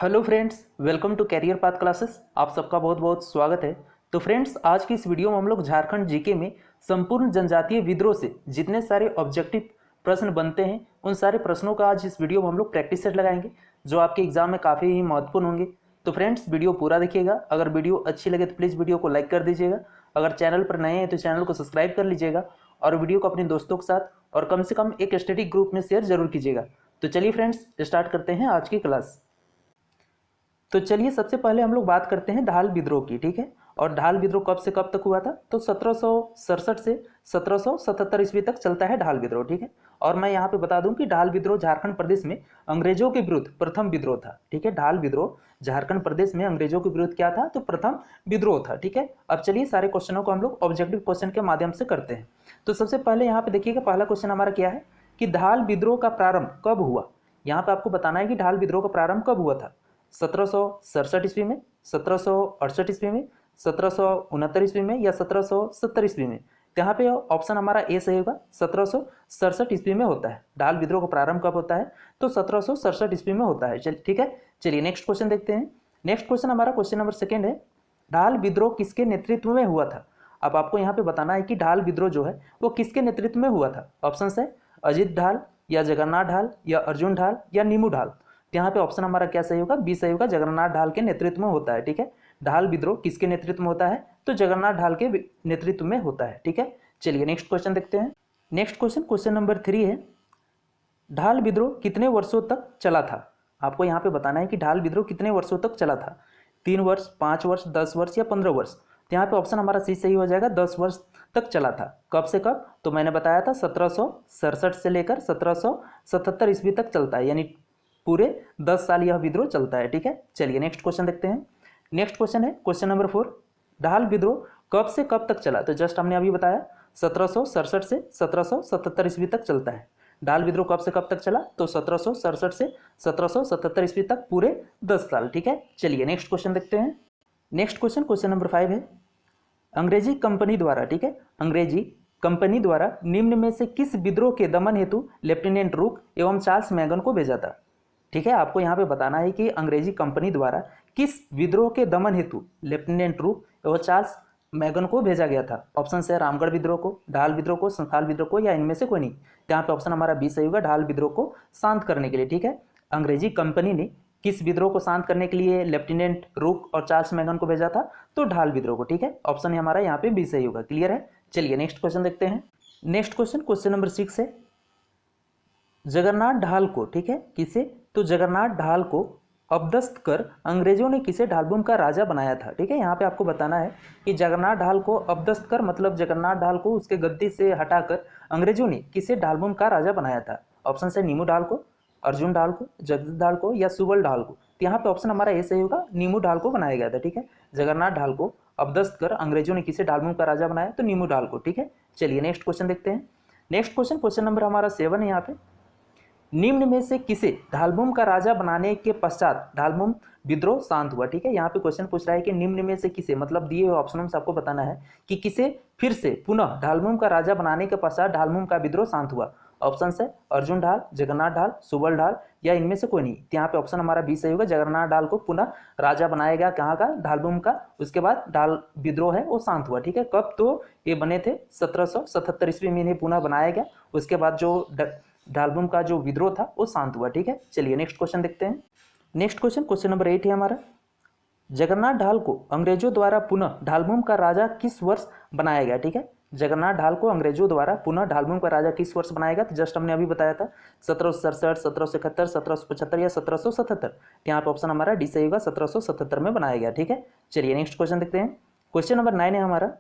Hello friends, welcome to career path classes. आप सबका बहुत बहुत स्वागत है। तो फ्रेंड्स, आज की इस वीडियो में हम लोग झारखंड जीके में संपूर्ण जनजातीय विद्रोह से जितने सारे ऑब्जेक्टिव प्रश्न बनते हैं उन सारे प्रश्नों का आज इस वीडियो में हम लोग प्रैक्टिस सेट लगाएंगे, जो आपके एग्जाम में काफ़ी ही महत्वपूर्ण होंगे। तो फ्रेंड्स, वीडियो पूरा देखिएगा। अगर वीडियो अच्छी लगे तो प्लीज़ वीडियो को लाइक कर दीजिएगा। अगर चैनल पर नए हैं तो चैनल को सब्सक्राइब कर लीजिएगा और वीडियो को अपने दोस्तों के साथ और कम से कम एक स्टडी ग्रुप में शेयर जरूर कीजिएगा। तो चलिए फ्रेंड्स, स्टार्ट करते हैं आज की क्लास। तो चलिए सबसे पहले हम लोग बात करते हैं ढाल विद्रोह की, ठीक है। और ढाल विद्रोह कब से कब तक हुआ था? तो 1767 से 1777 ईस्वी तक चलता है ढाल विद्रोह, ठीक है। और मैं यहाँ पे बता दूं कि ढाल विद्रोह झारखंड प्रदेश में अंग्रेजों के विरुद्ध प्रथम विद्रोह था, ठीक है। ढाल विद्रोह झारखंड प्रदेश में अंग्रेजों के विरुद्ध क्या था? तो प्रथम विद्रोह था, ठीक है। अब चलिए सारे क्वेश्चनों को हम लोग ऑब्जेक्टिव क्वेश्चन के माध्यम से करते हैं। तो सबसे पहले यहाँ पे देखिएगा, पहला क्वेश्चन हमारा क्या है कि ढाल विद्रोह का प्रारंभ कब हुआ। यहाँ पे आपको बताना है कि ढाल विद्रोह का प्रारंभ कब हुआ था। 1767 ईस्वी में, 1768 ईस्वी में, 1769 ईस्वी में या 1770 ईस्वी में। तो यहाँ पे ऑप्शन हमारा ए सही होगा, 1767 ईस्वी में होता है। ढाल विद्रोह का प्रारंभ कब होता है? तो 1767 ईस्वी में होता है। ठीक है, चलिए नेक्स्ट क्वेश्चन देखते हैं। नेक्स्ट क्वेश्चन हमारा क्वेश्चन नंबर सेकेंड है, ढाल विद्रोह किसके नेतृत्व में हुआ था। अब आपको यहाँ पे बताना है कि ढाल विद्रोह जो है वो किसके नेतृत्व में हुआ था। ऑप्शन है अजित ढाल या जगन्नाथ ढाल या अर्जुन ढाल या नीमू ढाल। यहाँ पे ऑप्शन हमारा क्या सही होगा? बी सही होगा, जगन्नाथ ढाल के नेतृत्व में होता है, ठीक है। ढाल विद्रोह किसके नेतृत्व में होता है? तो जगन्नाथ ढाल के नेतृत्व में होता है, ठीक है। चलिए नेक्स्ट क्वेश्चन देखते हैं। नेक्स्ट क्वेश्चन, क्वेश्चन नंबर 3 है, ढाल विद्रोह कितने वर्षों तक चला था। आपको यहाँ पे बताना है कि ढाल विद्रोह कितने वर्षों तक चला था। 3 वर्ष, 5 वर्ष, 10 वर्ष या 15 वर्ष। तो यहाँ पे ऑप्शन हमारा सी सही हो जाएगा, 10 वर्ष तक चला था। कब से कब? तो मैंने बताया था 1767 से लेकर 1777 ईस्वी तक चलता है, यानी पूरे 10 साल यह विद्रोह चलता है, ठीक है। चलिए नेक्स्ट क्वेश्चन देखते हैं। नेक्स्ट क्वेश्चन है क्वेश्चन नंबर 4, ढाल विद्रोह कब से कब तक चला। तो जस्ट हमने अभी बताया 1767 से 1777 ईस्वी तक चलता है। ढाल विद्रोह कब से कब तक चला? तो 1767 से 1777 ईस्वी तक, पूरे 10 साल, ठीक है। चलिए नेक्स्ट क्वेश्चन देखते हैं। नेक्स्ट क्वेश्चन, क्वेश्चन नंबर 5 है, अंग्रेजी कंपनी द्वारा, ठीक है, अंग्रेजी कंपनी द्वारा निम्न में से किस विद्रोह के दमन हेतु लेफ्टिनेंट रूक एवं चार्ल्स मैगन को भेजा था। ठीक है, आपको यहाँ पे बताना है कि अंग्रेजी कंपनी द्वारा किस विद्रोह के दमन हेतु लेफ्टिनेंट रूक एवं चार्ल्स मैगन को भेजा गया था। ऑप्शन है रामगढ़ विद्रोह को, ढाल विद्रोह को, संथाल विद्रोह को या इनमें से कोई नहीं। यहाँ पे ऑप्शन हमारा बी सही होगा, ढाल विद्रोह को शांत करने के लिए, ठीक है। अंग्रेजी कंपनी ने किस विद्रोह को शांत करने के लिए लेफ्टिनेंट रूक और चार्ल्स मैगन को भेजा था? तो ढाल विद्रोह को, ठीक है। ऑप्शन हमारा यहाँ पे बी सही होगा। क्लियर है? चलिए नेक्स्ट क्वेश्चन देखते हैं। नेक्स्ट क्वेश्चन, क्वेश्चन नंबर 6 है, जगन्नाथ ढाल को, ठीक है, किसे? तो जगन्नाथ ढाल को अपदस्थ कर अंग्रेजों ने किसे ढालभूम का राजा बनाया था। ठीक है, यहाँ पे आपको बताना है कि जगन्नाथ ढाल को अपदस्थ कर मतलब जगन्नाथ ढाल को उसके गद्दी से हटाकर अंग्रेजों ने किसे ढालभूम का राजा बनाया था। ऑप्शन है नीमू ढाल को, अर्जुन ढाल को, जगदीश ढाल को या सुबल ढाल को। तो यहाँ पे ऑप्शन हमारा ए सही होगा, नीमू ढाल को बनाया गया था, ठीक है। जगन्नाथ ढाल को अपदस्थ कर अंग्रेजों ने किसे ढालभूम का राजा बनाया? तो नीमू ढाल को, ठीक है। चलिए नेक्स्ट क्वेश्चन देखते हैं। नेक्स्ट क्वेश्चन, क्वेश्चन नंबर हमारा 7 है। यहाँ पे निम्न में से किसे ढालभूम का राजा बनाने के पश्चात ढालभूम विद्रोह शांत हुआ। ठीक है, यहाँ पे क्वेश्चन पूछ रहा है कि निम्न में से किसे, मतलब दिए हुए ऑप्शनों से आपको बताना है कि किसे फिर से पुनः ढालभूम का राजा बनाने के पश्चात ढालभूम का विद्रोह शांत हुआ। ऑप्शन है अर्जुन ढाल, जगन्नाथ ढाल, सुबल ढाल या इनमें से कोई नहीं। तो यहाँ पे ऑप्शन हमारा बी सही होगा, जगन्नाथ ढाल को पुनः राजा बनाया गया, कहाँ का? ढालभूम का। उसके बाद ढाल विद्रोह है वो शांत हुआ, ठीक है। कब? तो ये बने थे 1777 ईस्वी में इन्हें पुनः बनाया गया। उसके बाद जो ढालभूम का जो विद्रोह था वो शांत हुआ, ठीक है। चलिए नेक्स्ट क्वेश्चन देखते हैं। नेक्स्ट क्वेश्चन, क्वेश्चन नंबर 8 है हमारा, जगन्नाथ ढाल को अंग्रेजों द्वारा पुनः ढालभूम का राजा किस वर्ष बनाया गया। ठीक है, जगन्नाथ ढाल को अंग्रेजों द्वारा पुनः ढालभूम का राजा किस वर्ष बनाया गया? तो जस्ट हमने अभी बताया था 1767, 1771, 1775 या 1777। यहाँ पे ऑप्शन हमारा डी सही होगा, 1777 में बनाया गया, ठीक है। चलिए नेक्स्ट क्वेश्चन देखते हैं। क्वेश्चन नंबर 9 है हमारा,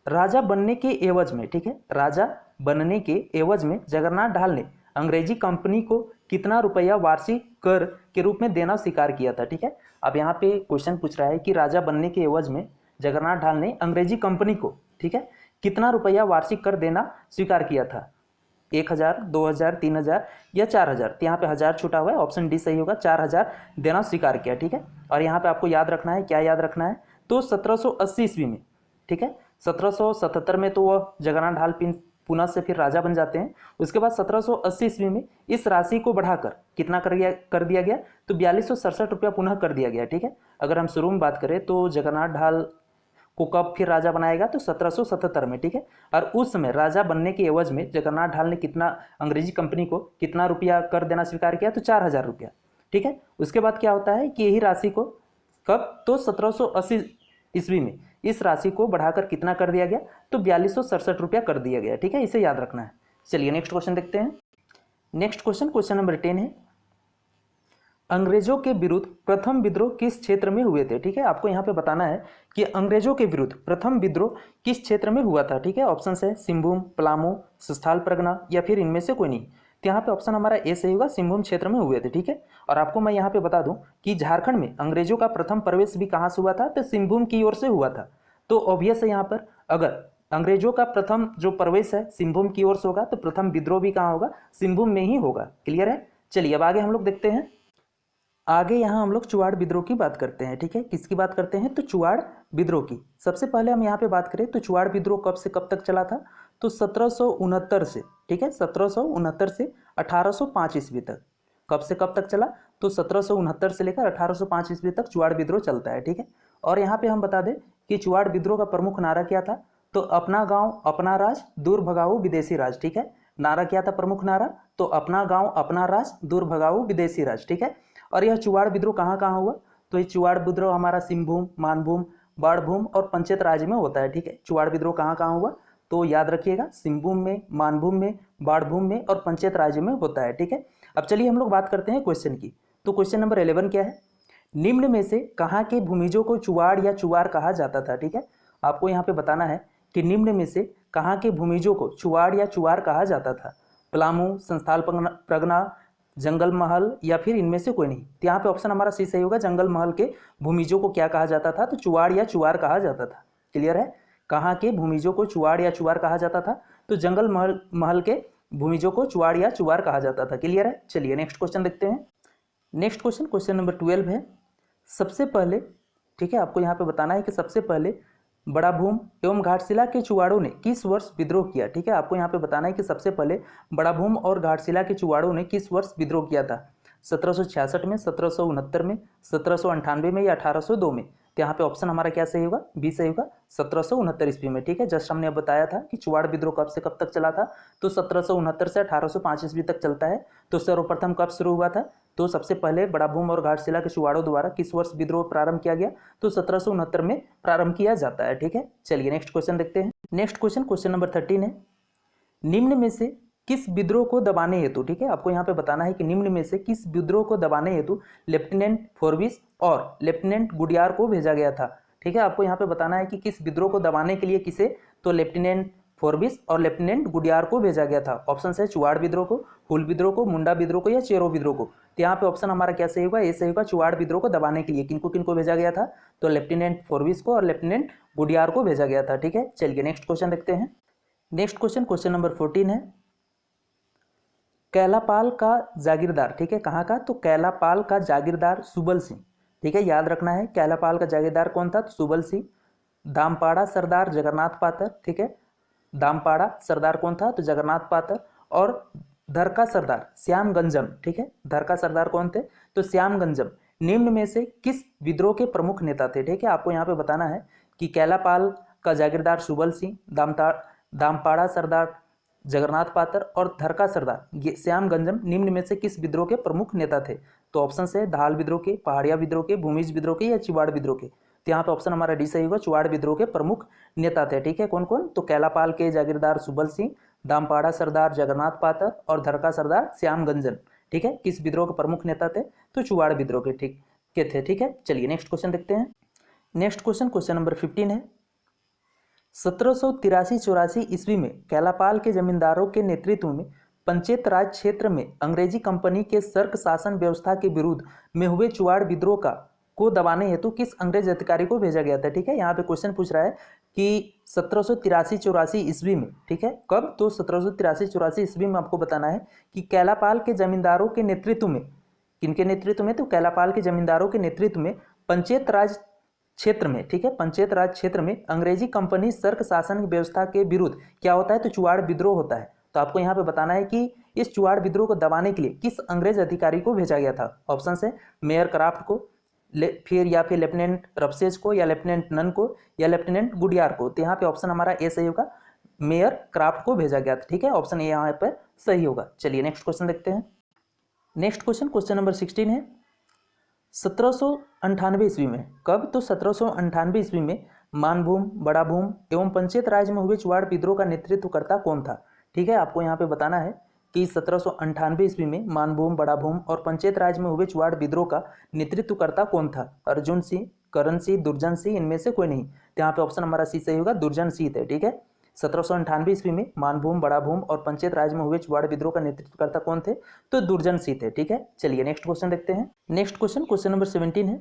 राजा बनने के एवज में, ठीक है, राजा बनने के एवज में जगन्नाथ ढाल ने अंग्रेजी कंपनी को कितना रुपया वार्षिक कर के रूप में देना स्वीकार किया था। ठीक है, अब यहाँ पे क्वेश्चन पूछ रहा है कि राजा बनने के एवज में जगन्नाथ ढाल ने अंग्रेजी कंपनी को, ठीक है, कितना रुपया वार्षिक कर देना स्वीकार किया था। 1000, 2000, 3000 या 4000। तो यहाँ पे 1000 छूटा हुआ है, ऑप्शन डी सही होगा, 4000 देना स्वीकार किया, ठीक है। और यहाँ पे आपको याद रखना है, क्या याद रखना है? तो 1780 ईस्वी में, ठीक है, 1777 में तो वह जगन्नाथ ढाल पुनः से फिर राजा बन जाते हैं। उसके बाद 1780 ईस्वी में इस राशि को बढ़ाकर कितना कर दिया गया, तो 4267 रुपया पुनः कर दिया गया। ठीक है, अगर हम शुरू में बात करें तो जगन्नाथ ढाल को कब फिर राजा बनाएगा, तो 1777 में। ठीक है, और उस समय राजा बनने के एवज में जगन्नाथ ढाल ने कितना अंग्रेजी कंपनी को कितना रुपया कर देना स्वीकार किया, तो 4000 रुपया। ठीक है, उसके बाद क्या होता है कि यही राशि को कब, तो 1780 ईस्वी में इस राशि को बढ़ाकर कितना कर दिया गया, तो 4267 रुपया कर दिया गया। ठीक है, इसे याद रखना है। चलिए नेक्स्ट क्वेश्चन देखते हैं। नेक्स्ट क्वेश्चन नंबर 10 है, अंग्रेजों के विरुद्ध प्रथम विद्रोह किस क्षेत्र में हुए थे। ठीक है, आपको यहाँ पे बताना है कि अंग्रेजों के विरुद्ध प्रथम विद्रोह किस क्षेत्र में हुआ था। ठीक है, ऑप्शन है सिंहभूम, पलामू, संस्थाल परगना या फिर इनमें से कोई नहीं। तो यहाँ पे ऑप्शन हमारा ए सही होगा, सिंहभूम क्षेत्र में हुए थे। ठीक है, और आपको मैं यहाँ पे बता दूं कि झारखंड में अंग्रेजों का प्रथम प्रवेश भी कहाँ से हुआ था, तो सिंहभूम की ओर से हुआ था। तो ऑब्वियस है यहाँ पर अगर अंग्रेजों का प्रथम जो प्रवेश है सिंहभूम की ओर से होगा, तो प्रथम विद्रोह भी कहाँ होगा, सिंहभूम में ही होगा। क्लियर है। चलिए अब आगे हम लोग देखते हैं। आगे यहाँ हम लोग चुवाड़ विद्रोह की बात करते हैं। ठीक है, किसकी बात करते हैं, तो चुवाड़ विद्रोह की। सबसे पहले हम यहाँ पे बात करें तो चुवाड़ विद्रोह कब से कब तक चला था, तो 1769 से। ठीक है, 1769 से 1805 ईस्वी तक। कब से कब तक चला, तो 1769 से लेकर 1805 ईस्वी तक चुवाड़ विद्रोह चलता है। ठीक है, और यहाँ पे हम बता दें कि चुवाड़ विद्रोह का प्रमुख नारा क्या था, तो अपना गाँव अपना राज, दूर भगाओ विदेशी राज। ठीक है, नारा क्या था प्रमुख नारा, तो अपना गाँव अपना राज, दूर भगाओ विदेशी राज। ठीक है, और यह चुवाड़ विद्रोह कहाँ कहाँ हुआ, तो ये चुवाड़ विद्रोह हमारा सिंहभूम, मानभूम, बाड़भूम और पंचायत राज में होता है। ठीक है, चुवाड़ विद्रोह कहाँ कहाँ हुआ, तो याद रखिएगा सिंहभूम में, मानभूम में, बाड़भूम में और पंचायत राज में होता है। ठीक है, अब चलिए हम लोग बात करते हैं क्वेश्चन की। तो क्वेश्चन नंबर 11 क्या है, निम्न में से कहाँ के भूमिजों को चुवाड़ या चुवार कहा जाता था। ठीक है, आपको यहाँ पे बताना है कि निम्न में से कहाँ के भूमिजों को चुवाड़ या चुवार कहा जाता था, पलामू, संस्थाल परगना, जंगल महल या फिर इनमें से कोई नहीं। तो यहाँ पे ऑप्शन हमारा सी सही होगा, जंगल महल के भूमिजों को क्या कहा जाता था, तो चुवाड़ या चुवार कहा जाता था। क्लियर है, कहाँ के भूमिजों को चुवाड़ या चुवार कहा जाता था, तो जंगल महल के भूमिजों को चुवाड़ या चुवार कहा जाता था। क्लियर है। चलिए नेक्स्ट क्वेश्चन देखते हैं। नेक्स्ट क्वेश्चन नंबर 12 है, सबसे पहले, ठीक है, आपको यहाँ पे बताना है कि सबसे पहले बड़ा भूम एवं घाटशिला के चुवाड़ों ने किस वर्ष विद्रोह किया। ठीक है, आपको यहाँ पे बताना है कि सबसे पहले बड़ा भूम और घाटशिला के चुवाड़ों ने किस वर्ष विद्रोह किया था, 1766 में, 1769 में, 1798 में या 1802 में। तो यहाँ पे ऑप्शन हमारा क्या सही होगा, बी सही होगा, 1769 ईस्वी में। ठीक है, जस्ट हमने अब बताया था कि चुवाड़ विद्रोह कब से कब तक चला था, तो 1769 से 1805 ईस्वी तक चलता है। तो सर्वप्रथम कब शुरू हुआ था, तो सबसे पहले बड़ा भूम और घाटशिला के चुवाड़ों द्वारा किस वर्ष विद्रोह प्रारंभ किया गया, तो 1769 में प्रारंभ किया जाता है। ठीक है, चलिए नेक्स्ट क्वेश्चन देखते हैं। नेक्स्ट क्वेश्चन नंबर 13 है, निम्न में से किस विद्रोह को दबाने हेतु, ठीक है, आपको यहाँ पे बताना है कि निम्न में से किस विद्रोह को दबाने हेतु लेफ्टिनेंट फोर्बिस और लेफ्टिनेंट गुडियार को भेजा गया था। ठीक है, आपको यहाँ पे बताना है कि किस विद्रोह को दबाने के लिए किसे, तो लेफ्टिनेंट फोर्बिस और लेफ्टिनेंट गुडियार को भेजा गया था। ऑप्शन है चुवाड़ विद्रोह को, हुल विद्रोह को, मुंडा विद्रोह को या चेरो विद्रोह को। तो यहाँ पे ऑप्शन हमारा क्या सही होगा, ये सही होगा, चुवाड़ विद्रोह को दबाने के लिए किनको किनको भेजा गया था, तो लेफ्टिनेंट फोर्बिस को और लेफ्टिनेंट गुडियार को भेजा गया था। ठीक है, चलिए नेक्स्ट क्वेश्चन देखते हैं। नेक्स्ट क्वेश्चन नंबर 14 है, कैलापाल का जागीरदार, ठीक है, कहाँ का, तो कैलापाल का जागीरदार सुबल सिंह। ठीक है, याद रखना है कैलापाल का जागीरदार कौन था, तो सुबल सिंह। दामपाड़ा सरदार जगन्नाथ पातर। ठीक है, दामपाड़ा सरदार कौन था, तो जगन्नाथ पातर। और धरका सरदार श्यामगंजम। ठीक है, धरका सरदार कौन थे, तो श्यामगंजम। निम्न में से किस विद्रोह के प्रमुख नेता थे। ठीक है, आपको यहाँ पे बताना है कि कैलापाल का जागीरदार सुबल सिंह, दामपाड़ा सरदार जगन्नाथ पातर और धरका सरदार ये श्यामगंजम निम्न में से किस विद्रोह के प्रमुख नेता थे। तो ऑप्शन है धाल विद्रोह के, पहाड़िया विद्रोह के, भूमिज विद्रोह के या चिवाड़ विद्रोह के। तो यहाँ पे ऑप्शन हमारा डी सही होगा, चुवाड़ विद्रोह के प्रमुख नेता थे। ठीक है, कौन कौन, तो कैलापाल के जागीरदार सुबल सिंह, दामपाड़ा सरदार जगन्नाथ पातर और धरका सरदार श्यामगंजन। ठीक है, किस विद्रोह के प्रमुख नेता थे, तो चुवाड़ विद्रोह के ठीक के थे। ठीक है, चलिए नेक्स्ट क्वेश्चन देखते हैं। नेक्स्ट क्वेश्चन नंबर 15 है, 1783-84 ईस्वी में कैलापाल के जमींदारों के नेतृत्व में पंचायत राज क्षेत्र में अंग्रेजी कंपनी के सर्क शासन व्यवस्था के विरुद्ध में हुए चुवाड़ विद्रोह को दबाने हेतु किस अंग्रेज अधिकारी को भेजा गया था। ठीक है, यहाँ पे क्वेश्चन पूछ रहा है कि 1783-84 ईस्वी में, ठीक है, कब, तो 1783-84 ईस्वी में आपको बताना है कि कैलापाल के जमींदारों के नेतृत्व में, किनके नेतृत्व में, तो कैलापाल के जमींदारों के नेतृत्व में पंचायत राज क्षेत्र में, ठीक है, पंचायत राज क्षेत्र में अंग्रेजी कंपनी सर्क शासन व्यवस्था के विरुद्ध क्या होता है, तो चुआड़ विद्रोह होता है। तो आपको यहाँ पे बताना है कि इस चुआड़ विद्रोह को दबाने के लिए किस अंग्रेज अधिकारी को भेजा गया था। ऑप्शन है मेयर क्राफ्ट को, फिर या फिर लेफ्टिनेंट रफसेज को, या लेफ्टिनेंट नन को, या लेफ्टिनेंट गुडियार को। तो यहाँ पे ऑप्शन हमारा ए सही होगा, मेयर क्राफ्ट को भेजा गया था, ठीक है, ऑप्शन ए यहाँ पर सही होगा। चलिए नेक्स्ट क्वेश्चन देखते हैं। नेक्स्ट क्वेश्चन, क्वेश्चन नंबर 16 है 1798 ईस्वी में, कब, तो 1798 ईस्वी में मानभूम, बड़ा भूम एवं पंचायत राज में हुए चुआड़ विद्रोह का नेतृत्वकर्ता कौन था। ठीक है, आपको यहाँ पे बताना है कि 1798 ईस्वी में मानभूम, बड़ा भूम और पंचायत राज में हुए चुआड़ विद्रोह का नेतृत्वकर्ता कौन था। अर्जुन सिंह, करण सिंह, दुर्जन सिंह, इनमें से कोई नहीं। तो यहाँ पे ऑप्शन हमारा सी सही होगा, दुर्जन सिंह थे। ठीक है, 1798 ईस्वी में मानभूम, बड़ा भूम और पंचायत राज में हुए चुआड़ विद्रोह का नेतृत्वकर्ता कौन थे, तो दुर्जन सिंह थे। ठीक है, चलिए नेक्स्ट क्वेश्चन देखते हैं। नेक्स्ट क्वेश्चन, क्वेश्चन नंबर 17 है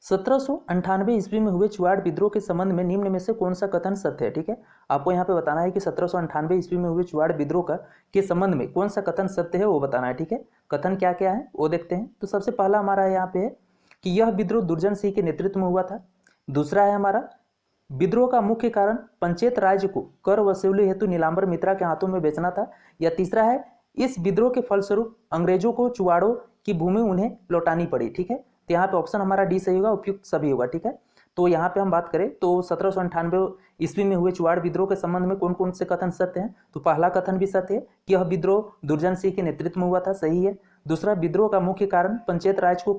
1798 ईस्वी में हुए चुआड़ विद्रोह के संबंध में निम्न में से कौन सा कथन सत्य है। ठीक है, आपको यहाँ पे बताना है कि 1798 ईस्वी में हुए चुआड़ विद्रोह का के संबंध में कौन सा कथन सत्य है वो बताना है। ठीक है, कथन क्या क्या है वो देखते हैं। तो सबसे पहला हमारा यहाँ पे है कि यह विद्रोह दुर्जन सिंह के नेतृत्व में हुआ था। दूसरा है हमारा, विद्रोह का मुख्य कारण पंचायत राज को कर वसूली हेतु नीलांबर मित्रा के हाथों में बेचना था। या तीसरा है, इस विद्रोह के फलस्वरूप अंग्रेजों को चुआड़ों की भूमि उन्हें लौटानी पड़ी। ठीक है, तो यहाँ पे ऑप्शन हमारा डी सही होगा, उपयुक्त सभी होगा। ठीक है, तो यहाँ पे हम बात करें तो 1798 ईस्वी में हुए चुआड़ विद्रोह के संबंध में कौन कौन से कथन सत्य हैं। तो पहला कथन भी सत्य है कि यह विद्रोह दुर्जन सिंह के नेतृत्व में हुआ था, सही है। दूसरा, विद्रोह का मुख्य कारण पंचायत राज को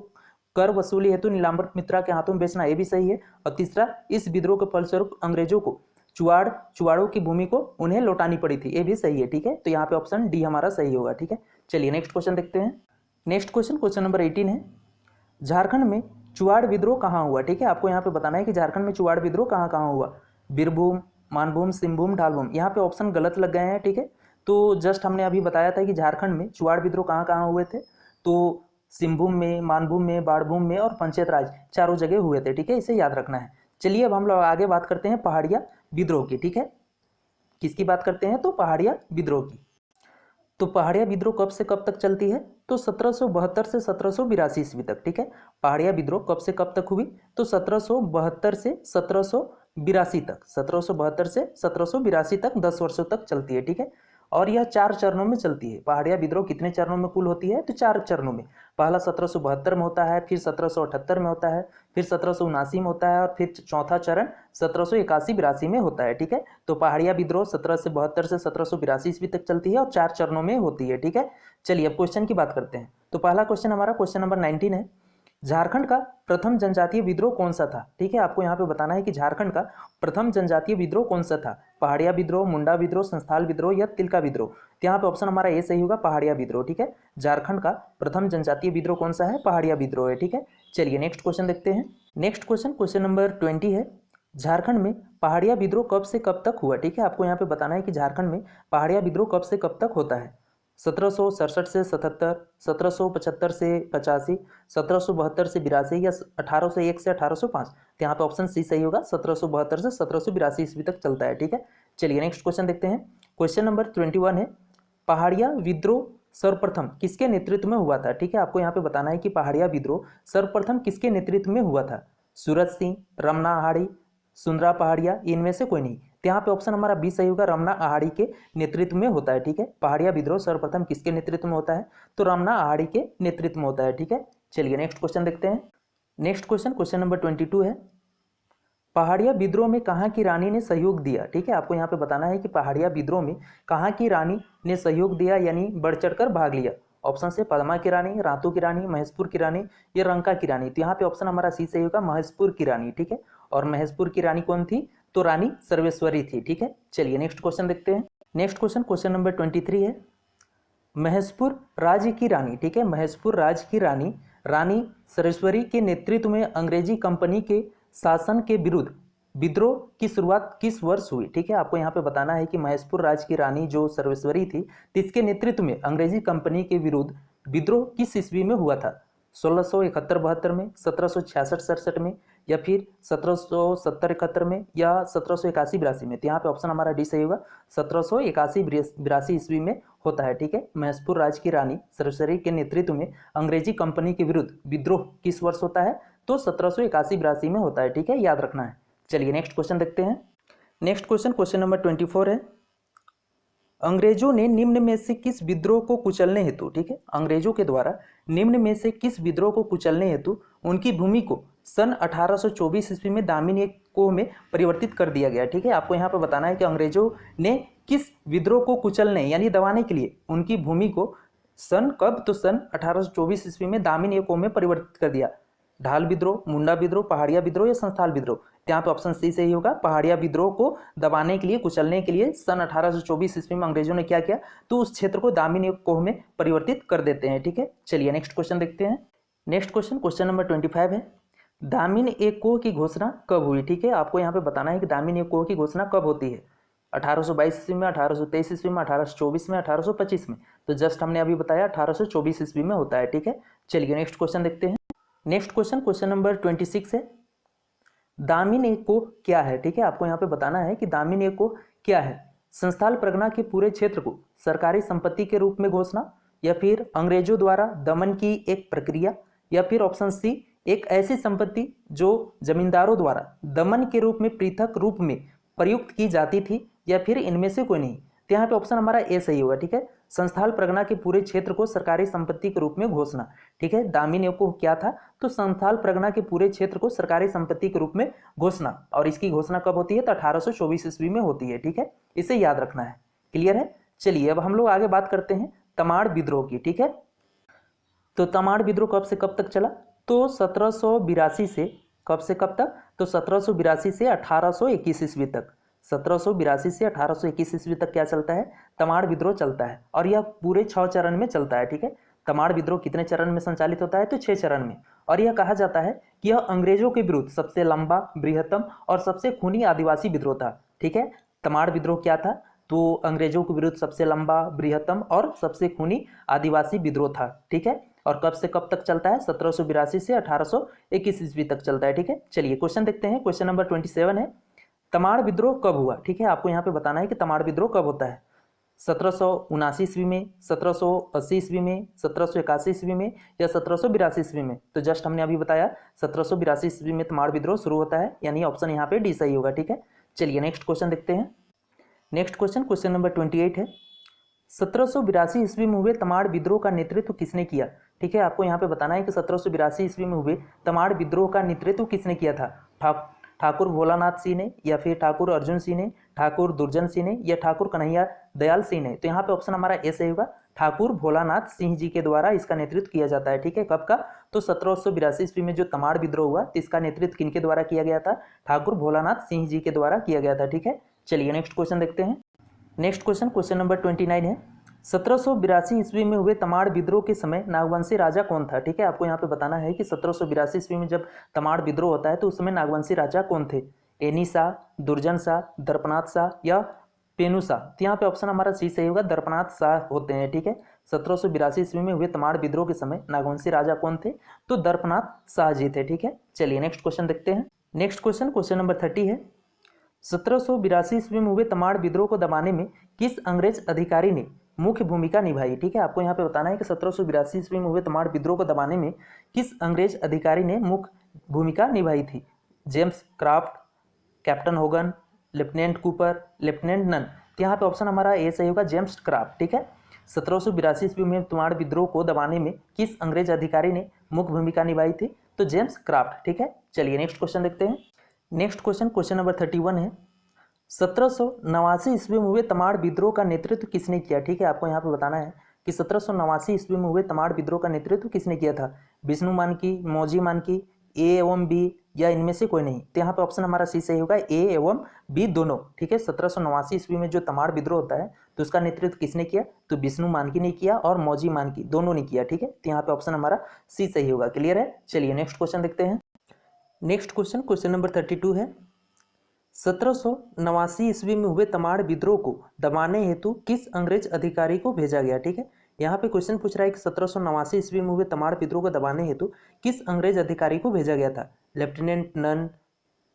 कर वसूली हेतु नीलांबर मित्रा के हाथों में बेचना, ये भी सही है। और तीसरा, इस विद्रोह के फलस्वरूप अंग्रेजों को चुआड़ों की भूमि को उन्हें लौटानी पड़ी थी, ये भी सही है। ठीक है, तो यहाँ पे ऑप्शन डी हमारा सही होगा। ठीक है, चलिए नेक्स्ट क्वेश्चन देखते हैं। नेक्स्ट क्वेश्चन, क्वेश्चन नंबर 18 है झारखंड में चुआड़ विद्रोह कहाँ हुआ। ठीक है, आपको यहाँ पे बताना है कि झारखंड में चुआड़ विद्रोह कहाँ कहाँ हुआ। बीरभूम, मानभूम, सिंहभूम, ढालभूम। यहाँ पे ऑप्शन गलत लग गए हैं। ठीक है, तो जस्ट हमने अभी बताया था कि झारखंड में चुआड़ विद्रोह कहाँ कहाँ हुए थे, तो सिंहभूम में, मानभूम में, बाड़भूम में और पंचायत राज चारों जगह हुए थे। ठीक है, इसे याद रखना है। चलिए अब हम लोग आगे बात करते हैं पहाड़िया विद्रोह की। ठीक है, किसकी बात करते हैं, तो पहाड़िया विद्रोह की। तो पहाड़िया विद्रोह कब से कब तक चलती है, तो 1772 से 1782 ईस्वी तक। ठीक है, पहाड़िया विद्रोह कब से कब तक हुई, तो 1772 से 1782 तक, 1772 से 1782 तक 10 वर्षों तक चलती है। ठीक है, और यह 4 चरणों में चलती है। पहाड़िया विद्रोह कितने चरणों में कुल होती है, तो 4 चरणों में। पहला 1772 में होता है, फिर 1778 में होता है, फिर 1779 में होता है, और फिर चौथा चरण 1781-82 में होता है। ठीक है, तो पहाड़िया विद्रोह 1772 से 1782 ईस्वी तक चलती है और 4 चरणों में होती है। ठीक है, चलिए अब क्वेश्चन की बात करते हैं। तो पहला क्वेश्चन हमारा क्वेश्चन नंबर 19 है झारखंड का प्रथम जनजातीय विद्रोह कौन सा था। ठीक है, आपको यहाँ पे बताना है कि झारखंड का प्रथम जनजातीय विद्रोह कौन सा था। पहाड़िया विद्रोह, मुंडा विद्रोह, संस्थाल विद्रोह या तिलका विद्रोह। तो यहाँ पे ऑप्शन हमारा ए सही होगा, पहाड़िया विद्रोह। ठीक है, झारखंड का प्रथम जनजातीय विद्रोह कौन सा है, पहाड़िया विद्रोह है। ठीक है, चलिए नेक्स्ट क्वेश्चन देखते हैं। नेक्स्ट क्वेश्चन, क्वेश्चन नंबर 20 है झारखंड में पहाड़िया विद्रोह कब से कब तक हुआ। ठीक है, आपको यहाँ पे बताना है कि झारखंड में पहाड़िया विद्रोह कब से कब तक होता है। 1767 से 77, 1775 से 85, 1772 से 82 या 1801 से 1805। तो यहाँ पे ऑप्शन सी सही होगा, 1772 से 1782 ईस्वी तक चलता है। ठीक है, चलिए नेक्स्ट क्वेश्चन देखते हैं। क्वेश्चन नंबर 21 है पहाड़िया विद्रोह सर्वप्रथम किसके नेतृत्व में हुआ था। ठीक है, आपको यहाँ पे बताना है कि पहाड़िया विद्रोह सर्वप्रथम किसके नेतृत्व में हुआ था। सूरज सिंह, रमना आहाड़ी, सुंदरा पहाड़िया, इनमें से कोई नहीं। तो यहाँ पे ऑप्शन हमारा बी सही होगा, रमना आहाड़ी के नेतृत्व में होता है। ठीक है, पहाड़िया विद्रोह सर्वप्रथम किसके नेतृत्व में होता है, तो रमना आहाड़ी के नेतृत्व में होता है। ठीक है, चलिए नेक्स्ट क्वेश्चन देखते हैं। नेक्स्ट क्वेश्चन, क्वेश्चन नंबर 22 है पहाड़िया विद्रोह में कहाँ की रानी ने सहयोग दिया। ठीक है, आपको यहाँ पे बताना है कि पहाड़िया विद्रोह में कहाँ की रानी ने सहयोग दिया, यानी बढ़ चढ़कर भाग लिया। ऑप्शन से पदमा की रानी, रातू की रानी, महेशपुर की रानी या रंका की रानी। तो यहाँ पे ऑप्शन हमारा सी सही होगा, महेशपुर की रानी। ठीक है, और महेशपुर की रानी कौन थी, तो रानी सर्वेश्वरी थी। ठीक है, चलिए नेक्स्ट क्वेश्चन देखते हैं। नेक्स्ट क्वेश्चन, क्वेश्चन नंबर 23 है महेशपुर राज्य की रानी। ठीक है, महेशपुर राज्य की रानी रानी सर्वेश्वरी के नेतृत्व में अंग्रेजी कंपनी के शासन के विरुद्ध विद्रोह की शुरुआत किस वर्ष हुई। ठीक है, आपको यहाँ पे बताना है कि महेशपुर राज्य की रानी जो सर्वेश्वरी थी, इसके नेतृत्व में अंग्रेजी कंपनी के विरुद्ध विद्रोह किस ईस्वी में हुआ था। 1671-72 में, 1766-67 में, या फिर 1770-71 में, या 1781-82 में। तो यहाँ पे ऑप्शन हमारा डी सही होगा, 1781-82 ईस्वी में होता है। ठीक है, महेशपुर राज्य की रानी सर्वेश्वरी के नेतृत्व में अंग्रेजी कंपनी के विरुद्ध विद्रोह किस वर्ष होता है, तो 1781-82 में होता है, ठीक है, याद रखना है। चलिए नेक्स्ट क्वेश्चन देखते हैं। नेक्स्ट क्वेश्चन, क्वेश्चन नंबर 24 है, अंग्रेजों ने निम्न में से किस विद्रोह को कुचलने हेतु, ठीक है, अंग्रेजों के द्वारा निम्न में से किस विद्रोह को कुचलने हेतु उनकी भूमि को सन 1824 ईस्वी में दामिनी एक्को में परिवर्तित कर दिया गया, ठीक है। आपको यहाँ पर बताना है कि अंग्रेजों ने किस विद्रोह को कुचलने यानी दबाने के लिए उनकी भूमि को सन कब, तो सन 1824 ईस्वी में दामिनी एक्को में परिवर्तित कर दिया। ढाल विद्रोह, मुंडा विद्रोह, पहाड़िया विद्रोह या संथाल विद्रोह। यहाँ पे ऑप्शन सी सही होगा। पहाड़िया विद्रोह को दबाने के लिए, कुचलने के लिए सन 1824 ईस्वी में अंग्रेजों ने क्या किया, तो उस क्षेत्र को दामिनी एक्को में परिवर्तित कर देते हैं, ठीक है। चलिए नेक्स्ट क्वेश्चन देखते हैं। नेक्स्ट क्वेश्चन, क्वेश्चन नंबर 25 है, दामिनी एक्को की घोषणा कब हुई, ठीक है। आपको यहाँ पे बताना है कि दामिनी एक्को की घोषणा कब होती है, 1822 ईस्वी में, 1823 ईस्वी में, 1824 में, 1825 में। तो जस्ट हमने अभी बताया 1824 ईस्वी में होता है, ठीक है। चलिए नेक्स्ट क्वेश्चन देखते हैं। नेक्स्ट क्वेश्चन, क्वेश्चन नंबर 26 है, दामिनी एक्को क्या है, ठीक है। आपको यहाँ पे बताना है कि दामिनी एक्को क्या है। संस्थाल परगना के पूरे क्षेत्र को सरकारी संपत्ति के रूप में घोषणा, या फिर अंग्रेजों द्वारा दमन की एक प्रक्रिया, या फिर ऑप्शन सी एक ऐसी संपत्ति जो जमींदारों द्वारा दमन के रूप में पृथक रूप में प्रयुक्त की जाती थी, या फिर इनमें से कोई नहीं। तो यहाँ पे ऑप्शन हमारा ए सही होगा, ठीक है। संस्थाल परगना के पूरे क्षेत्र को सरकारी संपत्ति के रूप में घोषणा, ठीक है। दामिनी एक्को क्या था, तो संस्थाल परगना के पूरे क्षेत्र को सरकारी संपत्ति के रूप में घोषणा, और इसकी घोषणा कब होती है, तो 1824 ईस्वी में होती है, ठीक है। इसे याद रखना है, क्लियर है। चलिए अब हम लोग आगे बात करते हैं तमाड़ विद्रोह की, ठीक है। तो तमाड़ विद्रोह कब से कब तक चला, तो 1782 से कब से कब तक, तो 1782 से 1821 ईस्वी तक। 1782 से 1821 ईस्वी तक क्या चलता है, तमाड़ विद्रोह चलता है, और यह पूरे 6 चरण में चलता है, ठीक है। तमाड़ विद्रोह कितने चरण में संचालित होता है, तो 6 चरण में। और यह कहा जाता है कि यह अंग्रेजों के विरुद्ध सबसे लंबा, बृहत्तम और सबसे खूनी आदिवासी विद्रोह था, ठीक है। तमाड़ विद्रोह क्या था, तो अंग्रेजों के विरुद्ध सबसे लंबा, बृहत्तम और सबसे खूनी आदिवासी विद्रोह था, ठीक है। और कब से कब तक चलता है, 1782 से 1821 ईस्वी तक चलता है, ठीक है। चलिए क्वेश्चन देखते हैं। क्वेश्चन नंबर 27 है, तमाड़ विद्रोह कब हुआ, ठीक है। आपको यहाँ पे बताना है कि तमाड़ विद्रोह कब होता है, 1779 ईस्वी में, 1780 ईस्वी में, 1781 ईस्वी में, या 1782 ईस्वी में। तो जस्ट हमने अभी बताया 1782 ईस्वी में तमाड़ विद्रोह शुरू होता है, यानी ऑप्शन यहाँ पे डी सही होगा, ठीक है। चलिए नेक्स्ट क्वेश्चन देखते हैं। नेक्स्ट क्वेश्चन, क्वेश्चन नंबर 28 है, 1782 ईस्वी में हुए तमाड़ विद्रोह का नेतृत्व किसने किया, ठीक है। आपको यहाँ पे बताना है कि 1782 ईस्वी में हुए तमाड़ विद्रोह का नेतृत्व किसने किया था, ठाकुर भोलानाथ सिंह ने, या फिर ठाकुर अर्जुन सिंह ने, ठाकुर दुर्जन सिंह ने, या ठाकुर कन्हैया दयाल सिंह ने। तो यहाँ पे ऑप्शन हमारा ए सही होगा, ठाकुर भोलानाथ सिंह जी के द्वारा इसका नेतृत्व किया जाता है, ठीक है। कब का, तो 1782 ईस्वी में जो तमाड़ विद्रोह हुआ, तो इसका नेतृत्व किनके द्वारा किया गया था, ठाकुर भोलानाथ सिंह जी के द्वारा किया गया था, ठीक है। चलिए नेक्स्ट क्वेश्चन देखते हैं। नेक्स्ट क्वेश्चन, क्वेश्चन नंबर 29 है, 1782 ईस्वी में हुए तमाड़ विद्रोह के समय नागवंशी राजा कौन था, ठीक है। आपको यहाँ पे बताना है कि 1782 ईस्वी में जब तमाड़ विद्रोह होता है तो उस समय नागवंशी राजा कौन थे, एनी शाह, दुर्जन शाह, दर्पनाथ शाह या पेनू शाह। तो यहाँ पे ऑप्शन हमारा सी सही होगा, दर्पनाथ शाह होते हैं, ठीक है। 1782 ईस्वी में हुए तमाड़ विद्रोह के समय नागवंशी राजा कौन थे, तो दर्पनाथ शाह जी थे, ठीक है। चलिए नेक्स्ट क्वेश्चन देखते हैं। नेक्स्ट क्वेश्चन, क्वेश्चन नंबर 30 है, 1782 ईस्वी में हुए तमाड़ विद्रोह को दबाने में किस अंग्रेज अधिकारी ने मुख्य भूमिका निभाई, ठीक है। आपको यहाँ पे बताना है कि 1782 ईस्वी में हुए तमाड़ विद्रोह को दबाने में किस अंग्रेज अधिकारी ने मुख्य भूमिका निभाई थी, James Craft, captain Hogan, lieutenant Cooper, lieutenant Nun. तो यहाँ पे ऑप्शन हमारा ए सही होगा, जेम्स क्राफ्ट, ठीक है। 1782 ईस्वी में तमाड़ विद्रोह को दबाने में किस अंग्रेज अधिकारी ने मुख्य भूमिका निभाई थी, तो जेम्स क्राफ्ट, ठीक है। चलिए नेक्स्ट क्वेश्चन देखते हैं। नेक्स्ट क्वेश्चन, क्वेश्चन नंबर 31 है, 1789 ईस्वी में हुए तमाड़ विद्रोह का नेतृत्व किसने किया, ठीक है। आपको यहाँ पे बताना है कि 1789 ईस्वी में हुए तमाड़ विद्रोह का नेतृत्व किसने किया था, विष्णु मानकी, मौजी मानकी, ए एवं बी, या इनमें से कोई नहीं। तो यहाँ पे ऑप्शन हमारा सी सही होगा, ए एवं बी दोनों, ठीक है। 1789 ईस्वी में जो तमाड़ विद्रोह होता है तो उसका नेतृत्व किसने किया, तो विष्णु मानकी ने किया और मौजी मानकी दोनों ने किया, ठीक है। तो यहाँ पे ऑप्शन हमारा सी सही होगा, क्लियर है। चलिए नेक्स्ट क्वेश्चन देखते हैं। नेक्स्ट क्वेश्चन, क्वेश्चन नंबर 32 है, 1789 ईस्वी में हुए तमाड़ विद्रोह को दबाने हेतु किस अंग्रेज अधिकारी को भेजा गया, ठीक है। यहाँ पे क्वेश्चन पूछ रहा है कि 1789 ईस्वी में हुए तमाड़ विद्रोह को दबाने हेतु किस अंग्रेज अधिकारी को भेजा गया था, lieutenant Nun,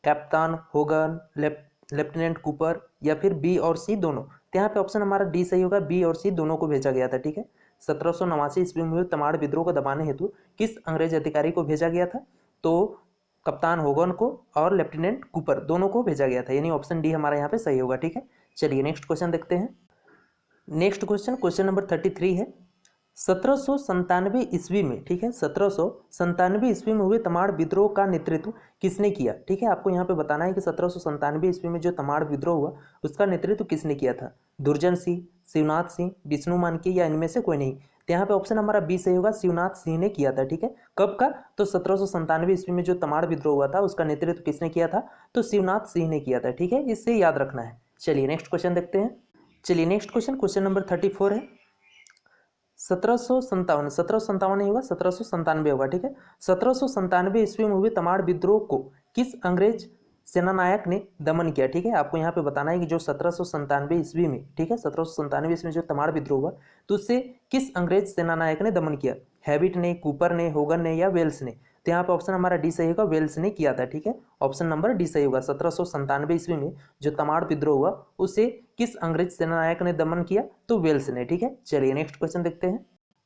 captain Hogan, lieutenant Cooper, या फिर बी और सी दोनों। तो यहाँ पे ऑप्शन हमारा डी सही होगा, बी और सी दोनों को भेजा गया था, ठीक है। 1789 ईस्वी में हुए तमाड़ विद्रोह को दबाने हेतु किस अंग्रेज अधिकारी को भेजा गया था, तो कप्तान होगन को और लेफ्टिनेंट कूपर दोनों को भेजा गया था, यानी ऑप्शन डी हमारा यहाँ पे सही होगा। ठीक है, चलिए नेक्स्ट क्वेश्चन देखते हैं। नेक्स्ट क्वेश्चन, क्वेश्चन नंबर 33 है। 1797 ईस्वी में, ठीक है, 1797 ईस्वी में हुए तमाड़ विद्रोह का नेतृत्व किसने किया? ठीक है, आपको यहाँ पे बताना है कि 1797 ईस्वी में जो तमाड़ विद्रोह हुआ उसका नेतृत्व किसने किया था? दुर्जन सिंह, शिवनाथ सिंह, विष्णु मानकी या इनमें से कोई नहीं? तो यहाँ पे ऑप्शन हमारा बी सही होगा, शिवनाथ सिंह ने किया था। ठीक है, कब का? तो 1797 ईस्वी में जो तमाड़ विद्रोह हुआ था उसका नेतृत्व किसने किया था? तो शिवनाथ सिंह ने किया था। ठीक है, इससे याद रखना है। चलिए नेक्स्ट क्वेश्चन देखते हैं। चलिए नेक्स्ट क्वेश्चन, क्वेश्चन नंबर 34 है। 1757 नहीं होगा, 1797 होगा। ठीक है, 1797 ईस्वी में हुए तमाड़ विद्रोह को किस अंग्रेज सेनानायक ने दमन किया? ठीक है, आपको यहाँ पे बताना है कि जो 1797 ईस्वी में, ठीक है, 1797 ईस्वी में जो तमाड़ विद्रोह हुआ तो उससे किस अंग्रेज सेनानायक ने दमन किया? हैबिट ने, कूपर ने, होगन ने या वेल्स ने? तो यहाँ पे ऑप्शन हमारा डी सही होगा, वेल्स ने किया था। ठीक है, ऑप्शन नंबर डी सही होगा। 1797 ईस्वी में जो तमाड़ विद्रोह हुआ उसे किस अंग्रेज सेनानायक ने दमन किया? तो वेल्स ने। ठीक है, चलिए नेक्स्ट क्वेश्चन देखते हैं।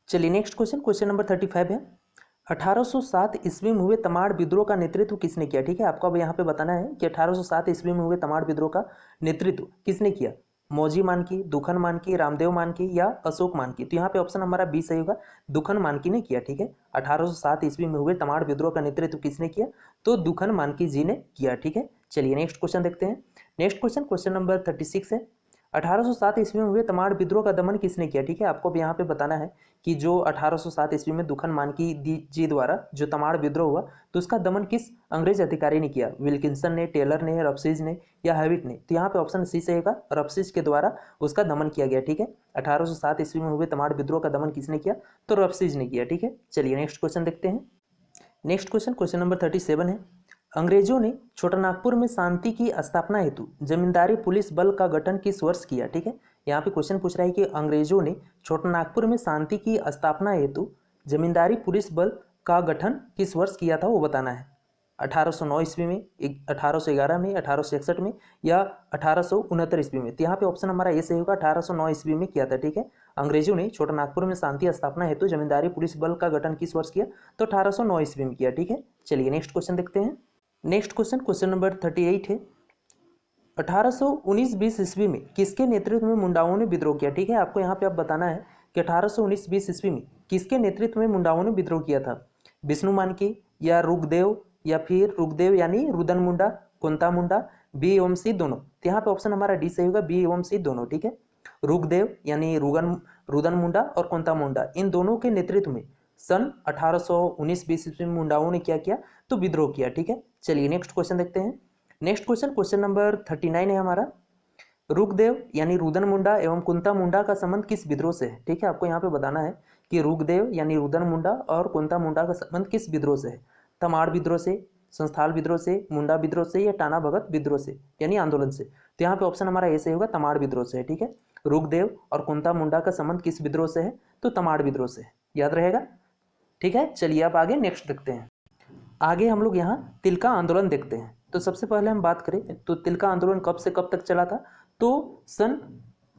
चलिए नेक्स्ट क्वेश्चन, क्वेश्चन नंबर 35 है। 1807 ईस्वी में हुए तमाड़ विद्रोह का नेतृत्व किसने किया? ठीक है, आपको अब यहाँ पे बताना है कि 1807 ईस्वी में हुए तमाड़ विद्रोह का नेतृत्व किसने किया? मौजी मानकी, दुखन मानकी, रामदेव मानकी या अशोक मानकी? तो यहाँ पे ऑप्शन हमारा बी सही होगा, दुखन मानकी ने किया। ठीक है, 1807 ईस्वी में हुए तमाड़ विद्रोह का नेतृत्व किसने किया? तो दुखन मानकी जी ने किया। ठीक है, चलिए नेक्स्ट क्वेश्चन देखते हैं। नेक्स्ट क्वेश्चन, क्वेश्चन नंबर 36 है। 1807 ईस्वी में हुए तमाड़ विद्रोह का दमन किसने किया? ठीक है, आपको अब यहाँ पे बताना है कि जो 1807 ईस्वी में दुखन मानकी जी द्वारा जो तमाड़ विद्रोह हुआ तो उसका दमन किस अंग्रेज अधिकारी ने किया? विल्किंसन ने, टेलर ने, रफसीज ने या हैविट ने? तो यहाँ पे ऑप्शन सी से होगा, रफसीज के द्वारा उसका दमन किया गया। ठीक है, 1807 ईस्वी में हुए तमाड़ विद्रोह का दमन किसने किया? तो रफसीज ने किया। ठीक है, चलिए नेक्स्ट क्वेश्चन देखते हैं। नेक्स्ट क्वेश्चन, क्वेश्चन नंबर 37 है। अंग्रेजों ने छोटानागपुर में शांति की स्थापना हेतु जमींदारी पुलिस बल का गठन किस वर्ष किया? ठीक है, यहाँ पे क्वेश्चन पूछ रहा है कि अंग्रेजों ने छोटानागपुर में शांति की स्थापना हेतु जमींदारी पुलिस बल का गठन किस वर्ष किया था, वो बताना है। 1809 ईस्वी में, 1811 में, 1861 में या 1869 ईस्वी में? तो यहाँ पे ऑप्शन हमारा ये सही होगा, 1809 ईस्वी में किया था। ठीक है, अंग्रेजों ने छोटानागपुर में शांति स्थापना हेतु जमींदारी पुलिस बल का गठन किस वर्ष किया? तो 1809 ईस्वी में किया। ठीक है, चलिए नेक्स्ट क्वेश्चन देखते हैं। नेक्स्ट क्वेश्चन, क्वेश्चन नंबर 38 है। 1819-20 ईस्वी में किसके नेतृत्व में मुंडाओं ने विद्रोह किया? ठीक है, आपको यहाँ पे अब बताना है कि 1819-20 ईस्वी में किसके नेतृत्व में मुंडाओं ने विद्रोह किया था? विष्णु मानकी या रुकदेव या फिर रुकदेव यानी रुदन मुंडा, कुंता मुंडा, बी एवं सी दोनों? तो यहाँ पे ऑप्शन हमारा डी सही होगा, बी एवं सी दोनों। ठीक है, रुकदेव यानी रुदन मुंडा और कुंता मुंडा, इन दोनों के नेतृत्व में सन 1819-20 ईस्वी में मुंडाओं ने क्या किया? तो विद्रोह किया। ठीक है, चलिए नेक्स्ट क्वेश्चन देखते हैं। नेक्स्ट क्वेश्चन, क्वेश्चन नंबर 39 है हमारा। रुकदेव यानी रुदन मुंडा एवं कुंता मुंडा का संबंध किस विद्रोह से है? ठीक है, आपको यहाँ पे बताना है कि रुकदेव यानी रुदन मुंडा और कुंता मुंडा का संबंध किस विद्रोह से है? तमाड़ विद्रोह से, संस्थाल विद्रोह से, मुंडा विद्रोह से या टाना भगत विद्रोह से यानी आंदोलन से? तो यहाँ पे ऑप्शन हमारा ऐसे होगा, तमाड़ विद्रोह से है। ठीक है, रुकदेव और कुंता मुंडा का संबंध किस विद्रोह से है? तो तमाड़ विद्रोह से है, याद रहेगा। ठीक है, चलिए अब आगे नेक्स्ट देखते हैं। आगे हम लोग यहाँ तिलका आंदोलन देखते हैं। तो सबसे पहले हम बात करें तो तिलका आंदोलन कब से कब तक चला था? तो सन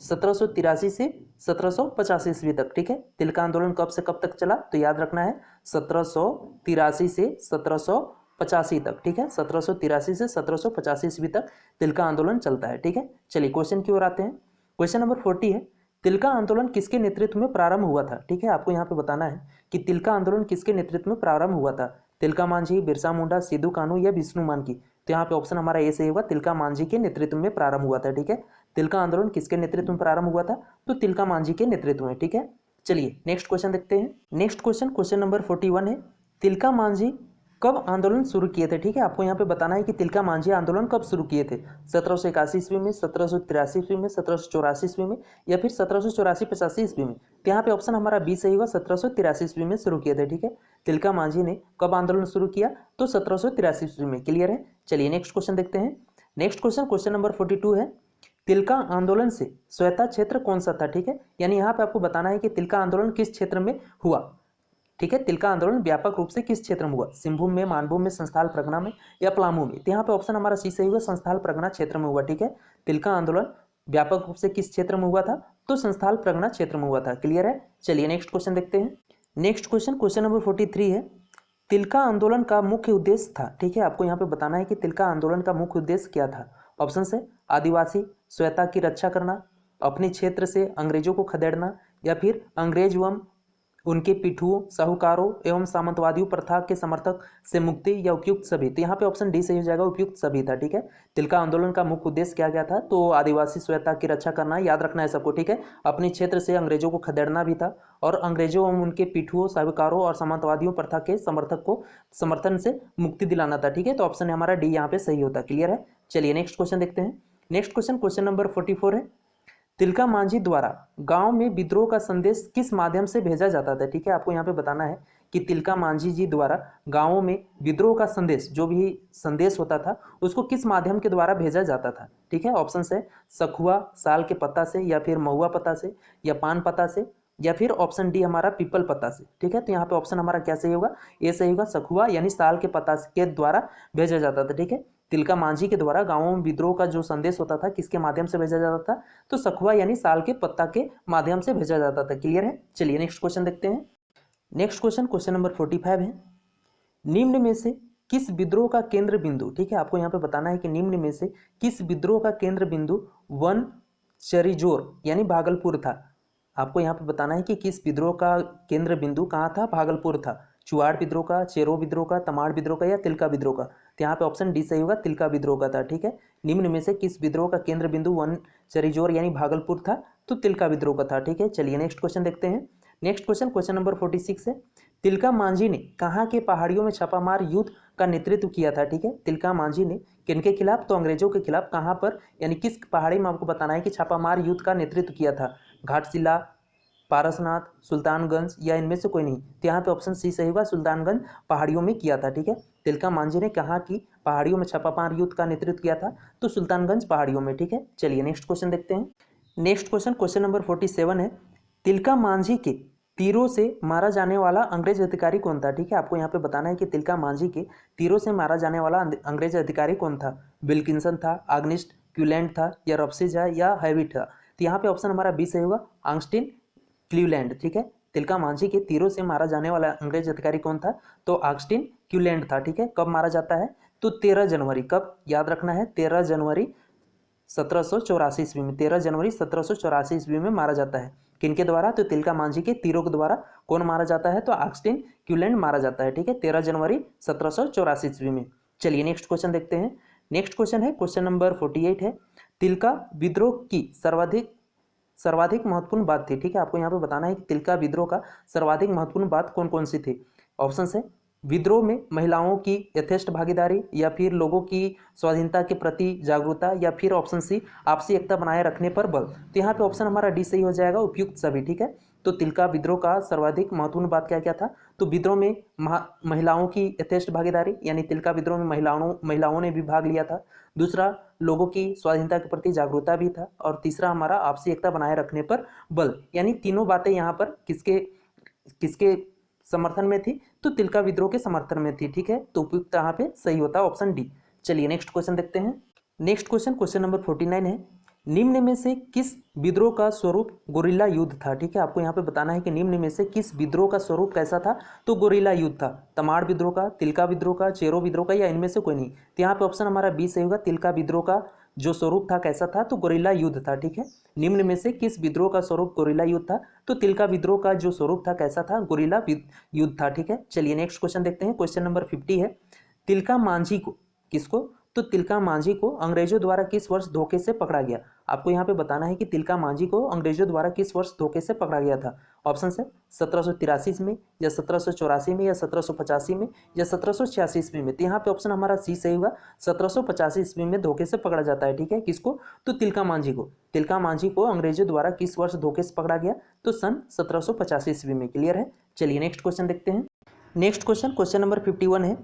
1783 से 1785 ईस्वी तक। ठीक है, तिलका आंदोलन कब से कब तक चला? तो याद रखना है 1783 से 1785 तक। ठीक है, 1783 से 1785 ईस्वी तक तिलका आंदोलन चलता है। ठीक है, चलिए क्वेश्चन की ओर आते हैं। क्वेश्चन नंबर 40 है। तिलका आंदोलन किसके नेतृत्व में प्रारंभ हुआ था? ठीक है, आपको यहाँ पे बताना है कि तिलका आंदोलन किसके नेतृत्व में प्रारंभ हुआ था? तिलका मांझी, बिरसा मुंडा, सिद्धू कानू या विष्णु मानकी? तो यहाँ पे ऑप्शन हमारा ए सही होगा, तिलका मांझी के नेतृत्व में प्रारंभ हुआ था। ठीक है, तिलका आंदोलन किसके नेतृत्व में प्रारंभ हुआ था? तो तिलका मांझी के नेतृत्व में। ठीक है, चलिए नेक्स्ट क्वेश्चन देखते हैं। नेक्स्ट क्वेश्चन, क्वेश्चन नंबर 41 है। तिलका मांझी कब आंदोलन शुरू किए थे? ठीक है, आपको यहाँ पे बताना है कि तिलका मांझी आंदोलन कब शुरू किए थे? 1781 ईस्वी में, 1783 ईस्वी में, 1784 ईस्वी में या फिर 1784-85 ईस्वी में? तो यहाँ पे ऑप्शन हमारा बी सही होगा, 1783 ईस्वी में शुरू किए थे। ठीक है, तिलका मांझी ने कब आंदोलन शुरू किया? तो 1783 ईस्वी में। क्लियर है, चलिए नेक्स्ट क्वेश्चन देखते हैं। नेक्स्ट क्वेश्चन, क्वेश्चन नंबर 42 है। तिलका आंदोलन से स्वैता क्षेत्र कौन सा था? ठीक है, यानी यहाँ पे आपको बताना है कि तिलका आंदोलन किस क्षेत्र में हुआ। ठीक है, तिलका आंदोलन व्यापक रूप से किस क्षेत्र में हुआ? सिंहभूम में, मानभूम में, संस्थाल परगना में या पलामू में? तो यहाँ पे ऑप्शन हमारा सी सही हुआ, संस्थाल परगना क्षेत्र में हुआ। ठीक है, तिलका आंदोलन व्यापक रूप से किस क्षेत्र में हुआ था? तो संस्थाल परगना क्षेत्र में हुआ था। क्लियर है, चलिए नेक्स्ट क्वेश्चन देखते हैं। नेक्स्ट क्वेश्चन, क्वेश्चन नंबर 43 है। तिलका आंदोलन का मुख्य उद्देश्य था, ठीक है, आपको यहाँ पे बताना है कि तिलका आंदोलन का मुख्य उद्देश्य क्या था। ऑप्शन है आदिवासी स्वयंता की रक्षा करना, अपने क्षेत्र से अंग्रेजों को खदेड़ना, या फिर अंग्रेज एवं उनके पिठुओं, साहूकारों एवं सामंतवादियों प्रथा के समर्थक से मुक्ति, या उपयुक्त सभी। तो यहाँ पे ऑप्शन डी सही हो जाएगा, उपयुक्त सभी था, ठीक है। तिलका आंदोलन का मुख्य उद्देश्य क्या क्या था, तो आदिवासी स्वयंता की रक्षा करना, याद रखना है सबको, ठीक है। अपने क्षेत्र से अंग्रेजों को खदेड़ना भी था, और अंग्रेजों एवं उनके पिठुओं, साहूकारों और सामंतवादियों प्रथा के समर्थक को समर्थन से मुक्ति दिलाना था, ठीक है। तो ऑप्शन हमारा डी यहाँ पे सही होता। क्लियर है। चलिए नेक्स्ट क्वेश्चन देखते हैं। नेक्स्ट क्वेश्चन, क्वेश्चन नंबर 44 है, तिलका मांझी द्वारा गांव में विद्रोह का संदेश किस माध्यम से भेजा जाता था, ठीक है। आपको यहाँ पे बताना है कि तिलका मांझी जी द्वारा गांवों में विद्रोह का संदेश, जो भी संदेश होता था, उसको किस माध्यम के द्वारा भेजा जाता था, ठीक है। ऑप्शन है सखुआ, साल के पत्ता से, या फिर महुआ पत्ता से, या पान पत्ता से, या फिर ऑप्शन डी हमारा पीपल पत्ता से, ठीक है। तो यहाँ पे ऑप्शन हमारा क्या सही होगा, ए सही होगा, सखुआ यानी साल के पत्ता के द्वारा भेजा जाता था, ठीक है। तिलका मांझी के द्वारा गांवों में विद्रोह का जो संदेश होता था, किसके माध्यम से भेजा जाता था, तो सखुआ यानी साल के पत्ता के माध्यम से भेजा जाता था। क्लियर है। चलिए नेक्स्ट क्वेश्चन देखते हैं। नेक्स्ट क्वेश्चन, क्वेश्चन नंबर 45 है, निम्न में से किस विद्रोह का केंद्र बिंदु, ठीक है, आपको यहाँ पे बताना है कि निम्न में से किस विद्रोह का केंद्र बिंदु वन चरिजोर यानी भागलपुर था। आपको यहाँ पे बताना है कि किस विद्रोह का केंद्र बिंदु कहाँ था, भागलपुर था। चुआड़ विद्रोह का, चेरो विद्रोह का, तमाड़ विद्रोह का, या तिलका विद्रोह का। तो यहाँ पे ऑप्शन डी सही होगा, तिलका विद्रोह का था, ठीक है। निम्न में से किस विद्रोह का केंद्र बिंदु वन चरिजोर यानी भागलपुर था, तो तिलका विद्रोह का था, ठीक है। चलिए नेक्स्ट क्वेश्चन देखते हैं। नेक्स्ट क्वेश्चन, क्वेश्चन नंबर 46 है, तिलका मांझी ने कहाँ के पहाड़ियों में छापामार युद्ध का नेतृत्व किया था, ठीक है। तिलका मांझी ने किनके खिलाफ, तो अंग्रेजों के खिलाफ, कहाँ पर यानी किस पहाड़ी में आपको बताना है कि छापामार युद्ध का नेतृत्व किया था। घाटशिला, पारसनाथ, सुल्तानगंज, या इनमें से कोई नहीं। तो यहाँ पे ऑप्शन सी सही होगा, सुल्तानगंज पहाड़ियों में किया था, ठीक है। तिलका मांझी ने कहाँ की पहाड़ियों में छापामार युद्ध का नेतृत्व किया था, तो सुल्तानगंज पहाड़ियों में, ठीक है। चलिए नेक्स्ट क्वेश्चन देखते हैं। नेक्स्ट क्वेश्चन, क्वेश्चन नंबर 47 है, तिलका मांझी के तीरों से मारा जाने वाला अंग्रेज अधिकारी कौन था, ठीक है। आपको यहाँ पे बताना है कि तिलका मांझी के तीरों से मारा जाने वाला अंग्रेज अधिकारी कौन था। विल्किंसन था, आग्निस्ट क्यूलैंड था, या रॉब्सेज है, या हैविट था। तो यहाँ पे ऑप्शन हमारा बी सही होगा, आंगस्टीन क्लीवलैंड, ठीक है। तिलका मांझी के तीरों से मारा जाने वाला अंग्रेज अधिकारी कौन था, तो आगस्टीन क्यूलैंड था, ठीक है। कब मारा जाता है, तो 13 जनवरी, कब याद रखना है, 13 जनवरी 1784 ईस्वी में, 13 जनवरी 1784 ईस्वी में मारा जाता है। किनके द्वारा, तो तिलका मांझी के तीरों के द्वारा कौन मारा जाता है, तो आगस्टीन क्यूलैंड मारा जाता है, ठीक है, 13 जनवरी 1784 ईस्वी में। चलिए नेक्स्ट क्वेश्चन देखते हैं। नेक्स्ट क्वेश्चन है, क्वेश्चन नंबर 48 है, तिलका विद्रोह की सर्वाधिक महत्वपूर्ण बात थी, ठीक है। आपको यहाँ पे बताना है कि तिलका विद्रोह का सर्वाधिक महत्वपूर्ण बात कौन कौन सी थी। ऑप्शन है विद्रोह में महिलाओं की यथेष्ट भागीदारी, या फिर लोगों की स्वाधीनता के प्रति जागरूकता, या फिर ऑप्शन सी आपसी एकता बनाए रखने पर बल। तो यहाँ पे ऑप्शन हमारा डी सही हो जाएगा, उपयुक्त सभी, ठीक है। तो तिलका विद्रोह का सर्वाधिक महत्वपूर्ण बात क्या क्या था, तो विद्रोह में महिलाओं की यथेष्ट भागीदारी, यानी तिलका विद्रोह में महिलाओं ने भी भाग लिया था। दूसरा, लोगों की स्वाधीनता के प्रति जागरूकता भी था। और तीसरा हमारा आपसी एकता बनाए रखने पर बल। यानी तीनों बातें यहाँ पर किसके किसके समर्थन में थी, तो तिलका विद्रोह के समर्थन में थी, ठीक है। तो उपयुक्त यहाँ पे सही होता है ऑप्शन डी। चलिए नेक्स्ट क्वेश्चन देखते हैं। नेक्स्ट क्वेश्चन, क्वेश्चन नंबर 49 है, निम्न में से किस विद्रोह का स्वरूप गोरिल्ला युद्ध था, ठीक है। आपको यहाँ पे बताना है कि निम्न में से किस विद्रोह का स्वरूप कैसा था, तो गोरिल्ला युद्ध था। तमाड़ विद्रोह का, तिलका विद्रोह का, चेरो विद्रोह का, या इनमें से कोई नहीं। तो यहाँ पे ऑप्शन हमारा बी सही होगा, तिलका विद्रोह का जो स्वरूप था कैसा था, तो गोरिल्ला युद्ध था, ठीक है। निम्न में से किस विद्रोह का स्वरूप गोरिल्ला युद्ध था, तो तिलका विद्रोह का जो स्वरूप था कैसा था, गोरिल्ला युद्ध था, ठीक है। चलिए नेक्स्ट क्वेश्चन देखते हैं। क्वेश्चन नंबर 50 है, तिलका मांझी को, किसको, तो तिलका मांझी को अंग्रेजों द्वारा किस वर्ष धोखे से पकड़ा गया। आपको यहाँ पे बताना है कि तिलका मांझी को अंग्रेजों द्वारा किस वर्ष धोखे से पकड़ा गया था। ऑप्शन है 1783 में, या 1784 में, या 1785 में, या 1786 ईस्वी में। तो यहाँ पे ऑप्शन हमारा सी सही होगा, 1785 ईस्वी में धोखे से पकड़ा जाता है, ठीक है। किसको, तो तिलका मांझी को। तिलका मांझी को अंग्रेजों द्वारा किस वर्ष धोखे से पकड़ा गया, तो सन 1785 ईस्वी में। क्लियर है। चलिए नेक्स्ट क्वेश्चन देखते हैं। नेक्स्ट क्वेश्चन, क्वेश्चन नंबर 51 है,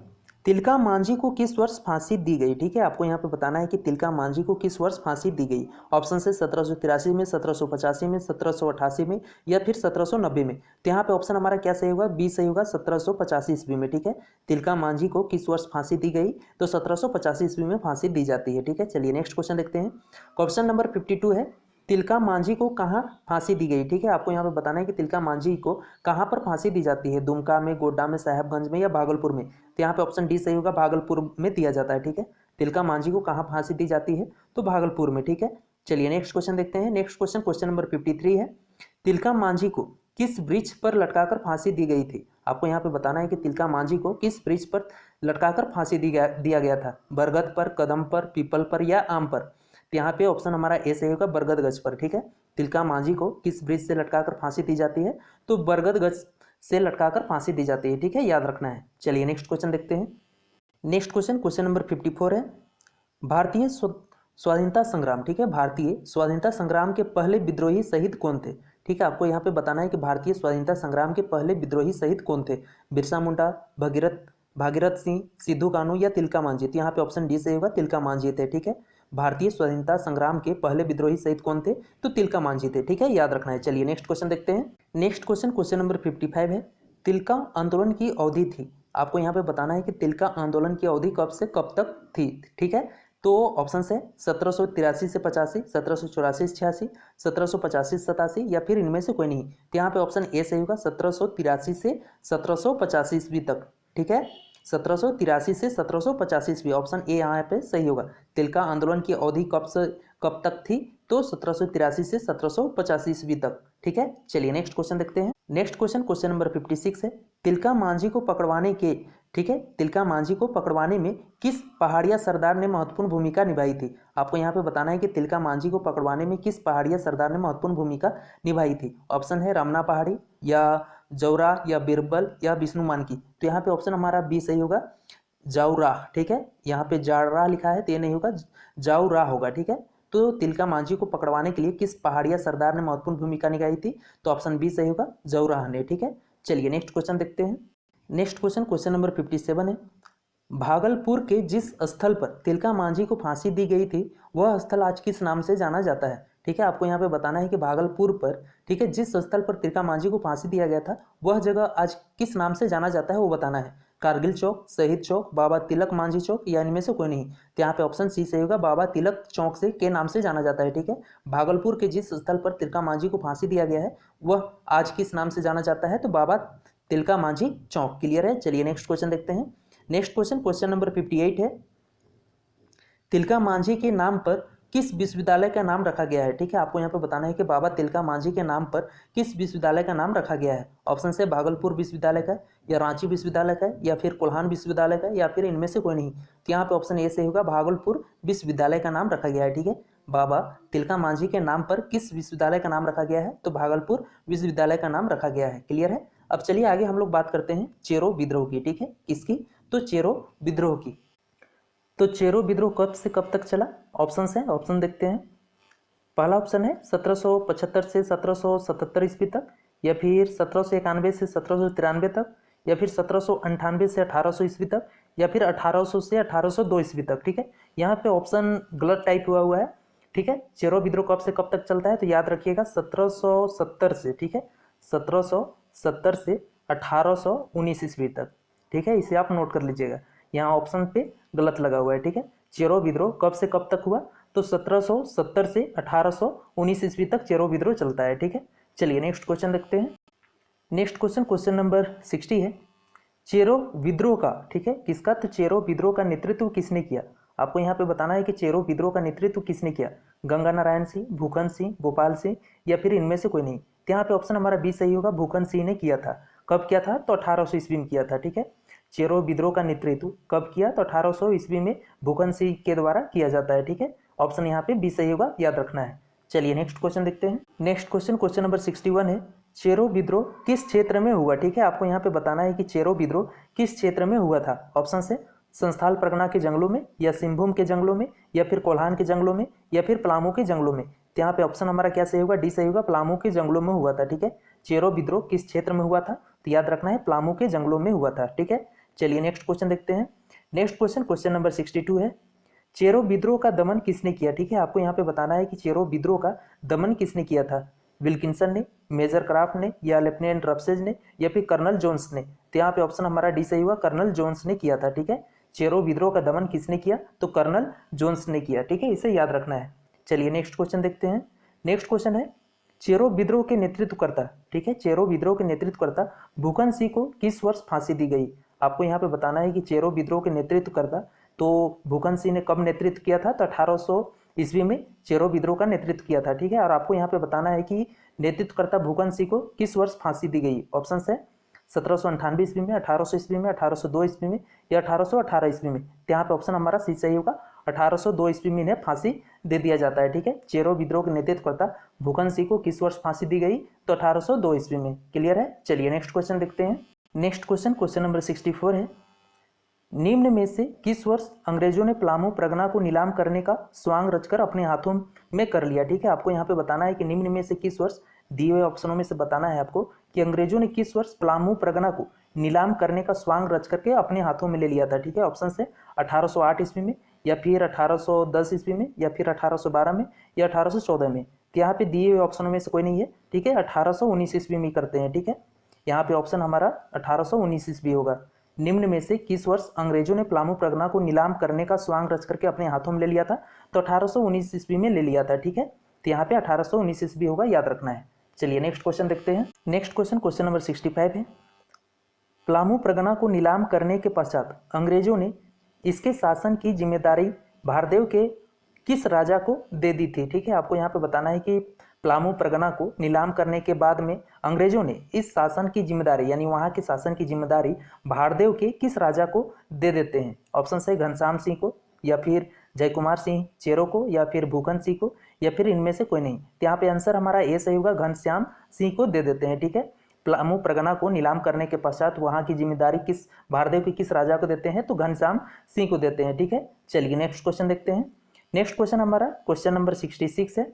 तिलका मांझी को किस वर्ष फांसी दी गई, ठीक है। आपको यहाँ पे बताना है कि तिलका मांझी को किस वर्ष फांसी दी गई। ऑप्शन है 1783 में, 1785 में, 1788 में, या फिर 1790 में। तो यहाँ पे ऑप्शन हमारा क्या सही होगा, बी सही होगा, 1785 ईस्वी में, ठीक है। तिलका मांझी को किस वर्ष फांसी दी गई, तो 1785 ईस्वी में फांसी दी जाती है, ठीक है। चलिए नेक्स्ट क्वेश्चन देखते हैं। क्वेश्चन नंबर 52 है, तिलका मांझी को कहाँ फांसी दी गई, ठीक है। आपको यहाँ पे बताना है कि तिलका मांझी को कहाँ पर फांसी दी जाती है, दुमका में, गोड्डा में, साहेबगंज में या भागलपुर में। तो यहाँ पे ऑप्शन डी सही होगा, भागलपुर में दिया जाता है, ठीक है। तिलका मांझी को कहाँ फांसी दी जाती है, तो भागलपुर में, ठीक है। चलिए नेक्स्ट क्वेश्चन देखते हैं। नेक्स्ट क्वेश्चन, क्वेश्चन नंबर 53 है, तिलका मांझी को किस वृक्ष पर लटकाकर फांसी दी गई थी। आपको यहाँ पे बताना है कि तिलका मांझी को किस वृक्ष पर लटकाकर फांसी दिया गया था, बरगद पर, कदम पर, पीपल पर या आम पर। तो यहाँ पे ऑप्शन हमारा ए सही होगा, बरगद गज पर, ठीक है। तिलका मांझी को किस वृक्ष से लटकाकर फांसी दी जाती है, तो बरगद गज से लटकाकर फांसी दी जाती है, ठीक है, याद रखना है। चलिए नेक्स्ट क्वेश्चन देखते हैं। नेक्स्ट क्वेश्चन, क्वेश्चन नंबर 54 है, भारतीय स्वाधीनता संग्राम, ठीक है, भारतीय स्वाधीनता संग्राम के पहले विद्रोही शहीद कौन थे, ठीक है। आपको यहाँ पे बताना है कि भारतीय स्वाधीनता संग्राम के पहले विद्रोही शहीद कौन थे, बिरसा मुंडा, भागीरथ सिंह, सिद्धू कानू या तिलका मांझी। तो यहाँ पे ऑप्शन डी सही होगा, तिलका मांझी थे, ठीक है। भारतीय स्वाधीनता संग्राम के पहले विद्रोही शहीद कौन थे, तो तिलका मांझी थे, ठीक है, याद रखना है। चलिए नेक्स्ट क्वेश्चन देखते हैं। नेक्स्ट क्वेश्चन, क्वेश्चन नंबर 55 है, तिलका आंदोलन की अवधि थी। आपको यहाँ पे बताना है कि तिलका आंदोलन की अवधि कब से कब तक थी, ठीक है। तो ऑप्शन है 1783 से 85, 1784 से 86, 1785 से 87 या फिर इनमें से कोई नहीं। तो यहाँ पे ऑप्शन ए सही होगा, 1783 से 1785 ईस्वी तक, ठीक है। 1783 से 1785 ईस्वी, ऑप्शन ए यहाँ पे सही होगा। तिलका आंदोलन की अवधि कब से कब तक थी, तो 1783 से 1785 ईस्वी तक, ठीक है। चलिए नेक्स्ट क्वेश्चन देखते हैं। नेक्स्ट क्वेश्चन, क्वेश्चन नंबर 56 है, तिलका मांझी को पकड़वाने के, ठीक है, तिलका मांझी को पकड़वाने में किस पहाड़िया सरदार ने महत्वपूर्ण भूमिका निभाई थी। आपको यहाँ पे बताना है कि तिलका मांझी को पकड़वाने में किस पहाड़िया सरदार ने महत्वपूर्ण भूमिका निभाई थी। ऑप्शन है रमना पहाड़ी या जौरा या बीरबल या विष्णु मानकी। तो यहाँ पे ऑप्शन हमारा बी सही होगा, जाऊराह, ठीक है। यहाँ पे जाड़राह लिखा है तो ये नहीं होगा, जाऊराह होगा, ठीक है। तो तिलका मांझी को पकड़वाने के लिए किस पहाड़िया सरदार ने महत्वपूर्ण भूमिका निभाई थी, तो ऑप्शन बी सही होगा, जाऊराह ने, ठीक है। चलिए नेक्स्ट क्वेश्चन देखते हैं। नेक्स्ट क्वेश्चन, क्वेश्चन नंबर 57 है, भागलपुर के जिस स्थल पर तिलका मांझी को फांसी दी गई थी वह स्थल आज किस नाम से जाना जाता है, ठीक है। आपको यहाँ पे बताना है कि भागलपुर पर, ठीक है, जिस स्थल पर तिलका मांझी को फांसी दिया गया था वह जगह आज किस नाम से जाना जाता है वो बताना है। कारगिल चौक, शहीद चौक, बाबा तिलक मांझी चौक या इनमें से कोई नहीं। तो यहाँ पे ऑप्शन सी सही होगा, बाबा तिलक चौक से के नाम से जाना जाता है, ठीक है। भागलपुर के जिस स्थल पर तिलका मांझी को फांसी दिया गया है वह आज किस नाम से जाना जाता है, तो बाबा तिलका मांझी चौक, क्लियर है। चलिए नेक्स्ट क्वेश्चन देखते हैं। नेक्स्ट क्वेश्चन, क्वेश्चन नंबर 58 है, तिलका मांझी के नाम पर किस विश्वविद्यालय का नाम रखा गया है, ठीक है। आपको यहाँ पे बताना है कि बाबा तिलका मांझी के नाम पर किस विश्वविद्यालय का नाम रखा गया है। ऑप्शन से भागलपुर विश्वविद्यालय का या रांची विश्वविद्यालय का या फिर कोल्हान विश्वविद्यालय का या फिर इनमें से कोई नहीं। तो यहाँ पे ऑप्शन ए से होगा, भागलपुर विश्वविद्यालय का नाम रखा गया है, ठीक है। बाबा तिलका मांझी के नाम पर किस विश्वविद्यालय का नाम रखा गया है, तो भागलपुर विश्वविद्यालय का नाम रखा गया है, क्लियर है। अब चलिए आगे हम लोग बात करते हैं चेरो विद्रोह की, ठीक है, किसकी, तो चेरो विद्रोह की। तो चेरो विद्रोह कब से कब तक चला, ऑप्शन है, ऑप्शन देखते हैं। पहला ऑप्शन है 1775 से 1777 ईस्वी तक, या फिर 1791 से 1793 तक, या फिर 1798 से 1800 ईस्वी तक, या फिर 1800 से 1802 ईस्वी तक, ठीक है। यहाँ पे ऑप्शन गलत टाइप हुआ है, ठीक है। चेरो विद्रोह कब से कब तक चलता है, तो याद रखिएगा 1770 से, ठीक है, 1770 से 1819 ईस्वी तक, ठीक है। इसे आप नोट कर लीजिएगा, यहाँ ऑप्शन पे गलत लगा हुआ है, ठीक है। चेरो विद्रोह कब से कब तक हुआ, तो 1770 से 1819 ईस्वी तक चेरो विद्रोह चलता है, ठीक है। चलिए नेक्स्ट क्वेश्चन देखते हैं। नेक्स्ट क्वेश्चन, क्वेश्चन नंबर 60 है, चेरो विद्रोह का, ठीक है, किसका, तो चेरो विद्रोह का नेतृत्व किसने किया। आपको यहाँ पे बताना है कि चेरो विद्रोह का नेतृत्व किसने किया, गंगा नारायण सिंह, भूखन सिंह, गोपाल सिंह या फिर इनमें से कोई नहीं। तो यहाँ पे ऑप्शन हमारा बी सही होगा, भूखन सिंह ने किया था। कब किया था, तो 1800 ईस्वी में किया था, ठीक है। चेरो विद्रोह का नेतृत्व कब किया, तो 1800 ईस्वी में भूखन सिंह के द्वारा किया जाता है, ठीक है। ऑप्शन यहाँ पे बी सही होगा, याद रखना है। चलिए नेक्स्ट क्वेश्चन देखते हैं। नेक्स्ट क्वेश्चन, क्वेश्चन नंबर 61 है, चेरो विद्रोह किस क्षेत्र में हुआ, ठीक है। आपको यहाँ पे बताना है कि चेरो विद्रोह किस क्षेत्र में हुआ था। ऑप्शन है संस्थाल परगना के जंगलों में, या सिंहभूम के जंगलों में, या फिर कोल्हान के जंगलों में, या फिर पलामू के जंगलों में। तो यहाँ पे ऑप्शन हमारा क्या सही होगा, डी सही होगा, पलामू के जंगलों में हुआ था, ठीक है। चेरो विद्रोह किस क्षेत्र में हुआ था, तो याद रखना है पलामू के जंगलों में हुआ था, ठीक है। चलिए नेक्स्ट क्वेश्चन देखते हैं। नेक्स्ट क्वेश्चन, क्वेश्चन नंबर 62 है, चेरो विद्रोह का दमन किसने किया, ठीक है। आपको यहाँ पे बताना है कि चेरो विद्रोह का दमन किसने किया था, विल्किंसन ने, मेजर क्राफ्ट ने, या लेफ्टिनेंट रफसेज ने, या फिर कर्नल जोन्स ने। तो यहाँ पे ऑप्शन हमारा डी सही हुआ, कर्नल जोन्स ने किया था, ठीक है। चेरो विद्रोह का दमन किसने किया, तो कर्नल जोन्स ने किया, ठीक है, इसे याद रखना है। चलिए नेक्स्ट क्वेश्चन देखते हैं। नेक्स्ट क्वेश्चन है चेरो विद्रोह के नेतृत्वकर्ता, ठीक है, चेरो विद्रोह के नेतृत्वकर्ता भूकन सिंह को किस वर्ष फांसी दी गई। आपको यहाँ पे बताना है कि चेरो विद्रोह के नेतृत्वकर्ता तो भूकन सिंह ने कब नेतृत्व किया था, तो 1800 ईस्वी में चेरो विद्रोह का नेतृत्व किया था, ठीक है। और आपको यहाँ पे बताना है कि नेतृत्वकर्ता भूकन सिंह को किस वर्ष फांसी दी गई। ऑप्शन है 1798 ईस्वी में, 1800 ईस्वी में, 1802 ईस्वी में या 1818 ईस्वी में। तो यहाँ पे ऑप्शन हमारा सी सही होगा, 1802 ईस्वी में इन्हें फांसी दे दिया जाता है, ठीक है। चेरो विद्रोह के नेतृत्वकर्ता भूकन सिंह को किस वर्ष फांसी दी गई, तो 1802 ईस्वी में। क्लियर है। चलिए नेक्स्ट क्वेश्चन देखते हैं। नेक्स्ट क्वेश्चन, क्वेश्चन नंबर 64 है, निम्न में से किस वर्ष अंग्रेजों ने पलामू परगना को नीलाम करने का स्वांग रचकर अपने हाथों में कर लिया, ठीक है। आपको यहाँ पे बताना है कि निम्न में से किस वर्ष, दिए हुए ऑप्शनों में से बताना है आपको कि अंग्रेजों ने किस वर्ष पलामू परगना को नीलाम करने का स्वांग रच करके अपने हाथों में ले लिया था, ठीक है। ऑप्शन है 1808 ईस्वी में या फिर 1810 ईस्वी में या फिर 1812 में या 1814 में। तो यहाँ पे दिए हुए ऑप्शनों में से कोई नहीं है, ठीक है। 1819 ईस्वी में करते हैं, ठीक है। यहाँ पे ऑप्शन हमारा 1819 ईस्वी होगा। निम्न में से किस वर्ष अंग्रेजों ने पलामू परगना को नीलाम करने का स्वांग रच करके अपने हाथों में ले लिया था, तो 1819 ईस्वी में ले लिया था, ठीक है। तो यहाँ पे 1819 ईस्वी होगा, याद रखना है। चलिए नेक्स्ट क्वेश्चन देखते हैं। नेक्स्ट क्वेश्चन, क्वेश्चन नंबर 65 है, पलामू परगना को नीलाम करने के पश्चात अंग्रेजों ने इसके शासन की जिम्मेदारी भारदेव के किस राजा को दे दी थी, ठीक है। आपको यहाँ पे बताना है कि पलामू परगना को नीलाम करने के बाद में अंग्रेजों ने इस शासन की जिम्मेदारी यानी वहाँ के शासन की जिम्मेदारी भारदेव के किस राजा को दे देते हैं। ऑप्शन है घनश्याम सिंह को या फिर जयकुमार सिंह चेरो को या फिर भूकन सिंह को या फिर इनमें से कोई नहीं। तो यहाँ पे आंसर हमारा ए सही होगा, घनश्याम सिंह को दे देते हैं, ठीक है। पलामू परगना को नीलाम करने के पश्चात वहाँ की जिम्मेदारी किस भारदेव के किस राजा को देते हैं, तो घनश्याम सिंह को देते हैं, ठीक है। चलिए नेक्स्ट क्वेश्चन देखते हैं। नेक्स्ट क्वेश्चन हमारा क्वेश्चन नंबर 66 है,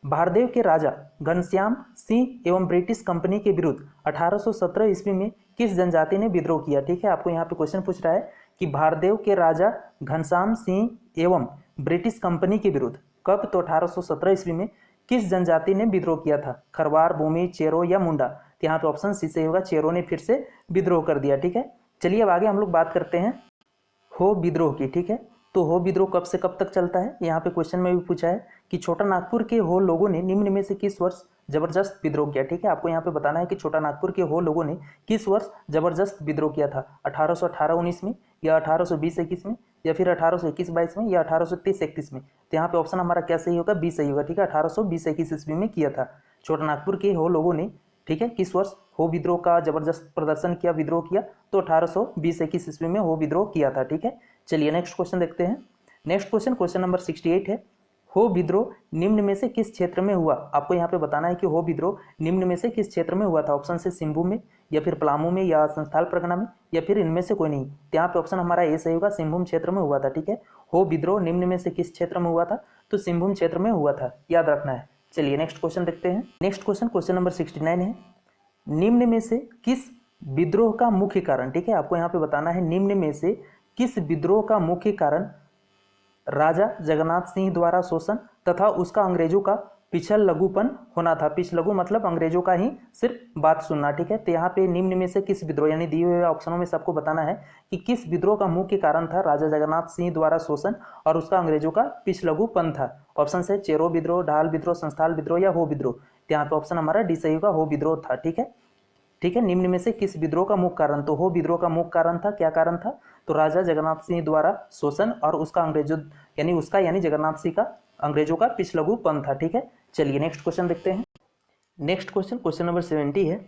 भारदेव के राजा घनश्याम सिंह एवं ब्रिटिश कंपनी के विरुद्ध 1817 ईस्वी में किस जनजाति ने विद्रोह किया, ठीक है। आपको यहाँ पे क्वेश्चन पूछ रहा है कि भारदेव के राजा घनश्याम सिंह एवं ब्रिटिश कंपनी के विरुद्ध कब, तो 1817 ईस्वी में किस जनजाति ने विद्रोह किया था, खरवार, भूमि, चेरो या मुंडा। तो यहाँ पे ऑप्शन सी से होगा, चेरो ने फिर से विद्रोह कर दिया, ठीक है। चलिए अब आगे हम लोग बात करते हैं हो विद्रोह की, ठीक है। तो हो विद्रोह कब से कब तक चलता है, यहाँ पे क्वेश्चन में भी पूछा है कि छोटा नागपुर के हो लोगों ने निम्न में से किस वर्ष जबरदस्त विद्रोह किया, ठीक है। आपको यहाँ पे बताना है कि छोटा नागपुर के हो लोगों ने किस वर्ष जबरदस्त विद्रोह किया था, 1818-19 में या 1820-21 में या फिर 1821-22 में या 1830-31 में। तो यहाँ पे ऑप्शन हमारा क्या सही होगा, बी सही होगा, ठीक है। 1820-21 ईस्वी में किया था छोटा नागपुर के हो लोगों ने, ठीक है। किस वर्ष हो विद्रोह का जबरदस्त प्रदर्शन किया, विद्रोह किया, तो 1820-21 ईस्वी में हो विद्रोह किया था, ठीक है। चलिए नेक्स्ट क्वेश्चन देखते हैं। नेक्स्ट क्वेश्चन, क्वेश्चन नंबर 68 है, हो विद्रोह निम्न में से किस क्षेत्र में हुआ। आपको यहाँ पे बताना है कि हो विद्रोह निम्न में से किस क्षेत्र में हुआ था। ऑप्शन से सिंहभूम में या फिर पलामू में या संस्थाल परगना में या फिर इनमें से कोई नहीं। तो यहाँ पे ऑप्शन हमारा ए सही होगा, सिंहभूम क्षेत्र में हुआ था, ठीक है। हो विद्रोह निम्न में से किस क्षेत्र में हुआ था, तो सिंहभूम क्षेत्र में हुआ था, याद रखना है। चलिए नेक्स्ट क्वेश्चन देखते हैं। नेक्स्ट क्वेश्चन, क्वेश्चन नंबर 69 है, निम्न में से किस विद्रोह का मुख्य कारण, ठीक है। आपको यहाँ पे बताना है निम्न में से किस विद्रोह का मुख्य कारण राजा जगन्नाथ सिंह द्वारा शोषण तथा उसका अंग्रेजों का पिछल लघुपन होना था। पिछ लघु मतलब अंग्रेजों का ही सिर्फ बात सुनना, ठीक है। तो यहाँ पे निम्न में से किस विद्रोह यानी दिए हुए ऑप्शनों में सबको बताना है कि किस विद्रोह का मुख्य कारण था राजा जगन्नाथ सिंह द्वारा शोषण और उसका अंग्रेजों का पिछ लघुपन था। ऑप्शन है चेरो विद्रोह, ढाल विद्रोह, संस्थाल विद्रोह या हो विद्रोह। तो यहाँ पे ऑप्शन हमारा डी सही होगा, हो विद्रोह था, ठीक है। ठीक है, निम्न में से किस विद्रोह का मुख्य कारण, तो हो विद्रोह का मुख्य कारण था, क्या कारण था, तो राजा जगन्नाथ सिंह द्वारा शोषण और उसका अंग्रेजों यानी जगन्नाथ सिंह का अंग्रेजों का पिछलघुपन था, ठीक है। चलिए नेक्स्ट क्वेश्चन देखते हैं। नेक्स्ट क्वेश्चन, क्वेश्चन नंबर 70 है,